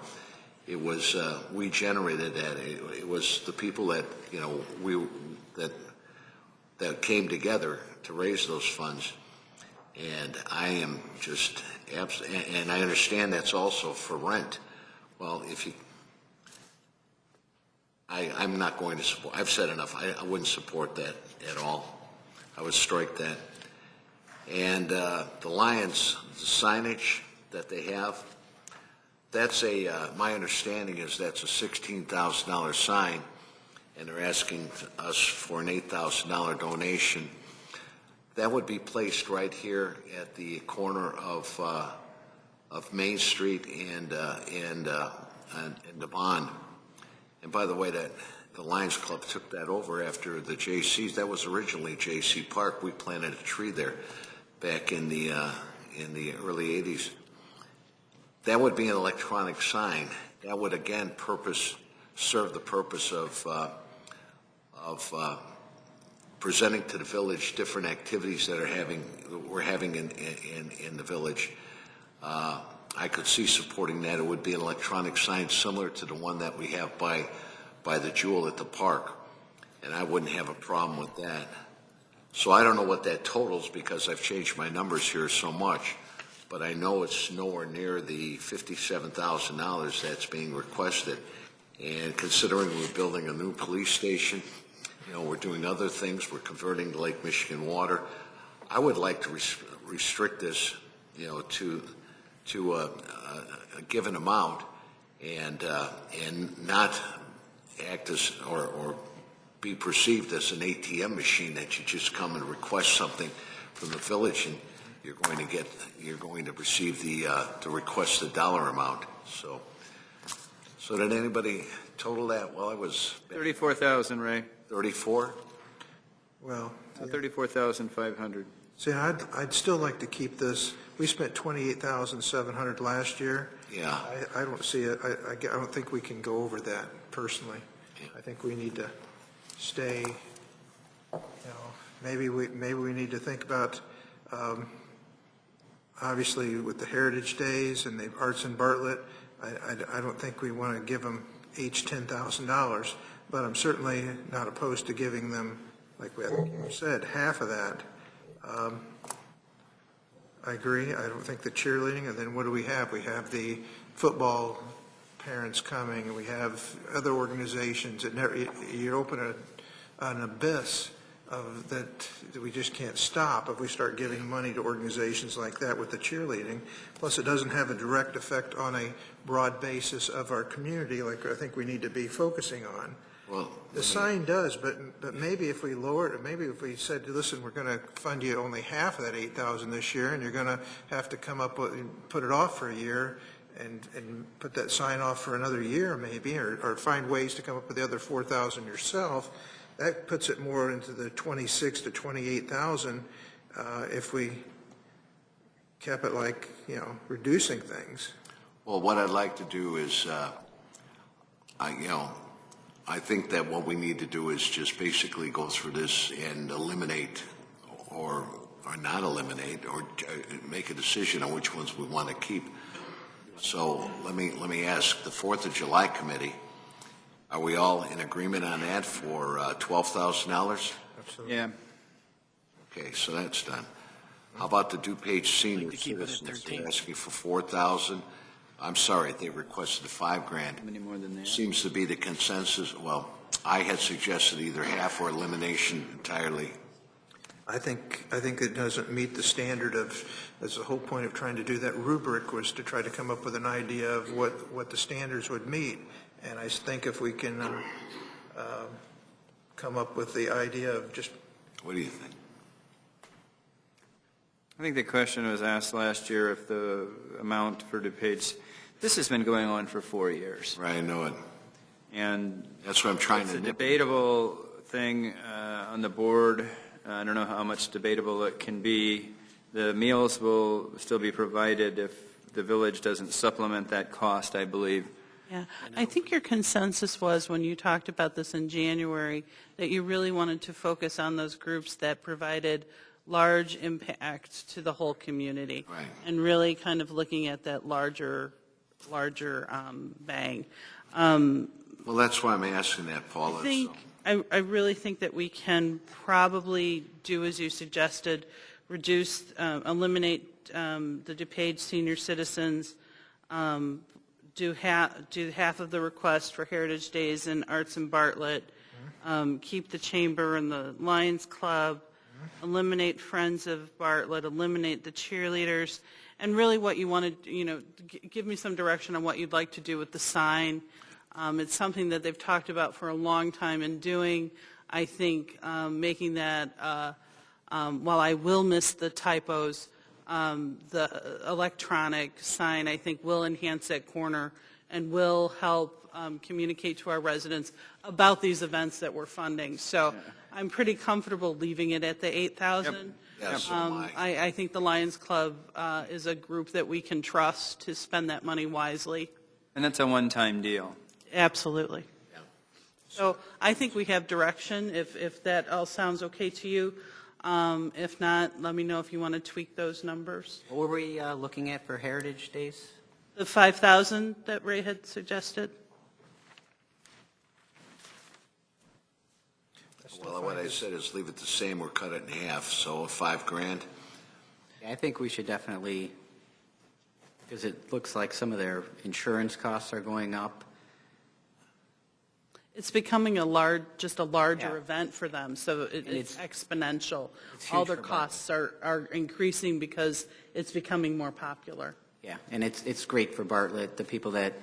it was, we generated that. It was the people that, that came together to raise those funds. And I am just, and I understand that's also for rent. Well, I'm not going to support, I've said enough. I wouldn't support that at all. I would strike that. And the Lions, the signage that they have, that's my understanding is that's a $16,000 sign, and they're asking us for an $8,000 donation. That would be placed right here at the corner of Main Street and Devon. And by the way, that the Lions Club took that over after the J.C.'s. That was originally J.C. Park. We planted a tree there back in the early 80s. That would be an electronic sign. That would again serve the purpose of presenting to the village different activities that we're having in the village. I could see supporting that. It would be an electronic sign similar to the one that we have by the Jewel at the park, and I wouldn't have a problem with that. So I don't know what that totals, because I've changed my numbers here so much, but I know it's nowhere near the $57,000 that's being requested. And considering we're building a new police station, we're doing other things, we're converting the Lake Michigan water, I would like to restrict this, to a given amount, and not act as or be perceived as an ATM machine that you just come and request something from the village and you're going to receive the requested dollar amount. So did anybody total that? Well, it was 34,000, Ray. 34. Well, 34,500. see, I'd still like to keep this. We spent $28,700 last year. Yeah. I don't see it. I don't think we can go over that personally. I think we need to stay. Maybe we need to think about. Obviously, with the Heritage Days and the Arts in Bartlett, I don't think we want to give them each $10,000, but I'm certainly not opposed to giving them, like we said, half of that. I agree. I don't think the cheerleading, and then what do we have? We have the football parents coming, and we have other organizations. You open an abyss that we just can't stop if we start giving money to organizations like that with the cheerleading. Plus, it doesn't have a direct effect on a broad basis of our community like I think we need to be focusing on. Well, the sign does, but maybe if we lowered it, maybe if we said, listen, we're going to fund you only half of that $8,000 this year, and you're going to have to come up with, put it off for a year, and put that sign off for another year maybe, or find ways to come up with the other $4,000 yourself. That puts it more into the $26,000 to $28,000 if we kept it like, reducing things. Well, what I'd like to do is, I think that what we need to do is just basically go through this and eliminate or not eliminate or make a decision on which ones we want to keep. So let me ask the 4th of July committee, are we all in agreement on that for $12,000? Absolutely. Yeah. Okay, so that's done. How about the DuPage senior citizens? They're asking for $4,000. I'm sorry, they requested $5,000. How many more than that? Seems to be the consensus. Well, I had suggested either half or elimination entirely. I think it doesn't meet the standard of, as the whole point of trying to do that rubric was to try to come up with an idea of what the standards would meet. And I think if we can come up with the idea of just... What do you think? I think the question was asked last year if the amount for DuPage, this has been going on for 4 years. Right, I know it. And that's what I'm trying it's to... a debatable thing on the board. I don't know how much debatable it can be. The meals will still be provided if the village doesn't supplement that cost, I believe. Yeah, I think your consensus was when you talked about this in January that you really wanted to focus on those groups that provided large impact to the whole community. Right. And really kind of looking at that larger bang. Well, that's why I'm asking that, Paula. I really think that we can probably do as you suggested, eliminate the DuPage senior citizens, do half of the request for Heritage Days and Arts in Bartlett, keep the Chamber and the Lions Club, eliminate Friends of Bartlett, eliminate the cheerleaders, and really what you want to, give me some direction on what you'd like to do with the sign. It's something that they've talked about for a long time and doing. I think making that, while I will miss the typos, the electronic sign, I think, will enhance that corner and will help communicate to our residents about these events that we're funding. So I'm pretty comfortable leaving it at the 8,000. Yep. Yes, so am I. I think the Lions Club is a group that we can trust to spend that money wisely. And that's a one-time deal. Absolutely. Yeah. So I think we have direction, if that all sounds okay to you. If not, let me know if you want to tweak those numbers. What were we looking at for Heritage Days? The 5,000 that Ray had suggested? Well, what I said is leave it the same or cut it in half, so $5,000. Yeah, I think we should definitely, because it looks like some of their insurance costs are going up. It's becoming a larger Yeah. event for them, so it's exponential. It's All huge their for costs are increasing because it's becoming more popular. Yeah, and it's great for Bartlett. The people that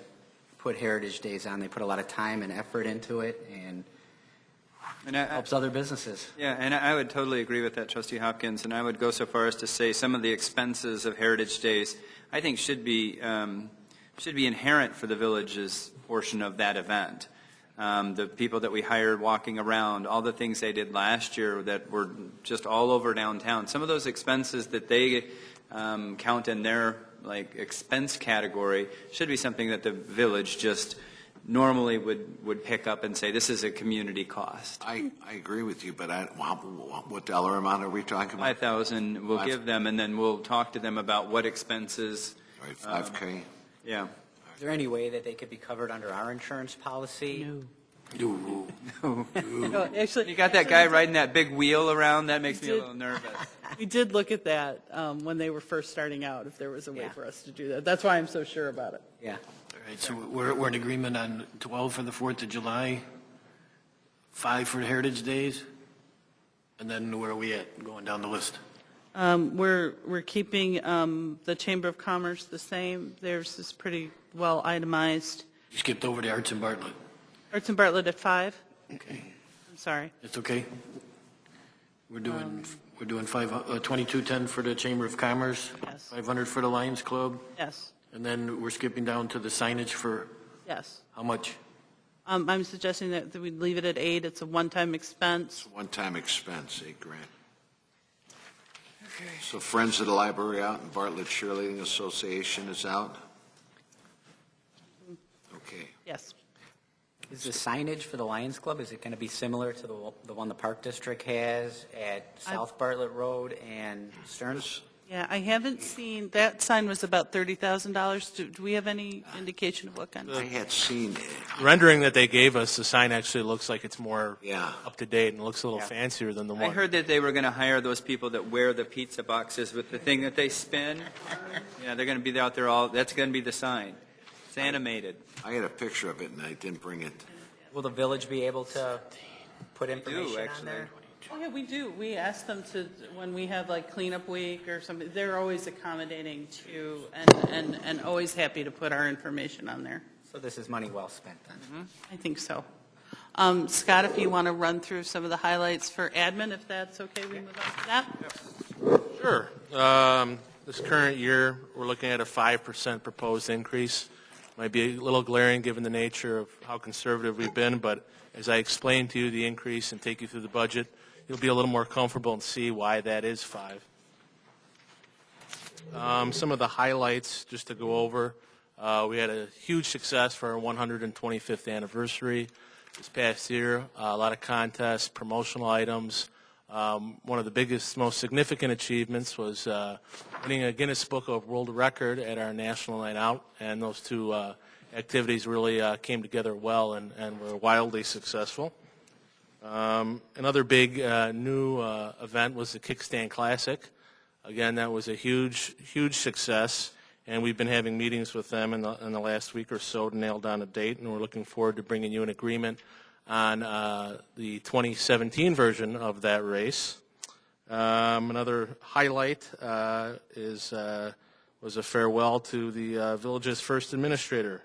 put Heritage Days on, they put a lot of time and effort into it, and helps other businesses. Yeah, and I would totally agree with that, Trustee Hopkins, and I would go so far as to say some of the expenses of Heritage Days, I think, should be inherent for the village's portion of that event. The people that we hired walking around, all the things they did last year that were just all over downtown, some of those expenses that they count in their expense category should be something that the village just normally would pick up and say, this is a community cost. I agree with you, but what dollar amount are we talking about? 5,000 we'll give them, and then we'll talk to them about what expenses. All right, $5,000. Yeah. Is there any way that they could be covered under our insurance policy? No. No, actually, You got that guy riding that big wheel around? That makes me a little nervous. We did look at that when they were first starting out, if there was a way for us to do that. That's why I'm so sure about it. Yeah. All right, so we're in agreement on 12 for the 4th of July, 5 for Heritage Days, and then where are we at going down the list? We're keeping the Chamber of Commerce the same. Theirs is pretty well itemized. You skipped over to Arts and Bartlett. Arts and Bartlett at 5. Okay, I'm sorry. it's okay. We're doing 2210 for the Chamber of Commerce. Yes. 500 for the Lions Club, Yes. and then we're skipping down to the signage for Yes. how much? I'm suggesting that we leave it at 8. It's a one-time expense. One-time expense, $8,000. So Friends of the Library out and Bartlett Cheerleading Association is out? Okay. Yes. Is the signage for the Lions Club, is it going to be similar to the one the Park District has at South Bartlett Road and Stearns? Yeah, I haven't seen, that sign was about $30,000. Do we have any indication of what kind of? I had seen Rendering that they gave us, the sign actually looks like it's more Yeah. up to date and looks a little fancier than the one. I heard that they were going to hire those people that wear the pizza boxes with the thing that they spin. Yeah, they're going to be out there that's going to be the sign. It's animated. I had a picture of it and I didn't bring it. Will the village be able to put information on actually. there? Oh, yeah, we do. We ask them to, when we have like cleanup week or something, they're always accommodating to, and always happy to put our information on there. So this is money well spent then? I think so. Scott, if you want to run through some of the highlights for admin, if that's okay, we move on to that? Sure. This current year, we're looking at a 5% proposed increase. Might be a little glaring given the nature of how conservative we've been, but as I explain to you the increase and take you through the budget, you'll be a little more comfortable and see why that is 5. Some of the highlights, just to go over, we had a huge success for our 125th anniversary this past year. A lot of contests, promotional items. One of the biggest, most significant achievements was winning a Guinness Book of World Record at our National Night Out, and those two activities really came together well and were wildly successful. Another big new event was the Kickstand Classic. Again, that was a huge success, and we've been having meetings with them in the last week or so to nail down a date, and we're looking forward to bringing you an agreement on the 2017 version of that race. Another highlight was a farewell to the village's first administrator.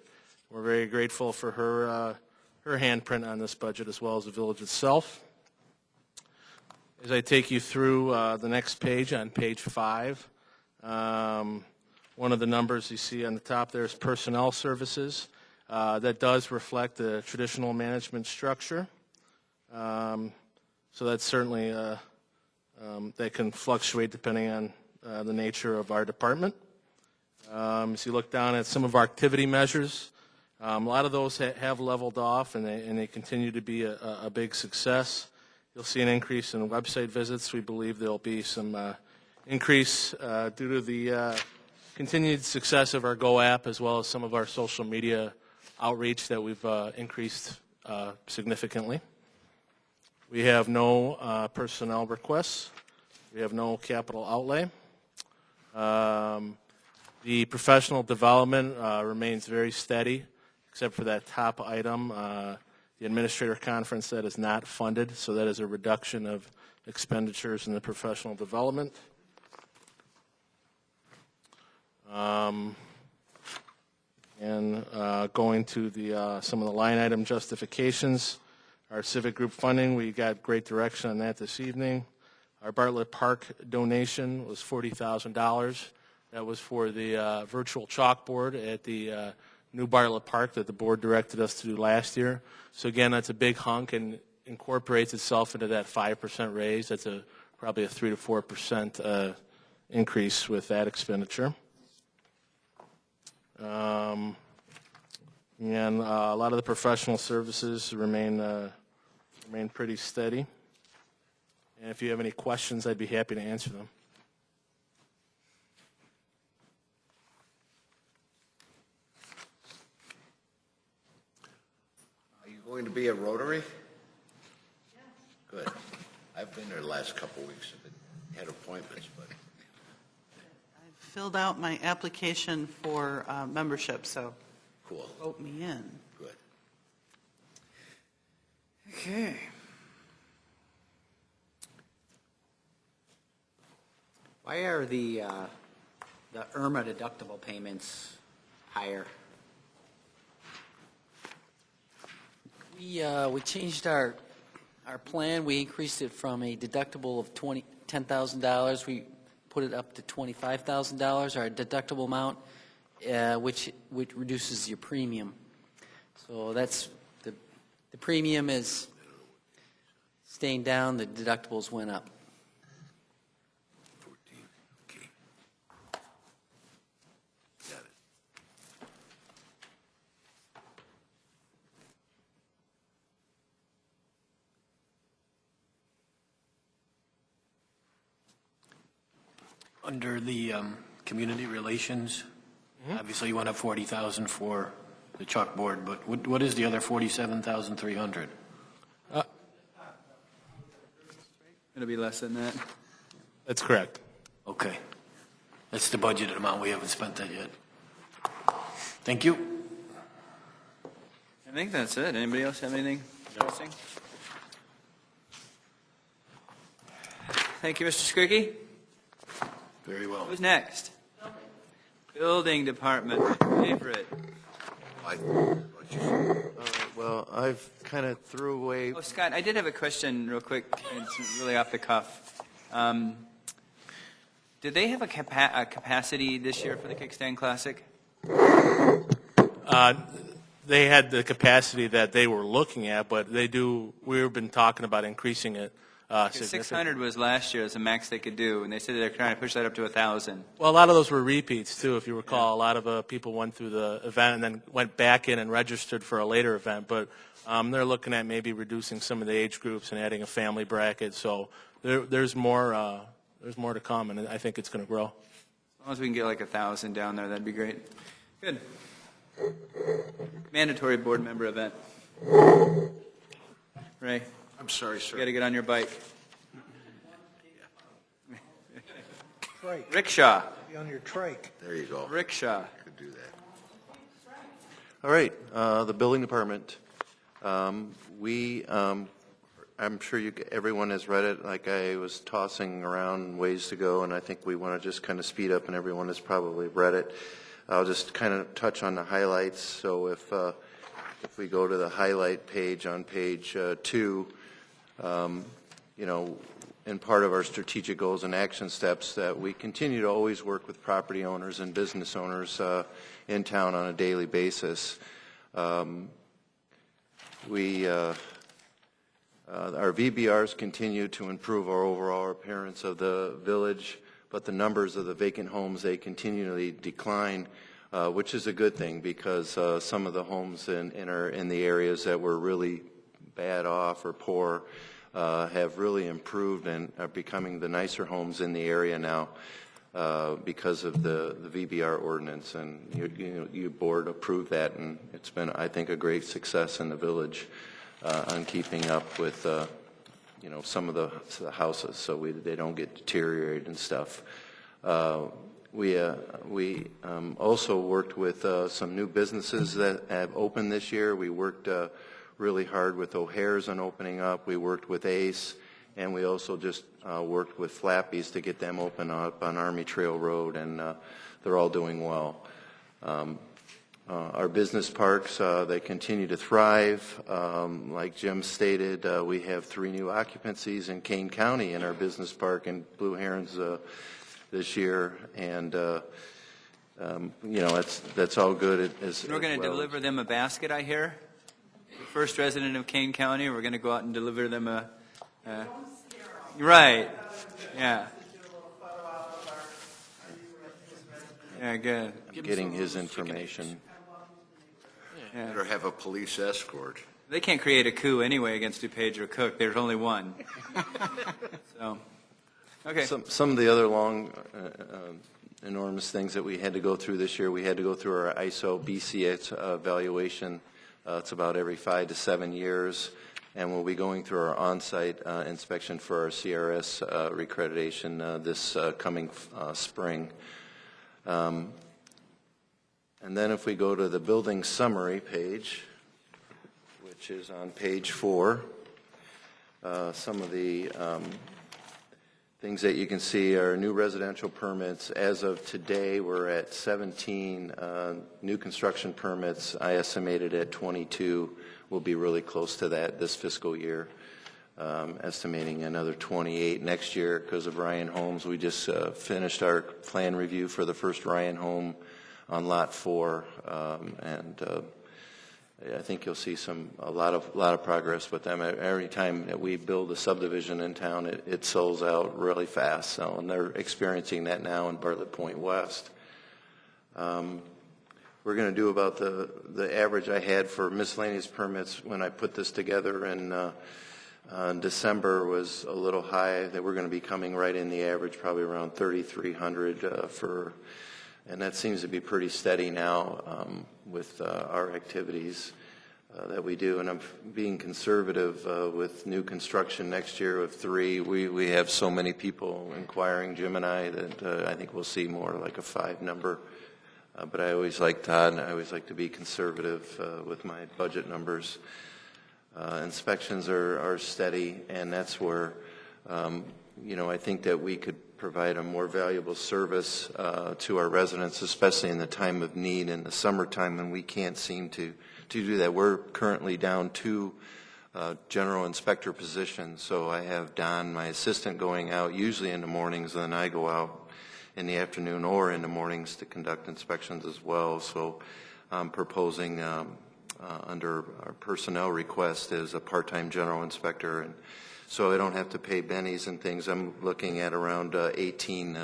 We're very grateful for her handprint on this budget, as well as the village itself. As I take you through the next page, on page 5, one of the numbers you see on the top there is personnel services. That does reflect the traditional management structure. So that's certainly, that can fluctuate depending on the nature of our department. As you look down at some of our activity measures, a lot of those have leveled off, and they continue to be a big success. You'll see an increase in website visits. We believe there'll be some increase due to the continued success of our Go app, as well as some of our social media outreach that we've increased significantly. We have no personnel requests. We have no capital outlay. The professional development remains very steady, except for that top item, the administrator conference that is not funded, so that is a reduction of expenditures in the professional development. And going to some of the line item justifications, our civic group funding, we got great direction on that this evening. Our Bartlett Park donation was $40,000. That was for the virtual chalkboard at the new Bartlett Park that the board directed us to do last year. So again, that's a big hunk and incorporates itself into that 5% raise. That's probably a 3 to 4% increase with that expenditure. And a lot of the professional services remain pretty steady. And if you have any questions, I'd be happy to answer them. Are you going to be at Rotary? Yeah. Good. I've been there the last couple of weeks. I've had appointments, but. I've filled out my application for membership, so Cool. vote me in. Good. Okay. Why are the IRMA deductible payments higher? We changed our plan. We increased it from a deductible of $10,000. We put it up to $25,000, our deductible amount, which reduces your premium. So that's the premium is staying down. The deductibles went up. 14. Okay. Got it. Under the community relations, obviously you went up 40,000 for the chalkboard, but what is the other 47,300? It'll be less than that. That's correct. Okay. That's the budgeted amount. We haven't spent that yet. Thank you. I think that's it. Anybody else have anything interesting? Thank you, Mr. Skricky. Very well. Who's next? Building Department, favorite. Well, I've kind of threw away. Oh, Scott, I did have a question real quick. It's really off the cuff. Did they have a capacity this year for the Kickstand Classic? They had the capacity that they were looking at, but they do. We've been talking about increasing it. 600 was last year as the max they could do, and they said they're trying to push that up to 1,000. Well, a lot of those were repeats too. If you recall, a lot of people went through the event and then went back in and registered for a later event. But they're looking at maybe reducing some of the age groups and adding a family bracket. So there's more. There's more to come, and I think it's going to grow. As long as we can get like 1,000 down there, that'd be great. Good. Mandatory board member event. Ray. I'm sorry, sir. You got to get on your bike. Trike. Rickshaw. Be on your trike. There you go. Rickshaw. Could do that. All right, the building department. I'm sure everyone has read it. Like I was tossing around ways to go, and I think we want to just kind of speed up, and everyone has probably read it. I'll just kind of touch on the highlights. So if we go to the highlight page on page 2, in part of our strategic goals and action steps, that we continue to always work with property owners and business owners in town on a daily basis. Our VBRs continue to improve our overall appearance of the village, but the numbers of the vacant homes, they continually decline, which is a good thing because some of the homes in the areas that were really bad off or poor have really improved and are becoming the nicer homes in the area now because of the VBR ordinance. And your board approved that, and it's been, I think, a great success in the village on keeping up with some of the houses so they don't get deteriorated and stuff. We also worked with some new businesses that have opened this year. We worked really hard with O'Hare's on opening up. We worked with Ace, and we also just worked with Flappy's to get them open up on Army Trail Road, and they're all doing well. Our business parks, they continue to thrive. Like Jim stated, we have 3 new occupancies in Kane County in our business park in Blue Herons this year, and that's all good. We're going to deliver them a basket, I hear. The first resident of Kane County, we're going to go out and deliver them a. Right. Yeah. Yeah, good. Getting his information. Yeah. Better have a police escort. They can't create a coup anyway against DuPage or Cook. There's only one. So, okay. Some of the other long, enormous things that we had to go through this year, we had to go through our ISO BCH evaluation. It's about every 5 to 7 years. And we'll be going through our on-site inspection for our CRS recreditation this coming spring. And then if we go to the building summary page, which is on page 4, some of the things that you can see are new residential permits. As of today, we're at 17 new construction permits. I estimated at 22. We'll be really close to that this fiscal year, estimating another 28 next year because of Ryan Homes. We just finished our plan review for the first Ryan home on Lot 4, and I think you'll see a lot of progress with them. Every time that we build a subdivision in town, it sells out really fast. So, and they're experiencing that now in Bartlett Point West. We're going to do about the average I had for miscellaneous permits when I put this together in December was a little high. That we're going to be coming right in the average, probably around 3,300 for. And that seems to be pretty steady now with our activities that we do. And I'm being conservative with new construction next year of 3. We have so many people inquiring, Jim and I, that I think we'll see more like a 5 number. But I always like Todd, and I always like to be conservative with my budget numbers. Inspections are steady, and that's where I think that we could provide a more valuable service to our residents, especially in the time of need in the summertime when we can't seem to do that. We're currently down 2 general inspector positions, so I have Don, my assistant, going out usually in the mornings, and then I go out in the afternoon or in the mornings to conduct inspections as well. So I'm proposing under our personnel request is a part-time general inspector, and so I don't have to pay bennies and things. I'm looking at around 18,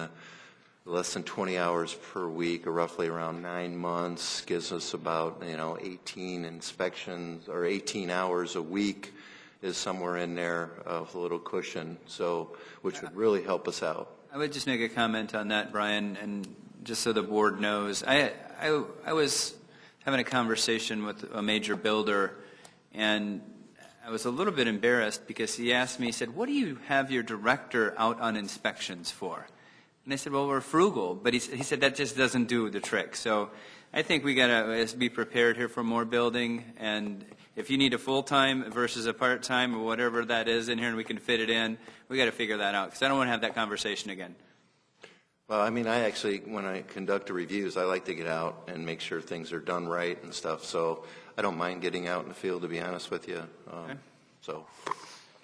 less than 20 hours per week, or roughly around 9 months, gives us about 18 inspections, or 18 hours a week is somewhere in there with a little cushion, so which would really help us out. I would just make a comment on that, Brian, and just so the board knows, I was having a conversation with a major builder, and I was a little bit embarrassed because he asked me, he said, what do you have your director out on inspections for? And I said, well, we're frugal. But he said that just doesn't do the trick. So I think we got to be prepared here for more building. And if you need a full-time versus a part-time or whatever that is in here and we can fit it in, we got to figure that out because I don't want to have that conversation again. Well, I mean, I actually, when I conduct the reviews, I like to get out and make sure things are done right and stuff. So I don't mind getting out in the field, to be honest with you. Okay. So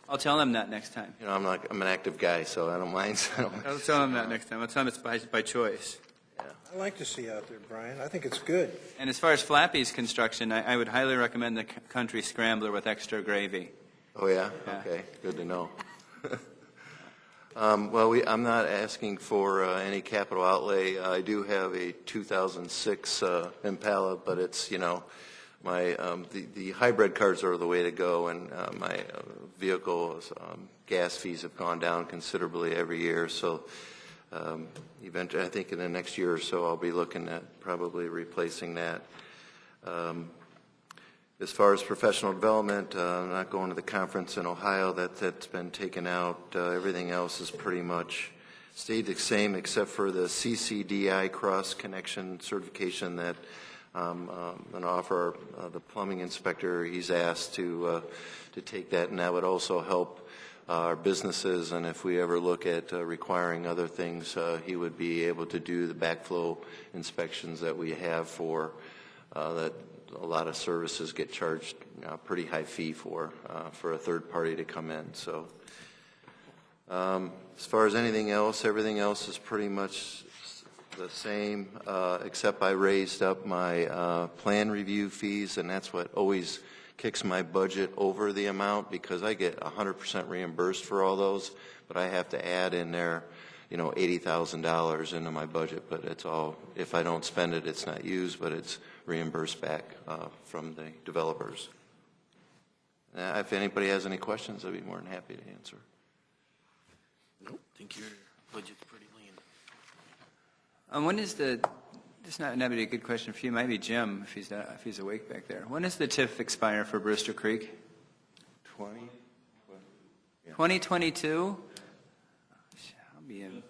I'll tell him that next time. I'm an active guy, so I don't mind. I'll tell him that next time. I'll tell him it's by choice. I like to see out there, Brian. I think it's good. And as far as Flappy's construction, I would highly recommend the Country Scrambler with extra gravy. Oh, yeah? Okay, good to know. Well, I'm not asking for any capital outlay. I do have a 2006 Impala, but it's, my the hybrid cars are the way to go, and my vehicle's gas fees have gone down considerably every year. So eventually, I think in the next year or so, I'll be looking at probably replacing that. As far as professional development, I'm not going to the conference in Ohio. That's been taken out. Everything else is pretty much stayed the same except for the CCDI cross-connection certification that I'm going to offer the plumbing inspector. He's asked to take that, and that would also help our businesses. And if we ever look at requiring other things, he would be able to do the backflow inspections that we have for that. A lot of services get charged a pretty high fee for a third party to come in. So as far as anything else, everything else is pretty much the same, except I raised up my plan review fees, and that's what always kicks my budget over the amount because I get 100% reimbursed for all those, but I have to add in there $80,000 into my budget, but it's all, if I don't spend it, it's not used, but it's reimbursed back from the developers. If anybody has any questions, I'd be more than happy to answer. Nope, I think your budget's pretty lean. When is this not be a good question for you? Maybe Jim, if he's awake back there. When does the TIF expire for Brewster Creek? 2022? I'll be in.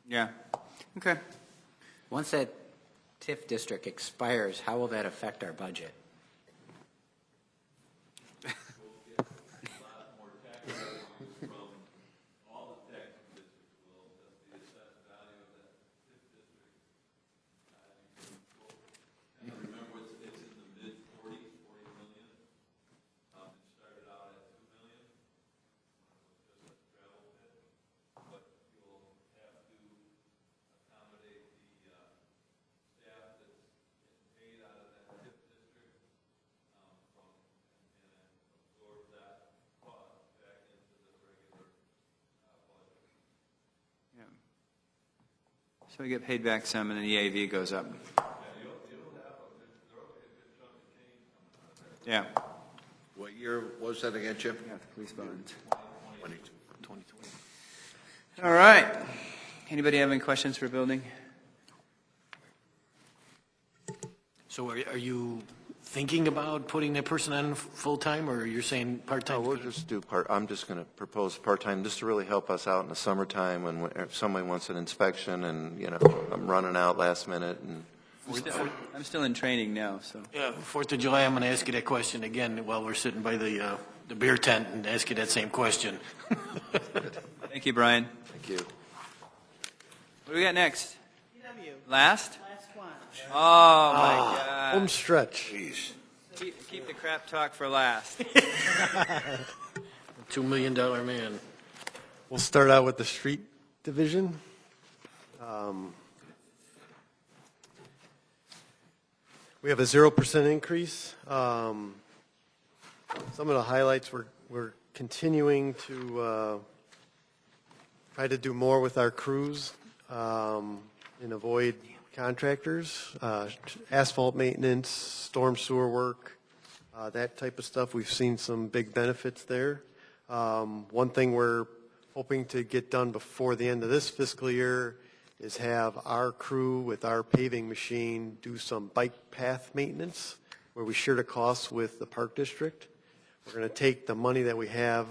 Yeah. Okay. Once that TIF district expires, how will that affect our budget? So we get paid back some, and then the EAV goes up. Yeah. What year was that again, Jim? Yeah, the police bonds. 2020. All right. Anybody have any questions for building? So are you thinking about putting that person on full-time, or you're saying part-time? No, we'll just do I'm just going to propose part-time just to really help us out in the summertime when if somebody wants an inspection and, I'm running out last minute and. I'm still in training now, so. Yeah, 4th of July, I'm going to ask you that question again while we're sitting by the beer tent and ask you that same question. Thank you, Brian. Thank you. What do we got next? PW. Last? Last one. Oh, my God. Home stretch. Jeez. Keep the crap talk for last. $2 million man. We'll start out with the street division. We have a 0% increase. Some of the highlights, we're continuing to try to do more with our crews and avoid contractors, asphalt maintenance, storm sewer work, that type of stuff. We've seen some big benefits there. One thing we're hoping to get done before the end of this fiscal year is have our crew with our paving machine do some bike path maintenance where we share the costs with the park district. We're going to take the money that we have,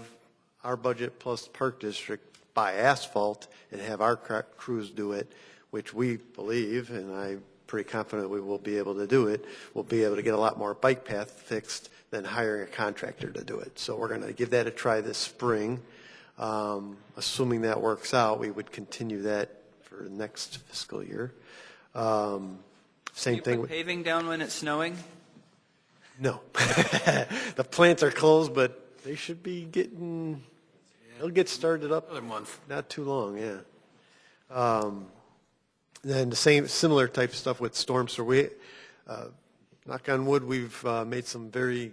our budget plus park district, buy asphalt and have our crews do it, which we believe, and I'm pretty confident we will be able to do it, we'll be able to get a lot more bike path fixed than hiring a contractor to do it. So we're going to give that a try this spring. Assuming that works out, we would continue that for the next fiscal year. Same thing. Put paving down when it's snowing? No. The plants are closed, but they should be getting, they'll get started up. Another month. Not too long, yeah. Then the similar type stuff with storms. So we, knock on wood, we've made some very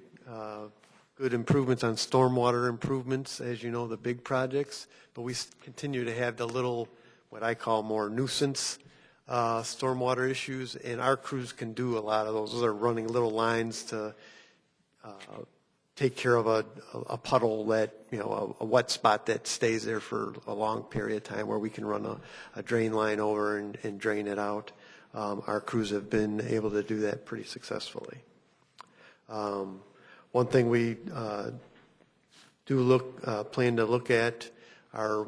good improvements on stormwater improvements, as you know, the big projects. But we continue to have the little, what I call more nuisance stormwater issues, and our crews can do a lot of those. Those are running little lines to take care of a puddle that, a wet spot that stays there for a long period of time, where we can run a drain line over and drain it out. Our crews have been able to do that pretty successfully. One thing we plan to look at, our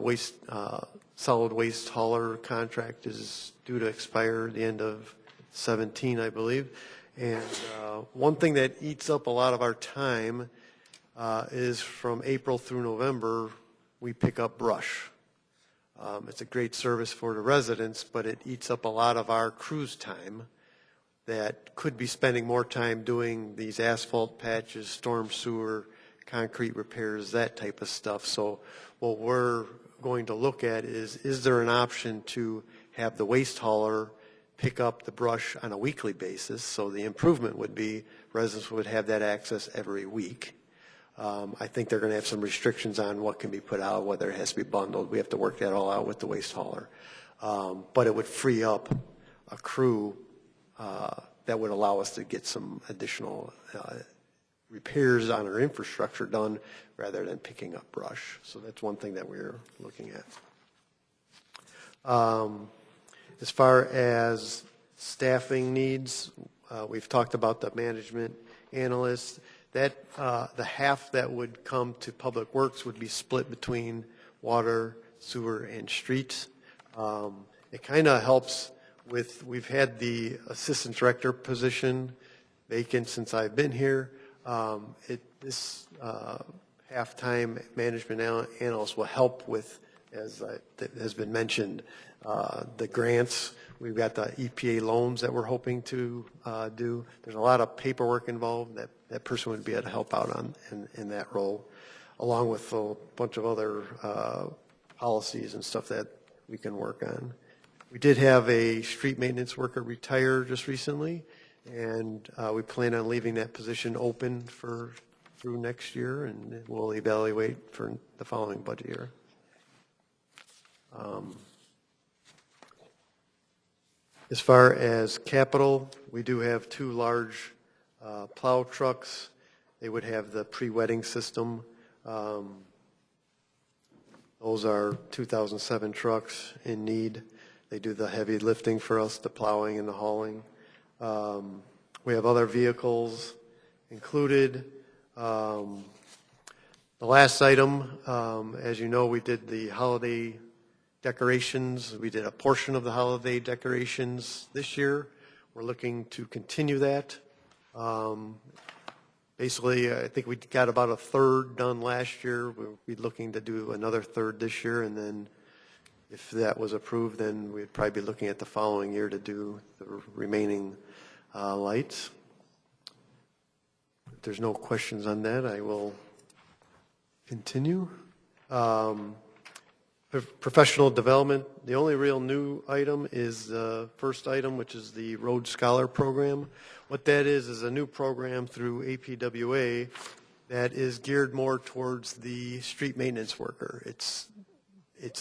solid waste hauler contract is due to expire at the end of 17, I believe. And one thing that eats up a lot of our time is from April through November, we pick up brush. It's a great service for the residents, but it eats up a lot of our crew's time that could be spending more time doing these asphalt patches, storm sewer, concrete repairs, that type of stuff. So what we're going to look at is there an option to have the waste hauler pick up the brush on a weekly basis? So the improvement would be residents would have that access every week. I think they're going to have some restrictions on what can be put out, whether it has to be bundled. We have to work that all out with the waste hauler. But it would free up a crew that would allow us to get some additional repairs on our infrastructure done rather than picking up brush. So that's one thing that we're looking at. As far as staffing needs, we've talked about the management analyst. That the half that would come to Public Works would be split between water, sewer, and streets. It kind of helps with, we've had the assistant director position vacant since I've been here. This half-time management analyst will help with, as has been mentioned, the grants. We've got the EPA loans that we're hoping to do. There's a lot of paperwork involved that person would be able to help out on in that role, along with a bunch of other policies and stuff that we can work on. We did have a street maintenance worker retire just recently, and we plan on leaving that position open through next year, and we'll evaluate for the following budget year. As far as capital, we do have two large plow trucks. They would have the pre-wetting system. Those are 2007 trucks in need. They do the heavy lifting for us, the plowing and the hauling. We have other vehicles included. The last item, as you know, we did the holiday decorations. We did a portion of the holiday decorations this year. We're looking to continue that. Basically, I think we got about a third done last year. We'll be looking to do another third this year, and then if that was approved, then we'd probably be looking at the following year to do the remaining lights. If there's no questions on that, I will continue. Professional development, the only real new item is the first item, which is the Road Scholar Program. What that is a new program through APWA that is geared more towards the street maintenance worker. It's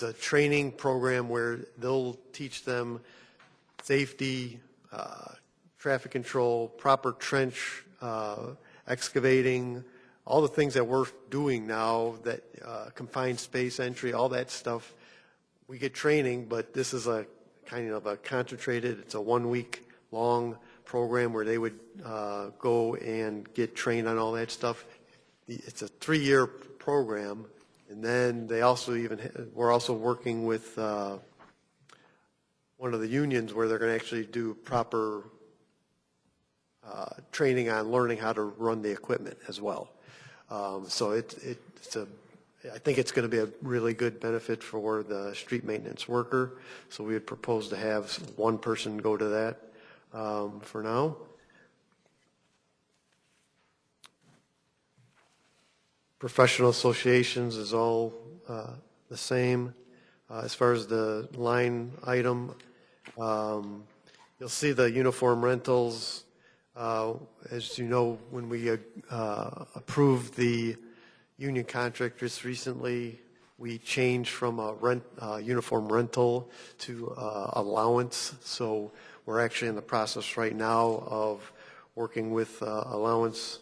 a training program where they'll teach them safety, traffic control, proper trench excavating, all the things that we're doing now, that confined space entry, all that stuff. We get training, but this is a kind of a concentrated, it's a 1 week long program where they would go and get trained on all that stuff. It's a 3-year program, and then they also we're also working with one of the unions where they're going to actually do proper training on learning how to run the equipment as well. So I think it's going to be a really good benefit for the street maintenance worker. So we would propose to have one person go to that for now. Professional associations is all the same. As far as the line item, you'll see the uniform rentals. As you know, when we approved the union contract just recently, we changed from a uniform rental to allowance. So we're actually in the process right now of working with allowance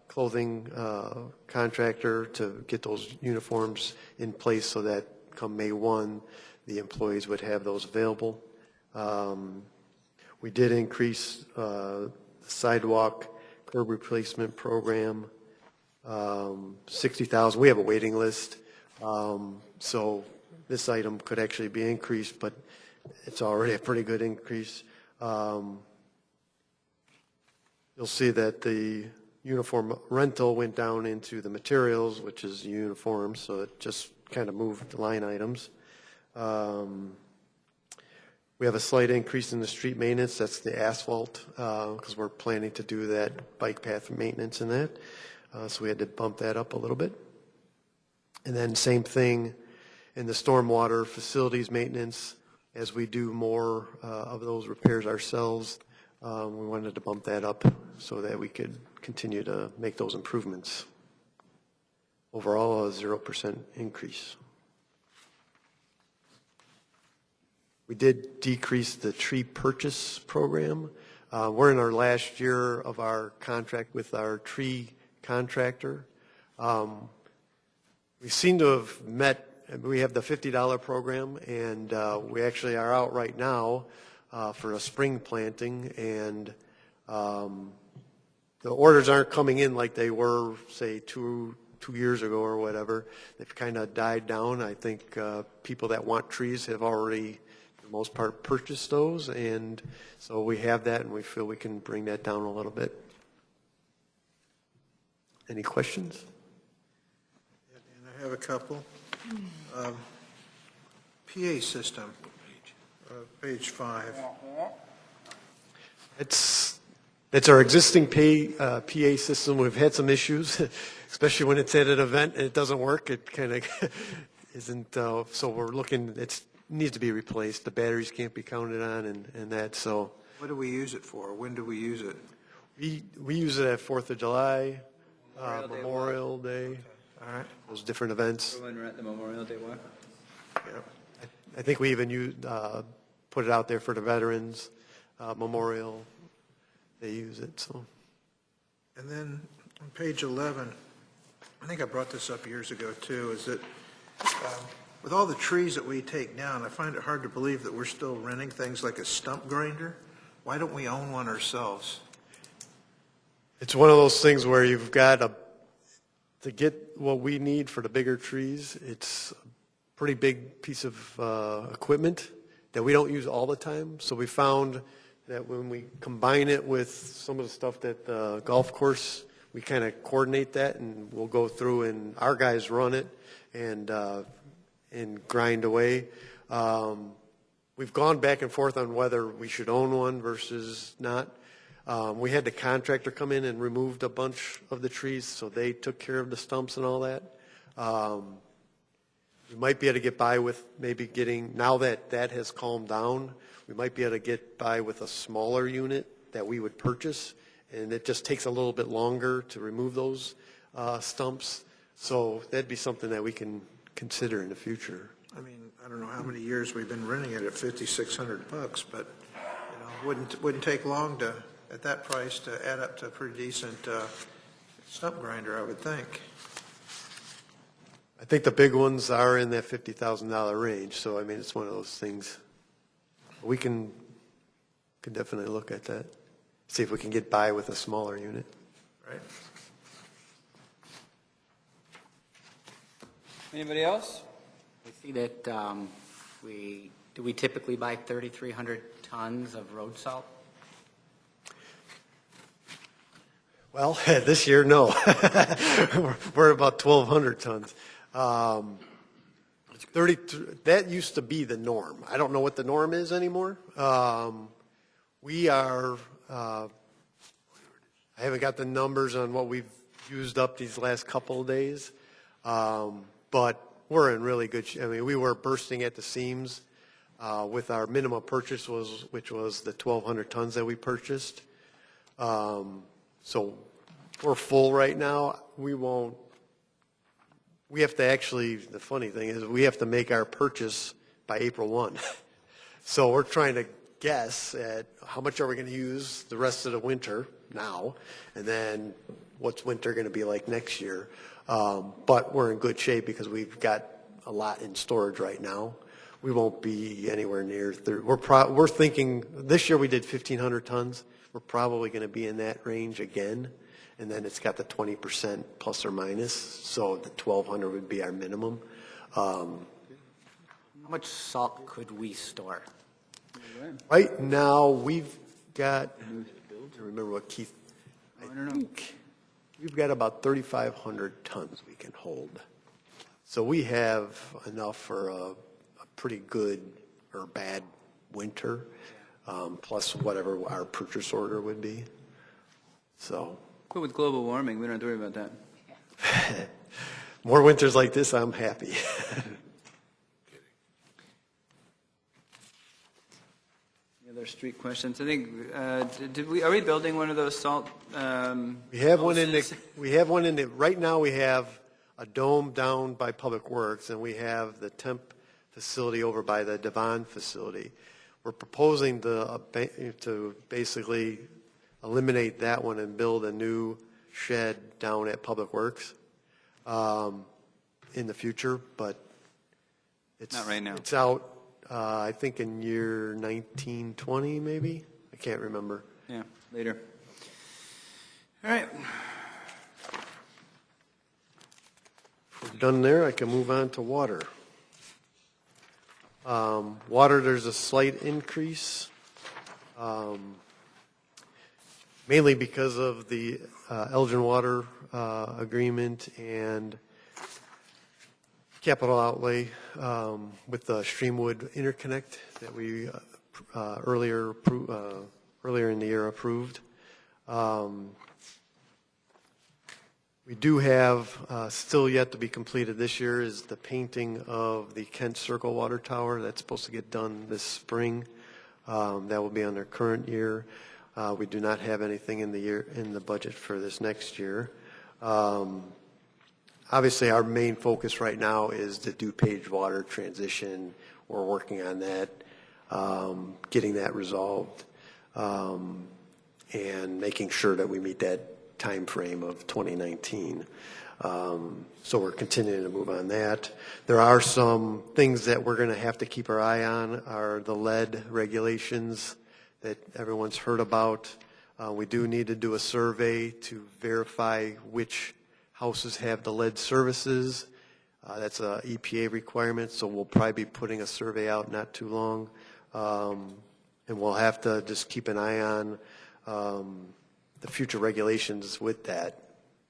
clothing contractor to get those uniforms in place so that come May 1, the employees would have those available. We did increase sidewalk curb replacement program, 60,000. We have a waiting list, so this item could actually be increased, but it's already a pretty good increase. You'll see that the uniform rental went down into the materials, which is uniforms, so it just kind of moved the line items. We have a slight increase in the street maintenance. That's the asphalt, because we're planning to do that bike path maintenance in that. So we had to bump that up a little bit. And then same thing in the stormwater facilities maintenance. As we do more of those repairs ourselves, we wanted to bump that up so that we could continue to make those improvements. Overall, a 0% increase. We did decrease the tree purchase program. We're in our last year of our contract with our tree contractor. We seem to have met, we have the $50 program, and we actually are out right now for a spring planting, and the orders aren't coming in like they were, say, two years ago or whatever. They've kind of died down. I think people that want trees have already, for the most part, purchased those, and so we have that, and we feel we can bring that down a little bit. Any questions? And I have a couple. PA system, page 5. It's our existing PA system. We've had some issues, especially when it's at an event and it doesn't work. It kind of isn't, so we're looking, it needs to be replaced. The batteries can't be counted on and that, so. What do we use it for? When do we use it? We use it at 4th of July, Memorial Day. Okay. All right. Those different events. When we're at the Memorial Day walk. Yeah. I think we even put it out there for the veterans, Memorial. They use it, so. And then on page 11, I think I brought this up years ago too, is that with all the trees that we take down, I find it hard to believe that we're still renting things like a stump grinder. Why don't we own one ourselves? It's one of those things where you've got to get what we need for the bigger trees. It's a pretty big piece of equipment that we don't use all the time. So we found that when we combine it with some of the stuff that the golf course, we kind of coordinate that, and we'll go through and our guys run it and grind away. We've gone back and forth on whether we should own one versus not. We had the contractor come in and removed a bunch of the trees, so they took care of the stumps and all that. We might be able to get by with maybe getting, now that that has calmed down, we might be able to get by with a smaller unit that we would purchase, and it just takes a little bit longer to remove those stumps. So that'd be something that we can consider in the future. I mean, I don't know how many years we've been renting it at $5,600, but wouldn't take long to, at that price, to add up to a pretty decent stump grinder, I would think. I think the big ones are in that $50,000 range, so I mean, it's one of those things. We can definitely look at that, see if we can get by with a smaller unit. Right. Anybody else? I see that we typically buy 3,300 tons of road salt? Well, this year, no. We're at about 1,200 tons. That used to be the norm. I don't know what the norm is anymore. We are, I haven't got the numbers on what we've used up these last couple of days, but we're in really good shape. I mean, we were bursting at the seams with our minimum purchase, which was the 1,200 tons that we purchased. So we're full right now. We have to actually, the funny thing is we have to make our purchase by April 1. So we're trying to guess at how much are we going to use the rest of the winter now, and then what's winter going to be like next year. But we're in good shape because we've got a lot in storage right now. We won't be anywhere near 30. We're thinking this year we did 1,500 tons. We're probably going to be in that range again. And then it's got the 20% plus or minus, so the 1,200 would be our minimum. How much salt could we store? Right now, we've got, I remember what Keith, I think we've got about 3,500 tons we can hold. So we have enough for a pretty good or bad winter, plus whatever our purchase order would be. So. But with global warming, we don't have to worry about that. More winters like this, I'm happy. Any other street questions? I think are we building one of those salt? We have one in the. We have one in the. Right now, we have a dome down by Public Works, and we have the temp facility over by the Devon facility. We're proposing to basically eliminate that one and build a new shed down at Public Works in the future, but it's not right now. It's out, I think, in year 1920, maybe. I can't remember. Yeah, later. All right. If we're done there, I can move on to water. Water, there's a slight increase. Mainly because of the Elgin Water agreement and capital outlay with the Streamwood interconnect that we earlier in the year approved. We do have still yet to be completed this year is the painting of the Kent Circle Water Tower. That's supposed to get done this spring. That will be on their current year. We do not have anything in the budget for this next year. Obviously, our main focus right now is the DuPage water transition. We're working on that, getting that resolved, and making sure that we meet that time frame of 2019. So we're continuing to move on that. There are some things that we're going to have to keep our eye on are the lead regulations that everyone's heard about. We do need to do a survey to verify which houses have the lead services. That's a EPA requirement, so we'll probably be putting a survey out not too long. And we'll have to just keep an eye on the future regulations with that.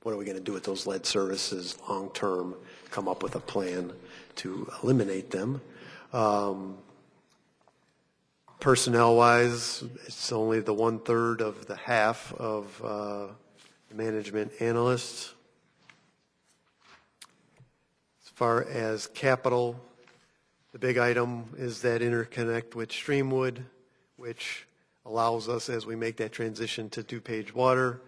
What are we going to do with those lead services long term? Come up with a plan to eliminate them. Personnel-wise, it's only the 1/3 of the half of management analysts. As far as capital, the big item is that interconnect with Streamwood, which allows us, as we make that transition to DuPage water,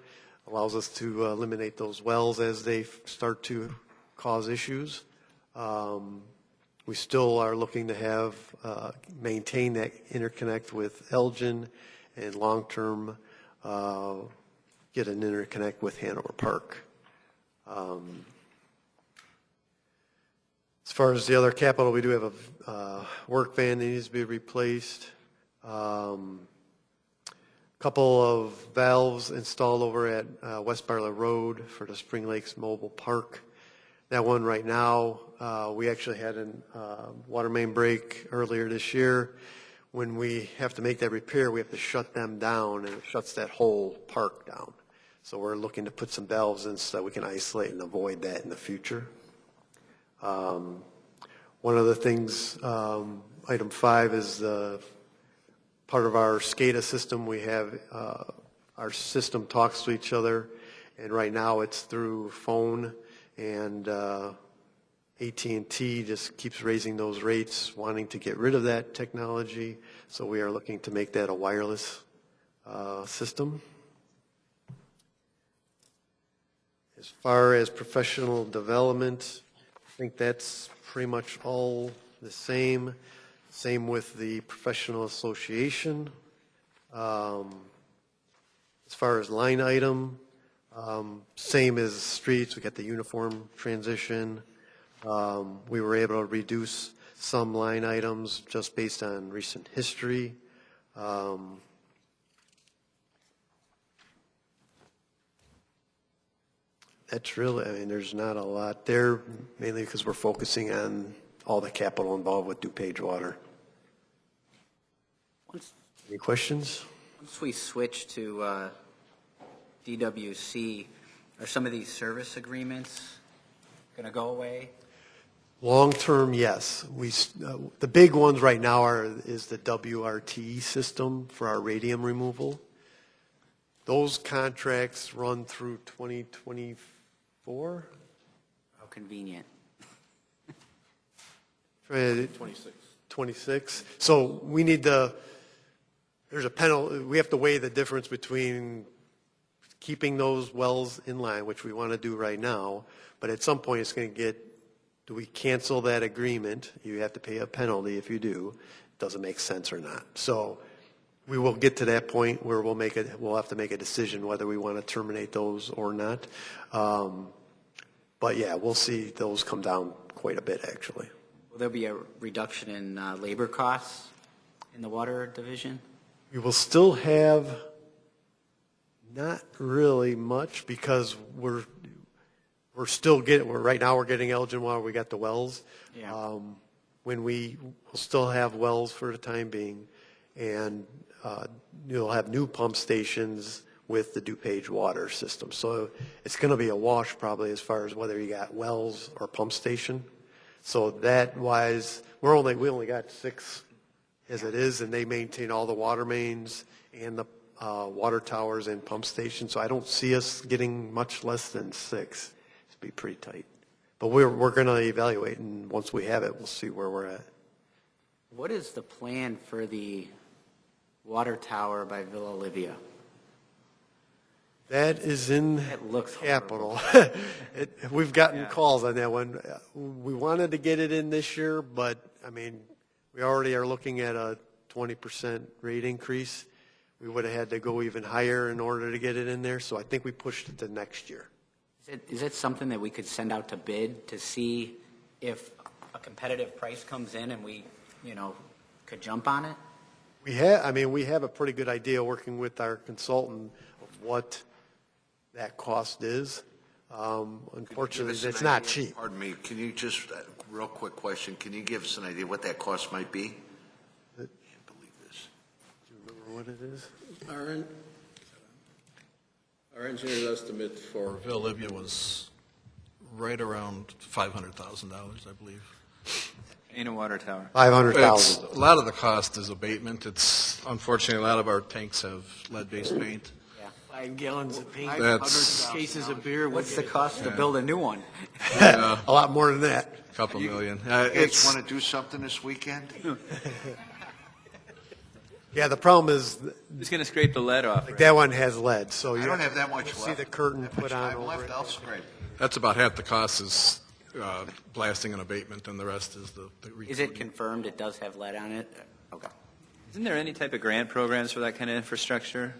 allows us to eliminate those wells as they start to cause issues. We still are looking to have maintain that interconnect with Elgin, and long-term get an interconnect with Hanover Park. As far as the other capital, we do have a work van that needs to be replaced. Couple of valves installed over at West Bartlett Road for the Spring Lakes Mobile Park. That one right now, we actually had a water main break earlier this year. When we have to make that repair, we have to shut them down, and it shuts that whole park down. So we're looking to put some valves in so that we can isolate and avoid that in the future. One of the things, item 5 is the part of our SCADA system. We have our system talks to each other, and right now it's through phone, and AT&T just keeps raising those rates, wanting to get rid of that technology. So we are looking to make that a wireless system. As far as professional development, I think that's pretty much all the same. Same with the professional association. As far as line item, same as streets. We got the uniform transition. We were able to reduce some line items just based on recent history. That's really, I mean, there's not a lot there, mainly because we're focusing on all the capital involved with DuPage Water. Any questions? Once we switch to DWC, are some of these service agreements going to go away? Long term, yes. The big ones right now is the WRT system for our radium removal. Those contracts run through 2024. How convenient. 26. So we need there's a penalty. We have to weigh the difference between keeping those wells in line, which we want to do right now, but at some point it's going to do we cancel that agreement? You have to pay a penalty if you do. It doesn't make sense or not. So we will get to that point where we'll have to make a decision whether we want to terminate those or not. But yeah, we'll see those come down quite a bit actually. Will there be a reduction in labor costs in the water division? We will still have not really much because we're right now we're getting Elgin while we got the wells. Yeah. When we'll still have wells for the time being, and you'll have new pump stations with the DuPage water system. So it's going to be a wash probably as far as whether you got wells or pump station. So that wise, we only got 6 as it is, and they maintain all the water mains and the water towers and pump stations. So I don't see us getting much less than 6. It'd be pretty tight. But we're going to evaluate, and once we have it, we'll see where we're at. What is the plan for the water tower by Villa Olivia? That is in capital. We've gotten calls on that one. We wanted to get it in this year, but I mean, we already are looking at a 20% rate increase. We would have had to go even higher in order to get it in there, so I think we pushed it to next year. Is it something that we could send out to bid to see if a competitive price comes in and we, could jump on it? We have a pretty good idea working with our consultant of what that cost is. Unfortunately, Give us an it's not idea. cheap. Pardon me, can you just, real quick question, can you give us an idea what that cost might be? Can't believe this. Do you remember what it is? Our engineer's estimate for Villa Libya was right around $500,000, I believe. Ain't a water tower. 500,000. A lot of the cost is abatement. It's, unfortunately, a lot of our tanks have lead-based paint. 5 gallons of paint, That's- 100 cases of beer. What's the cost to build a new one? A lot more than that. A couple million. You guys It's, want to do something this weekend? Yeah, the problem is Who's going to scrape the lead off? like that one has lead, so I you don't have that much see left. the curtain That put much on time over left, it. I'll scrape. that's about half the cost is blasting and abatement, and the rest is the Is it confirmed it does have lead on it? Okay. Isn't there any type of grant programs for that kind of infrastructure?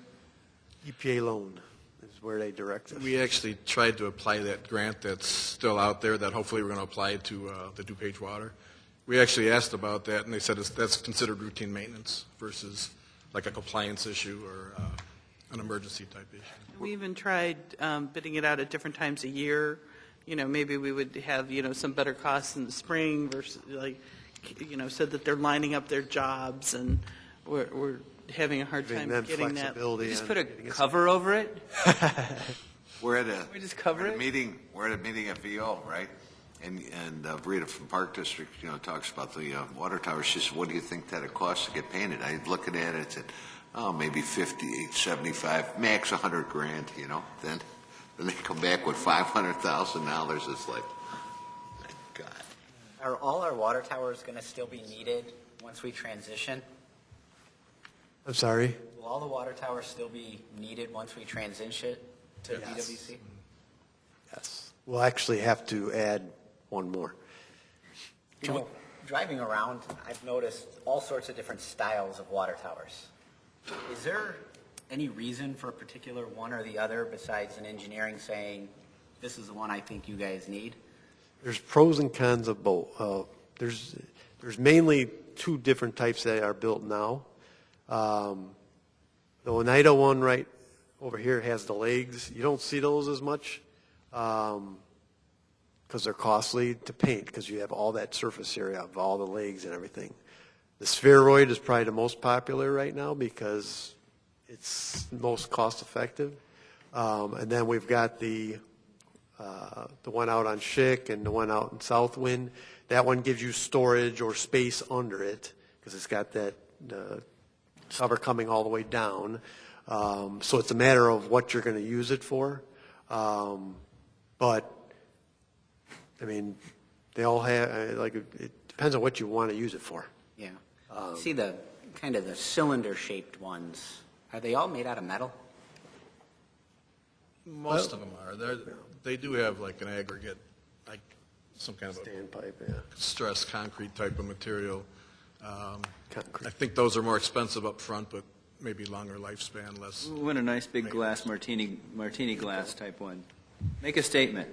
EPA loan is where they direct us. We actually tried to apply that grant that's still out there that hopefully we're going to apply to the DuPage Water. We actually asked about that, and they said that's considered routine maintenance versus like a compliance issue or an emergency type issue. We even tried bidding it out at different times a year. Maybe we would have, some better costs in the spring versus said that they're lining up their jobs and we're having a hard Giving time them getting that. flexibility Just on put a getting it- cover over it? We're at a, We just cover we're at a it? meeting, we're at a meeting at VO, right? And Rita from Park District, talks about the water tower. She said, what do you think that it costs to get painted? I looking at it, said, maybe 50, 75, max 100 grand, Then they come back with $500,000. It's like, my God. Are all our water towers going to still be needed once we transition? I'm sorry? Will all the water towers still be needed once we transition to DWC? Yes. We'll actually have to add one more. Driving around, I've noticed all sorts of different styles of water towers. Is there any reason for a particular one or the other besides an engineering saying, this is the one I think you guys need? There's pros and cons of both. There's mainly two different types that are built now. The Oneida one right over here has the legs. You don't see those as much because they're costly to paint because you have all that surface area of all the legs and everything. The spheroid is probably the most popular right now because it's most cost effective. And then we've got the one out on Schick and the one out in Southwind. That one gives you storage or space under it because it's got that cover coming all the way down. So it's a matter of what you're going to use it for. But, I mean, they all have, it depends on what you want to use it for. Yeah. See the kind of the cylinder-shaped ones. Are they all made out of metal? Most of them are. They do have like an aggregate, like some kind of Standpipe, stressed concrete type of material. Concrete. I think those are more expensive up front, but maybe longer lifespan, less. We want a nice big glass martini glass type one. Make a statement.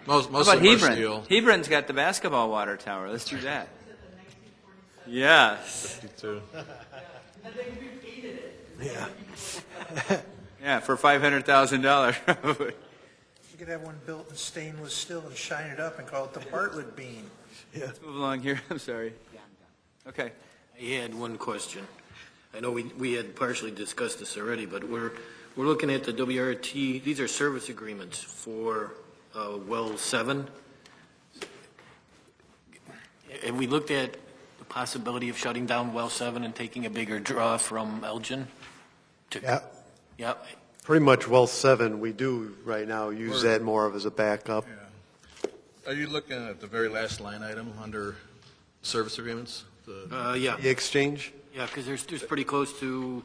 Most How about of them are Hebron? steel. Hebron's got the basketball water tower. Let's do that. Yes. Me too. Yeah. Yeah, for $500,000. You could have one built in stainless steel and shine it up and call it the Bartlett beam. Let's move along here. I'm sorry. Okay. I had one question. I know we had partially discussed this already, but we're looking at the WRT. These are service agreements for well 7. Have we looked at the possibility of shutting down well 7 and taking a bigger draw from Elgin? Yeah. Yeah. Pretty much well 7, we do right now use that more of as a backup. Are you looking at the very last line item under service agreements? Yeah. The exchange? Yeah, because there's pretty close to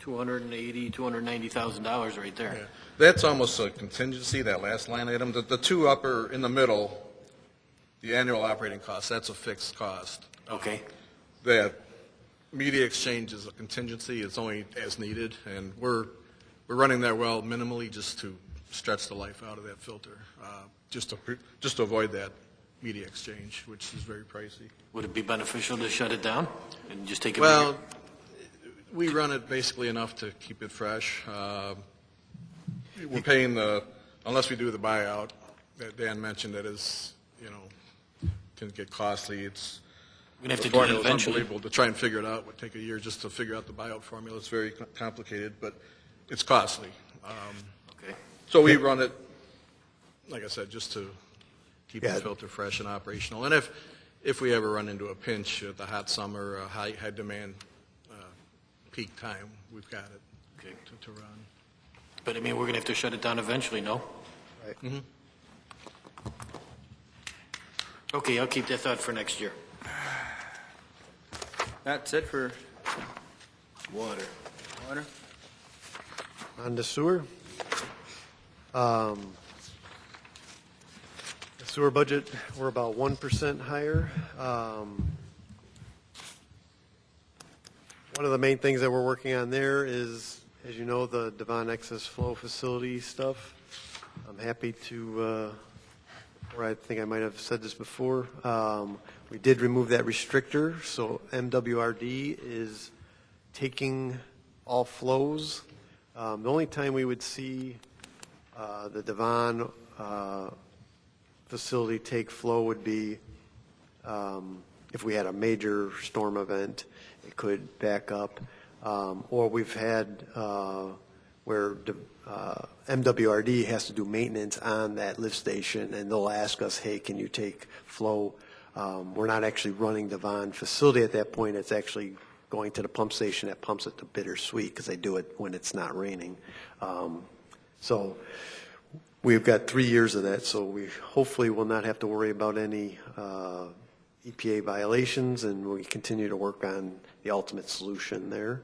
$290,000 right there. Yeah. That's almost a contingency, that last line item. The two upper in the middle, the annual operating cost, that's a fixed cost. Okay. That media exchange is a contingency. It's only as needed, and we're running that well minimally just to stretch the life out of that filter, just to avoid that media exchange, which is very pricey. Would it be beneficial to shut it down and just take it? Well, we run it basically enough to keep it fresh. We're paying unless we do the buyout that Dan mentioned, that is, can get costly. It's We're going to have to the do it formula's eventually. unbelievable. To try and figure it out, it would take a year just to figure out the buyout formula. It's very complicated, but it's costly. Okay. So we run it, like I said, just to keep Yeah. the filter fresh and operational. And if we ever run into a pinch at the hot summer, high demand peak time, we've got it Okay. to run. But I mean, we're going to have to shut it down eventually, no? Right. Mm-hmm. Okay, I'll keep that thought for next year. That's it for Water. water? On the sewer. The sewer budget, we're about 1% higher. One of the main things that we're working on there is, as you know, the Devon excess flow facility stuff. I'm happy to, or I think I might have said this before, we did remove that restrictor, so MWRD is taking all flows. The only time we would see the Devon facility take flow would be if we had a major storm event, it could back up. Or we've had where MWRD has to do maintenance on that lift station, and they'll ask us, hey, can you take flow? We're not actually running Devon facility at that point. It's actually going to the pump station that pumps it to Bittersweet, because they do it when it's not raining. So we've got 3 years of that, so we hopefully will not have to worry about any EPA violations, and we continue to work on the ultimate solution there.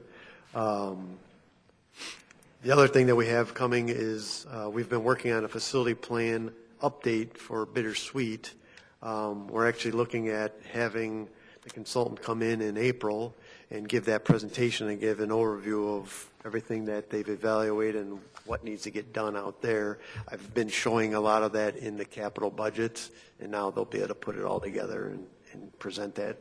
The other thing that we have coming is we've been working on a facility plan update for Bittersweet. We're actually looking at having the consultant come in April and give that presentation and give an overview of everything that they've evaluated and what needs to get done out there. I've been showing a lot of that in the capital budgets, and now they'll be able to put it all together and present that.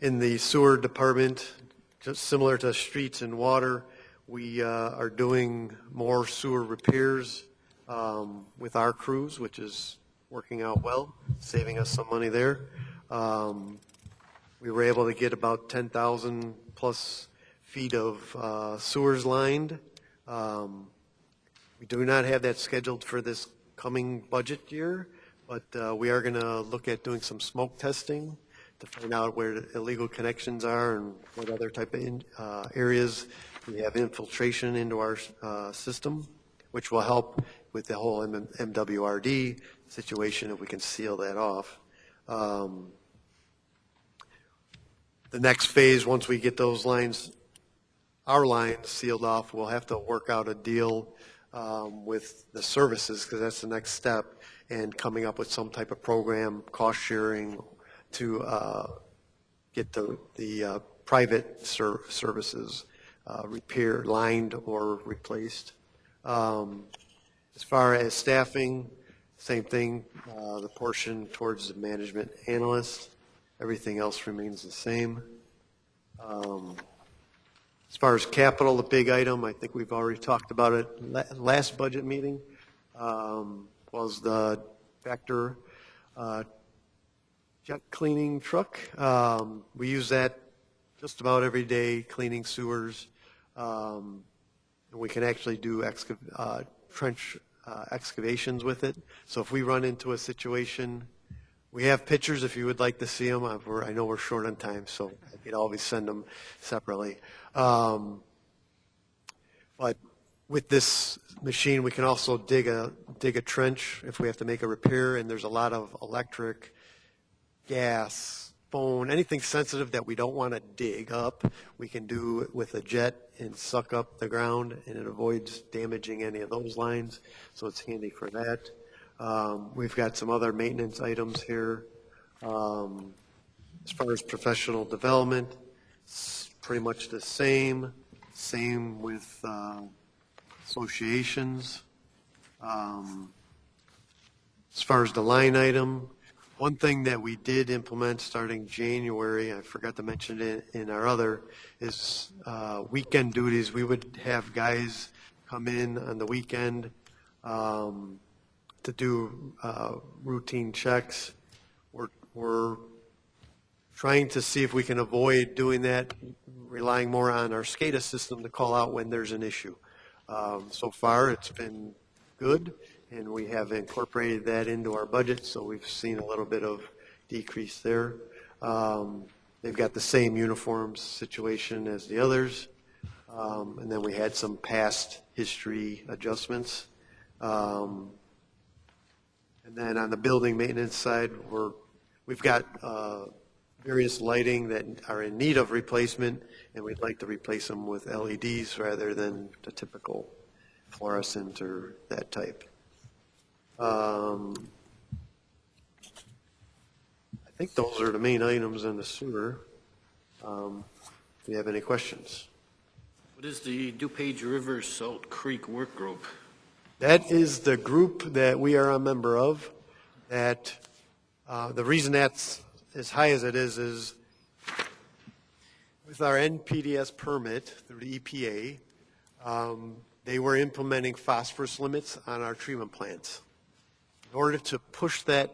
In the sewer department, just similar to streets and water, we are doing more sewer repairs with our crews, which is working out well, saving us some money there. We were able to get about 10,000 plus feet of sewers lined. We do not have that scheduled for this coming budget year, but we are going to look at doing some smoke testing to find out where the illegal connections are and what other type of areas we have infiltration into our system, which will help with the whole MWRD situation if we can seal that off. The next phase, once we get those lines, our lines sealed off, we'll have to work out a deal with the services, because that's the next step, and coming up with some type of program, cost sharing, to get the private services repaired, lined, or replaced. As far as staffing, same thing, the portion towards the management analyst. Everything else remains the same. As far as capital, the big item, I think we've already talked about it. Last budget meeting was the Vector jet cleaning truck. We use that just about every day, cleaning sewers. And we can actually do trench excavations with it. So if we run into a situation, we have pictures if you would like to see them. I know we're short on time, so I could always send them separately. But with this machine, we can also dig a trench if we have to make a repair, and there's a lot of electric, gas, phone, anything sensitive that we don't want to dig up, we can do it with a jet and suck up the ground, and it avoids damaging any of those lines, so it's handy for that. We've got some other maintenance items here. As far as professional development, it's pretty much the same. Same with associations. As far as the line item, one thing that we did implement starting January, I forgot to mention it in our other, is weekend duties. We would have guys come in on the weekend to do routine checks. We're trying to see if we can avoid doing that, relying more on our SCADA system to call out when there's an issue. So far, it's been good, and we have incorporated that into our budget, so we've seen a little bit of decrease there. They've got the same uniforms situation as the others, and then we had some past history adjustments. And then on the building maintenance side, we've got various lighting that are in need of replacement, and we'd like to replace them with LEDs rather than the typical fluorescent or that type. I think those are the main items in the sewer. Do you have any questions? What is the DuPage River Salt Creek Work Group? That is the group that we are a member of. That the reason that's as high as it is with our NPDS permit through the EPA, they were implementing phosphorus limits on our treatment plants. In order to push that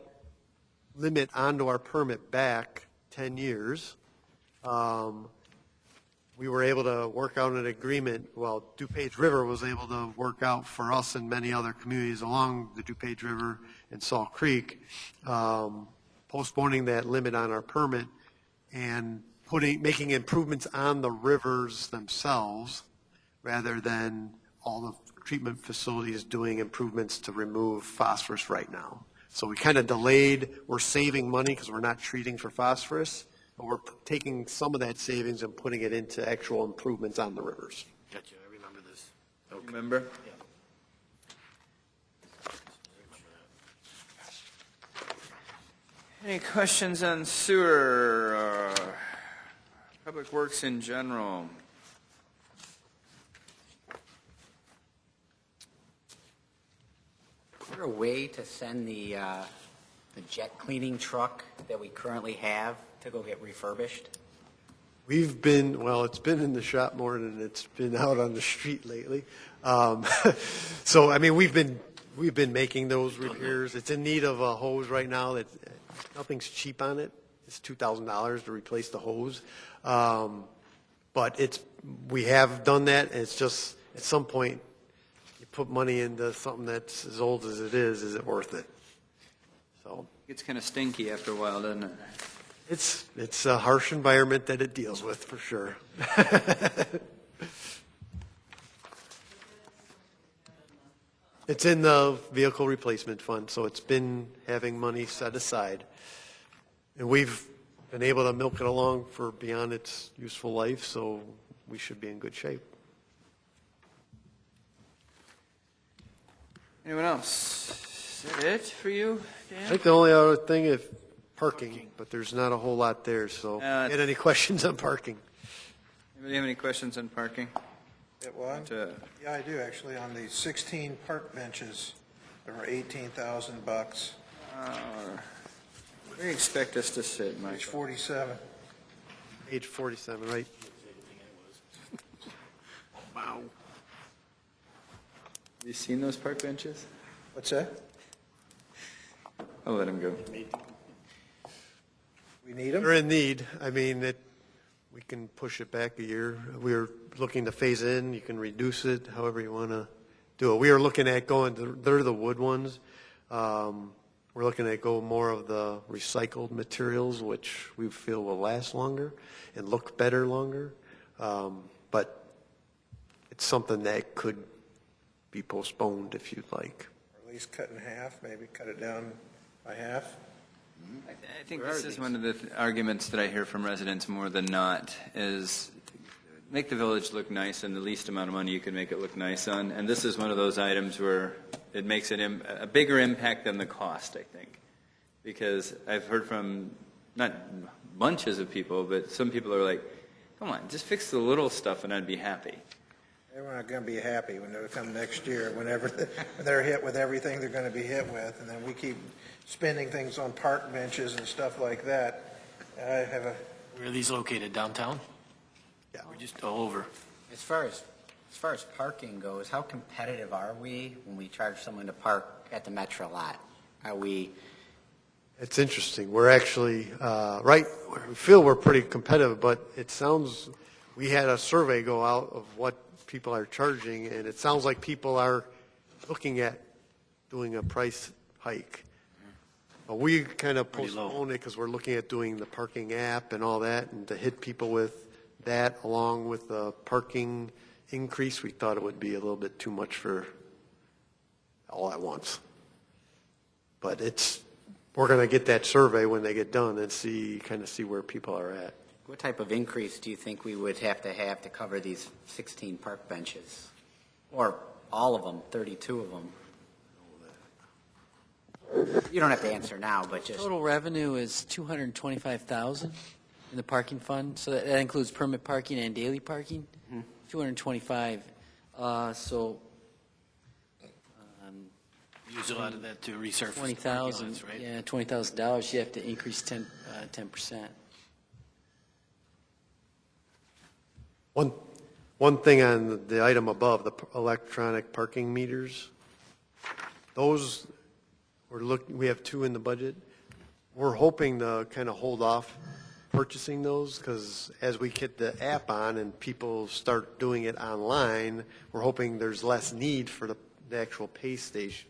limit onto our permit back 10 years, we were able to work out an agreement. Well, DuPage River was able to work out for us and many other communities along the DuPage River and Salt Creek, postponing that limit on our permit and making improvements on the rivers themselves rather than all the treatment facilities doing improvements to remove phosphorus right now. So we kind of delayed. We're saving money because we're not treating for phosphorus, but we're taking some of that savings and putting it into actual improvements on the rivers. Gotcha, I remember this. Okay. Remember? Yeah. Any questions on sewer or public works in general? Is there a way to send the jet cleaning truck that we currently have to go get refurbished? It's been in the shop more than it's been out on the street lately. So, I mean, we've been making those repairs. It's in need of a hose right now. Nothing's cheap on it. It's $2,000 to replace the hose. But we have done that. And it's just, at some point, you put money into something that's as old as it is it worth it? So It gets kind of stinky after a while, doesn't it? it's a harsh environment that it deals with, for sure. It's in the vehicle replacement fund, so it's been having money set aside. And we've been able to milk it along for beyond its useful life, so we should be in good shape. Anyone else? Is that it for you, Dan? I think the only other thing is parking, but there's not a whole lot there, so get any questions on parking? Anybody have any questions on parking? Yeah, I do, actually. On the 16 park benches, there were $18,000. Where do you expect us to sit, Mike? Page 47. Page 47, right? Wow. Have you seen those park benches? What's that? I'll let him go. We need them? They're in need. I mean, we can push it back a year. We're looking to phase in. You can reduce it however you want to do it. We are looking at they're the wood ones. We're looking at go more of the recycled materials, which we feel will last longer and look better longer. But it's something that could be postponed if you'd like. Or at least cut in half, maybe cut it down by half. I think this is one of the arguments that I hear from residents more than not is make the village look nice and the least amount of money you can make it look nice on. And this is one of those items where it makes a bigger impact than the cost, I think. Because I've heard from not bunches of people, but some people are like, come on, just fix the little stuff and I'd be happy. They're not going to be happy when they come next year, whenever they're hit with everything they're going to be hit with, and then we keep spending things on park benches and stuff like that. I have a. Where are these located, downtown? Yeah. We're just all over. As far as parking goes, how competitive are we when we charge someone to park at the Metro lot? Are we? It's interesting. We're actually, we feel we're pretty competitive, but it sounds, we had a survey go out of what people are charging, and it sounds like people are looking at doing a price hike. But we kind of postponed it because we're looking at doing the parking app and all that, and to hit people with that along with the parking increase, we thought it would be a little bit too much for all at once. But we're going to get that survey when they get done and see where people are at. What type of increase do you think we would have to cover these 16 park benches? Or all of them, 32 of them? You don't have to answer now, but just... Total revenue is $225,000 in the parking fund, so that includes permit parking and daily parking. Mm-hmm. 225. Use a lot of that to resurface. $20,000, right? yeah, $20,000. You have to increase 10%. One thing on the item above, the electronic parking meters, those we have 2 in the budget. We're hoping to kind of hold off purchasing those because as we get the app on and people start doing it online, we're hoping there's less need for the actual pay station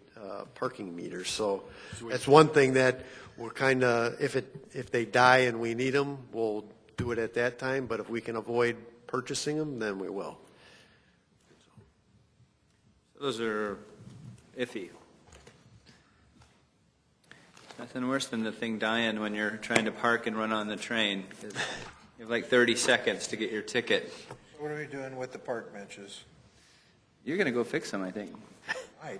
parking meters. So that's one thing that we're kind of, if they die and we need them, we'll do it at that time. But if we can avoid purchasing them, then we will. Those are iffy. Nothing worse than the thing dying when you're trying to park and run on the train. You have like 30 seconds to get your ticket. So what are we doing with the park benches? You're going to go fix them, I think. Right.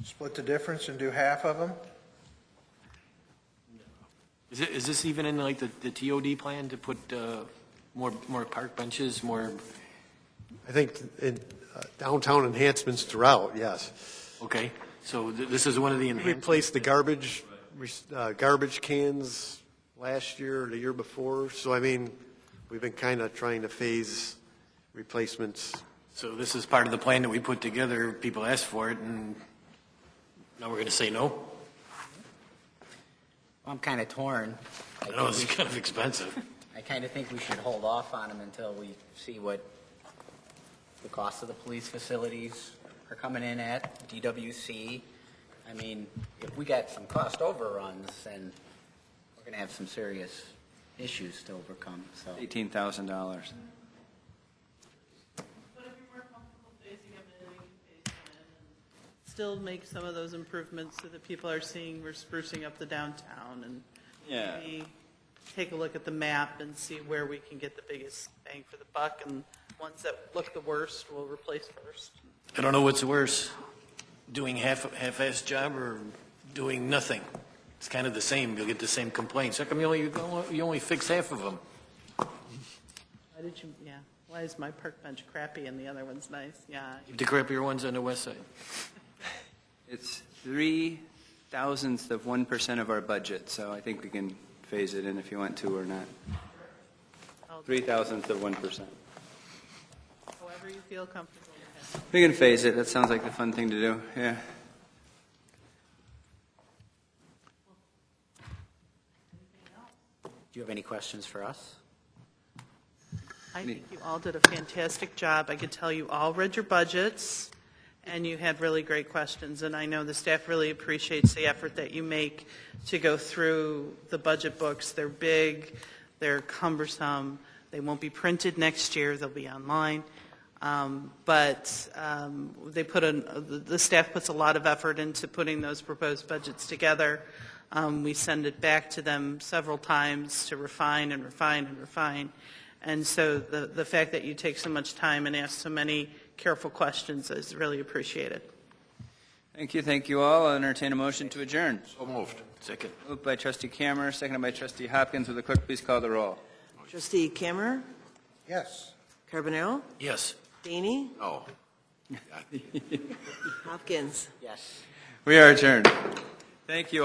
Split the difference and do half of them? Is this even in like the TOD plan to put more park benches, more? I think in downtown enhancements throughout, yes. Okay, so this is one of the enhancements. Replaced the garbage cans last year or the year before. So, I mean, we've been kind of trying to phase replacements. So this is part of the plan that we put together. People asked for it, and now we're going to say no? Well, I'm kind of torn. I know it's kind of expensive. I kind of think we should hold off on them until we see what the cost of the police facilities are coming in at, DWC. I mean, if we got some cost overruns, then we're going to have some serious issues to overcome. So $18,000. Still make some of those improvements so that people are seeing we're sprucing up the downtown and Yeah. maybe take a look at the map and see where we can get the biggest bang for the buck, and ones that look the worst we'll replace first. I don't know what's worse, doing half-assed job or doing nothing. It's kind of the same. You'll get the same complaints. How come you only fix half of them? Why is my park bench crappy and the other one's nice? Yeah. Keep the crappier ones on the west side. It's 0.003% of our budget, so I think we can phase it in if you want to or not. 0.003%. However you feel comfortable with it. We can phase it. That sounds like the fun thing to do. Yeah. do you have any questions for us? I think you all did a fantastic job. I could tell you all read your budgets, and you had really great questions. And I know the staff really appreciates the effort that you make to go through the budget books. They're big, they're cumbersome. They won't be printed next year. They'll be online. But the staff puts a lot of effort into putting those proposed budgets together. We send it back to them several times to refine and refine and refine. And so the fact that you take so much time and ask so many careful questions is really appreciated. Thank you. Thank you all. I'll entertain a motion to adjourn. So moved. Second. Moved by Trustee Kammer, seconded by Trustee Hopkins. Will the clerk please call the roll? Trustee Kammer? Yes. Carbonell? Yes. Daney? No. Hopkins? Yes. We are adjourned. Thank you all.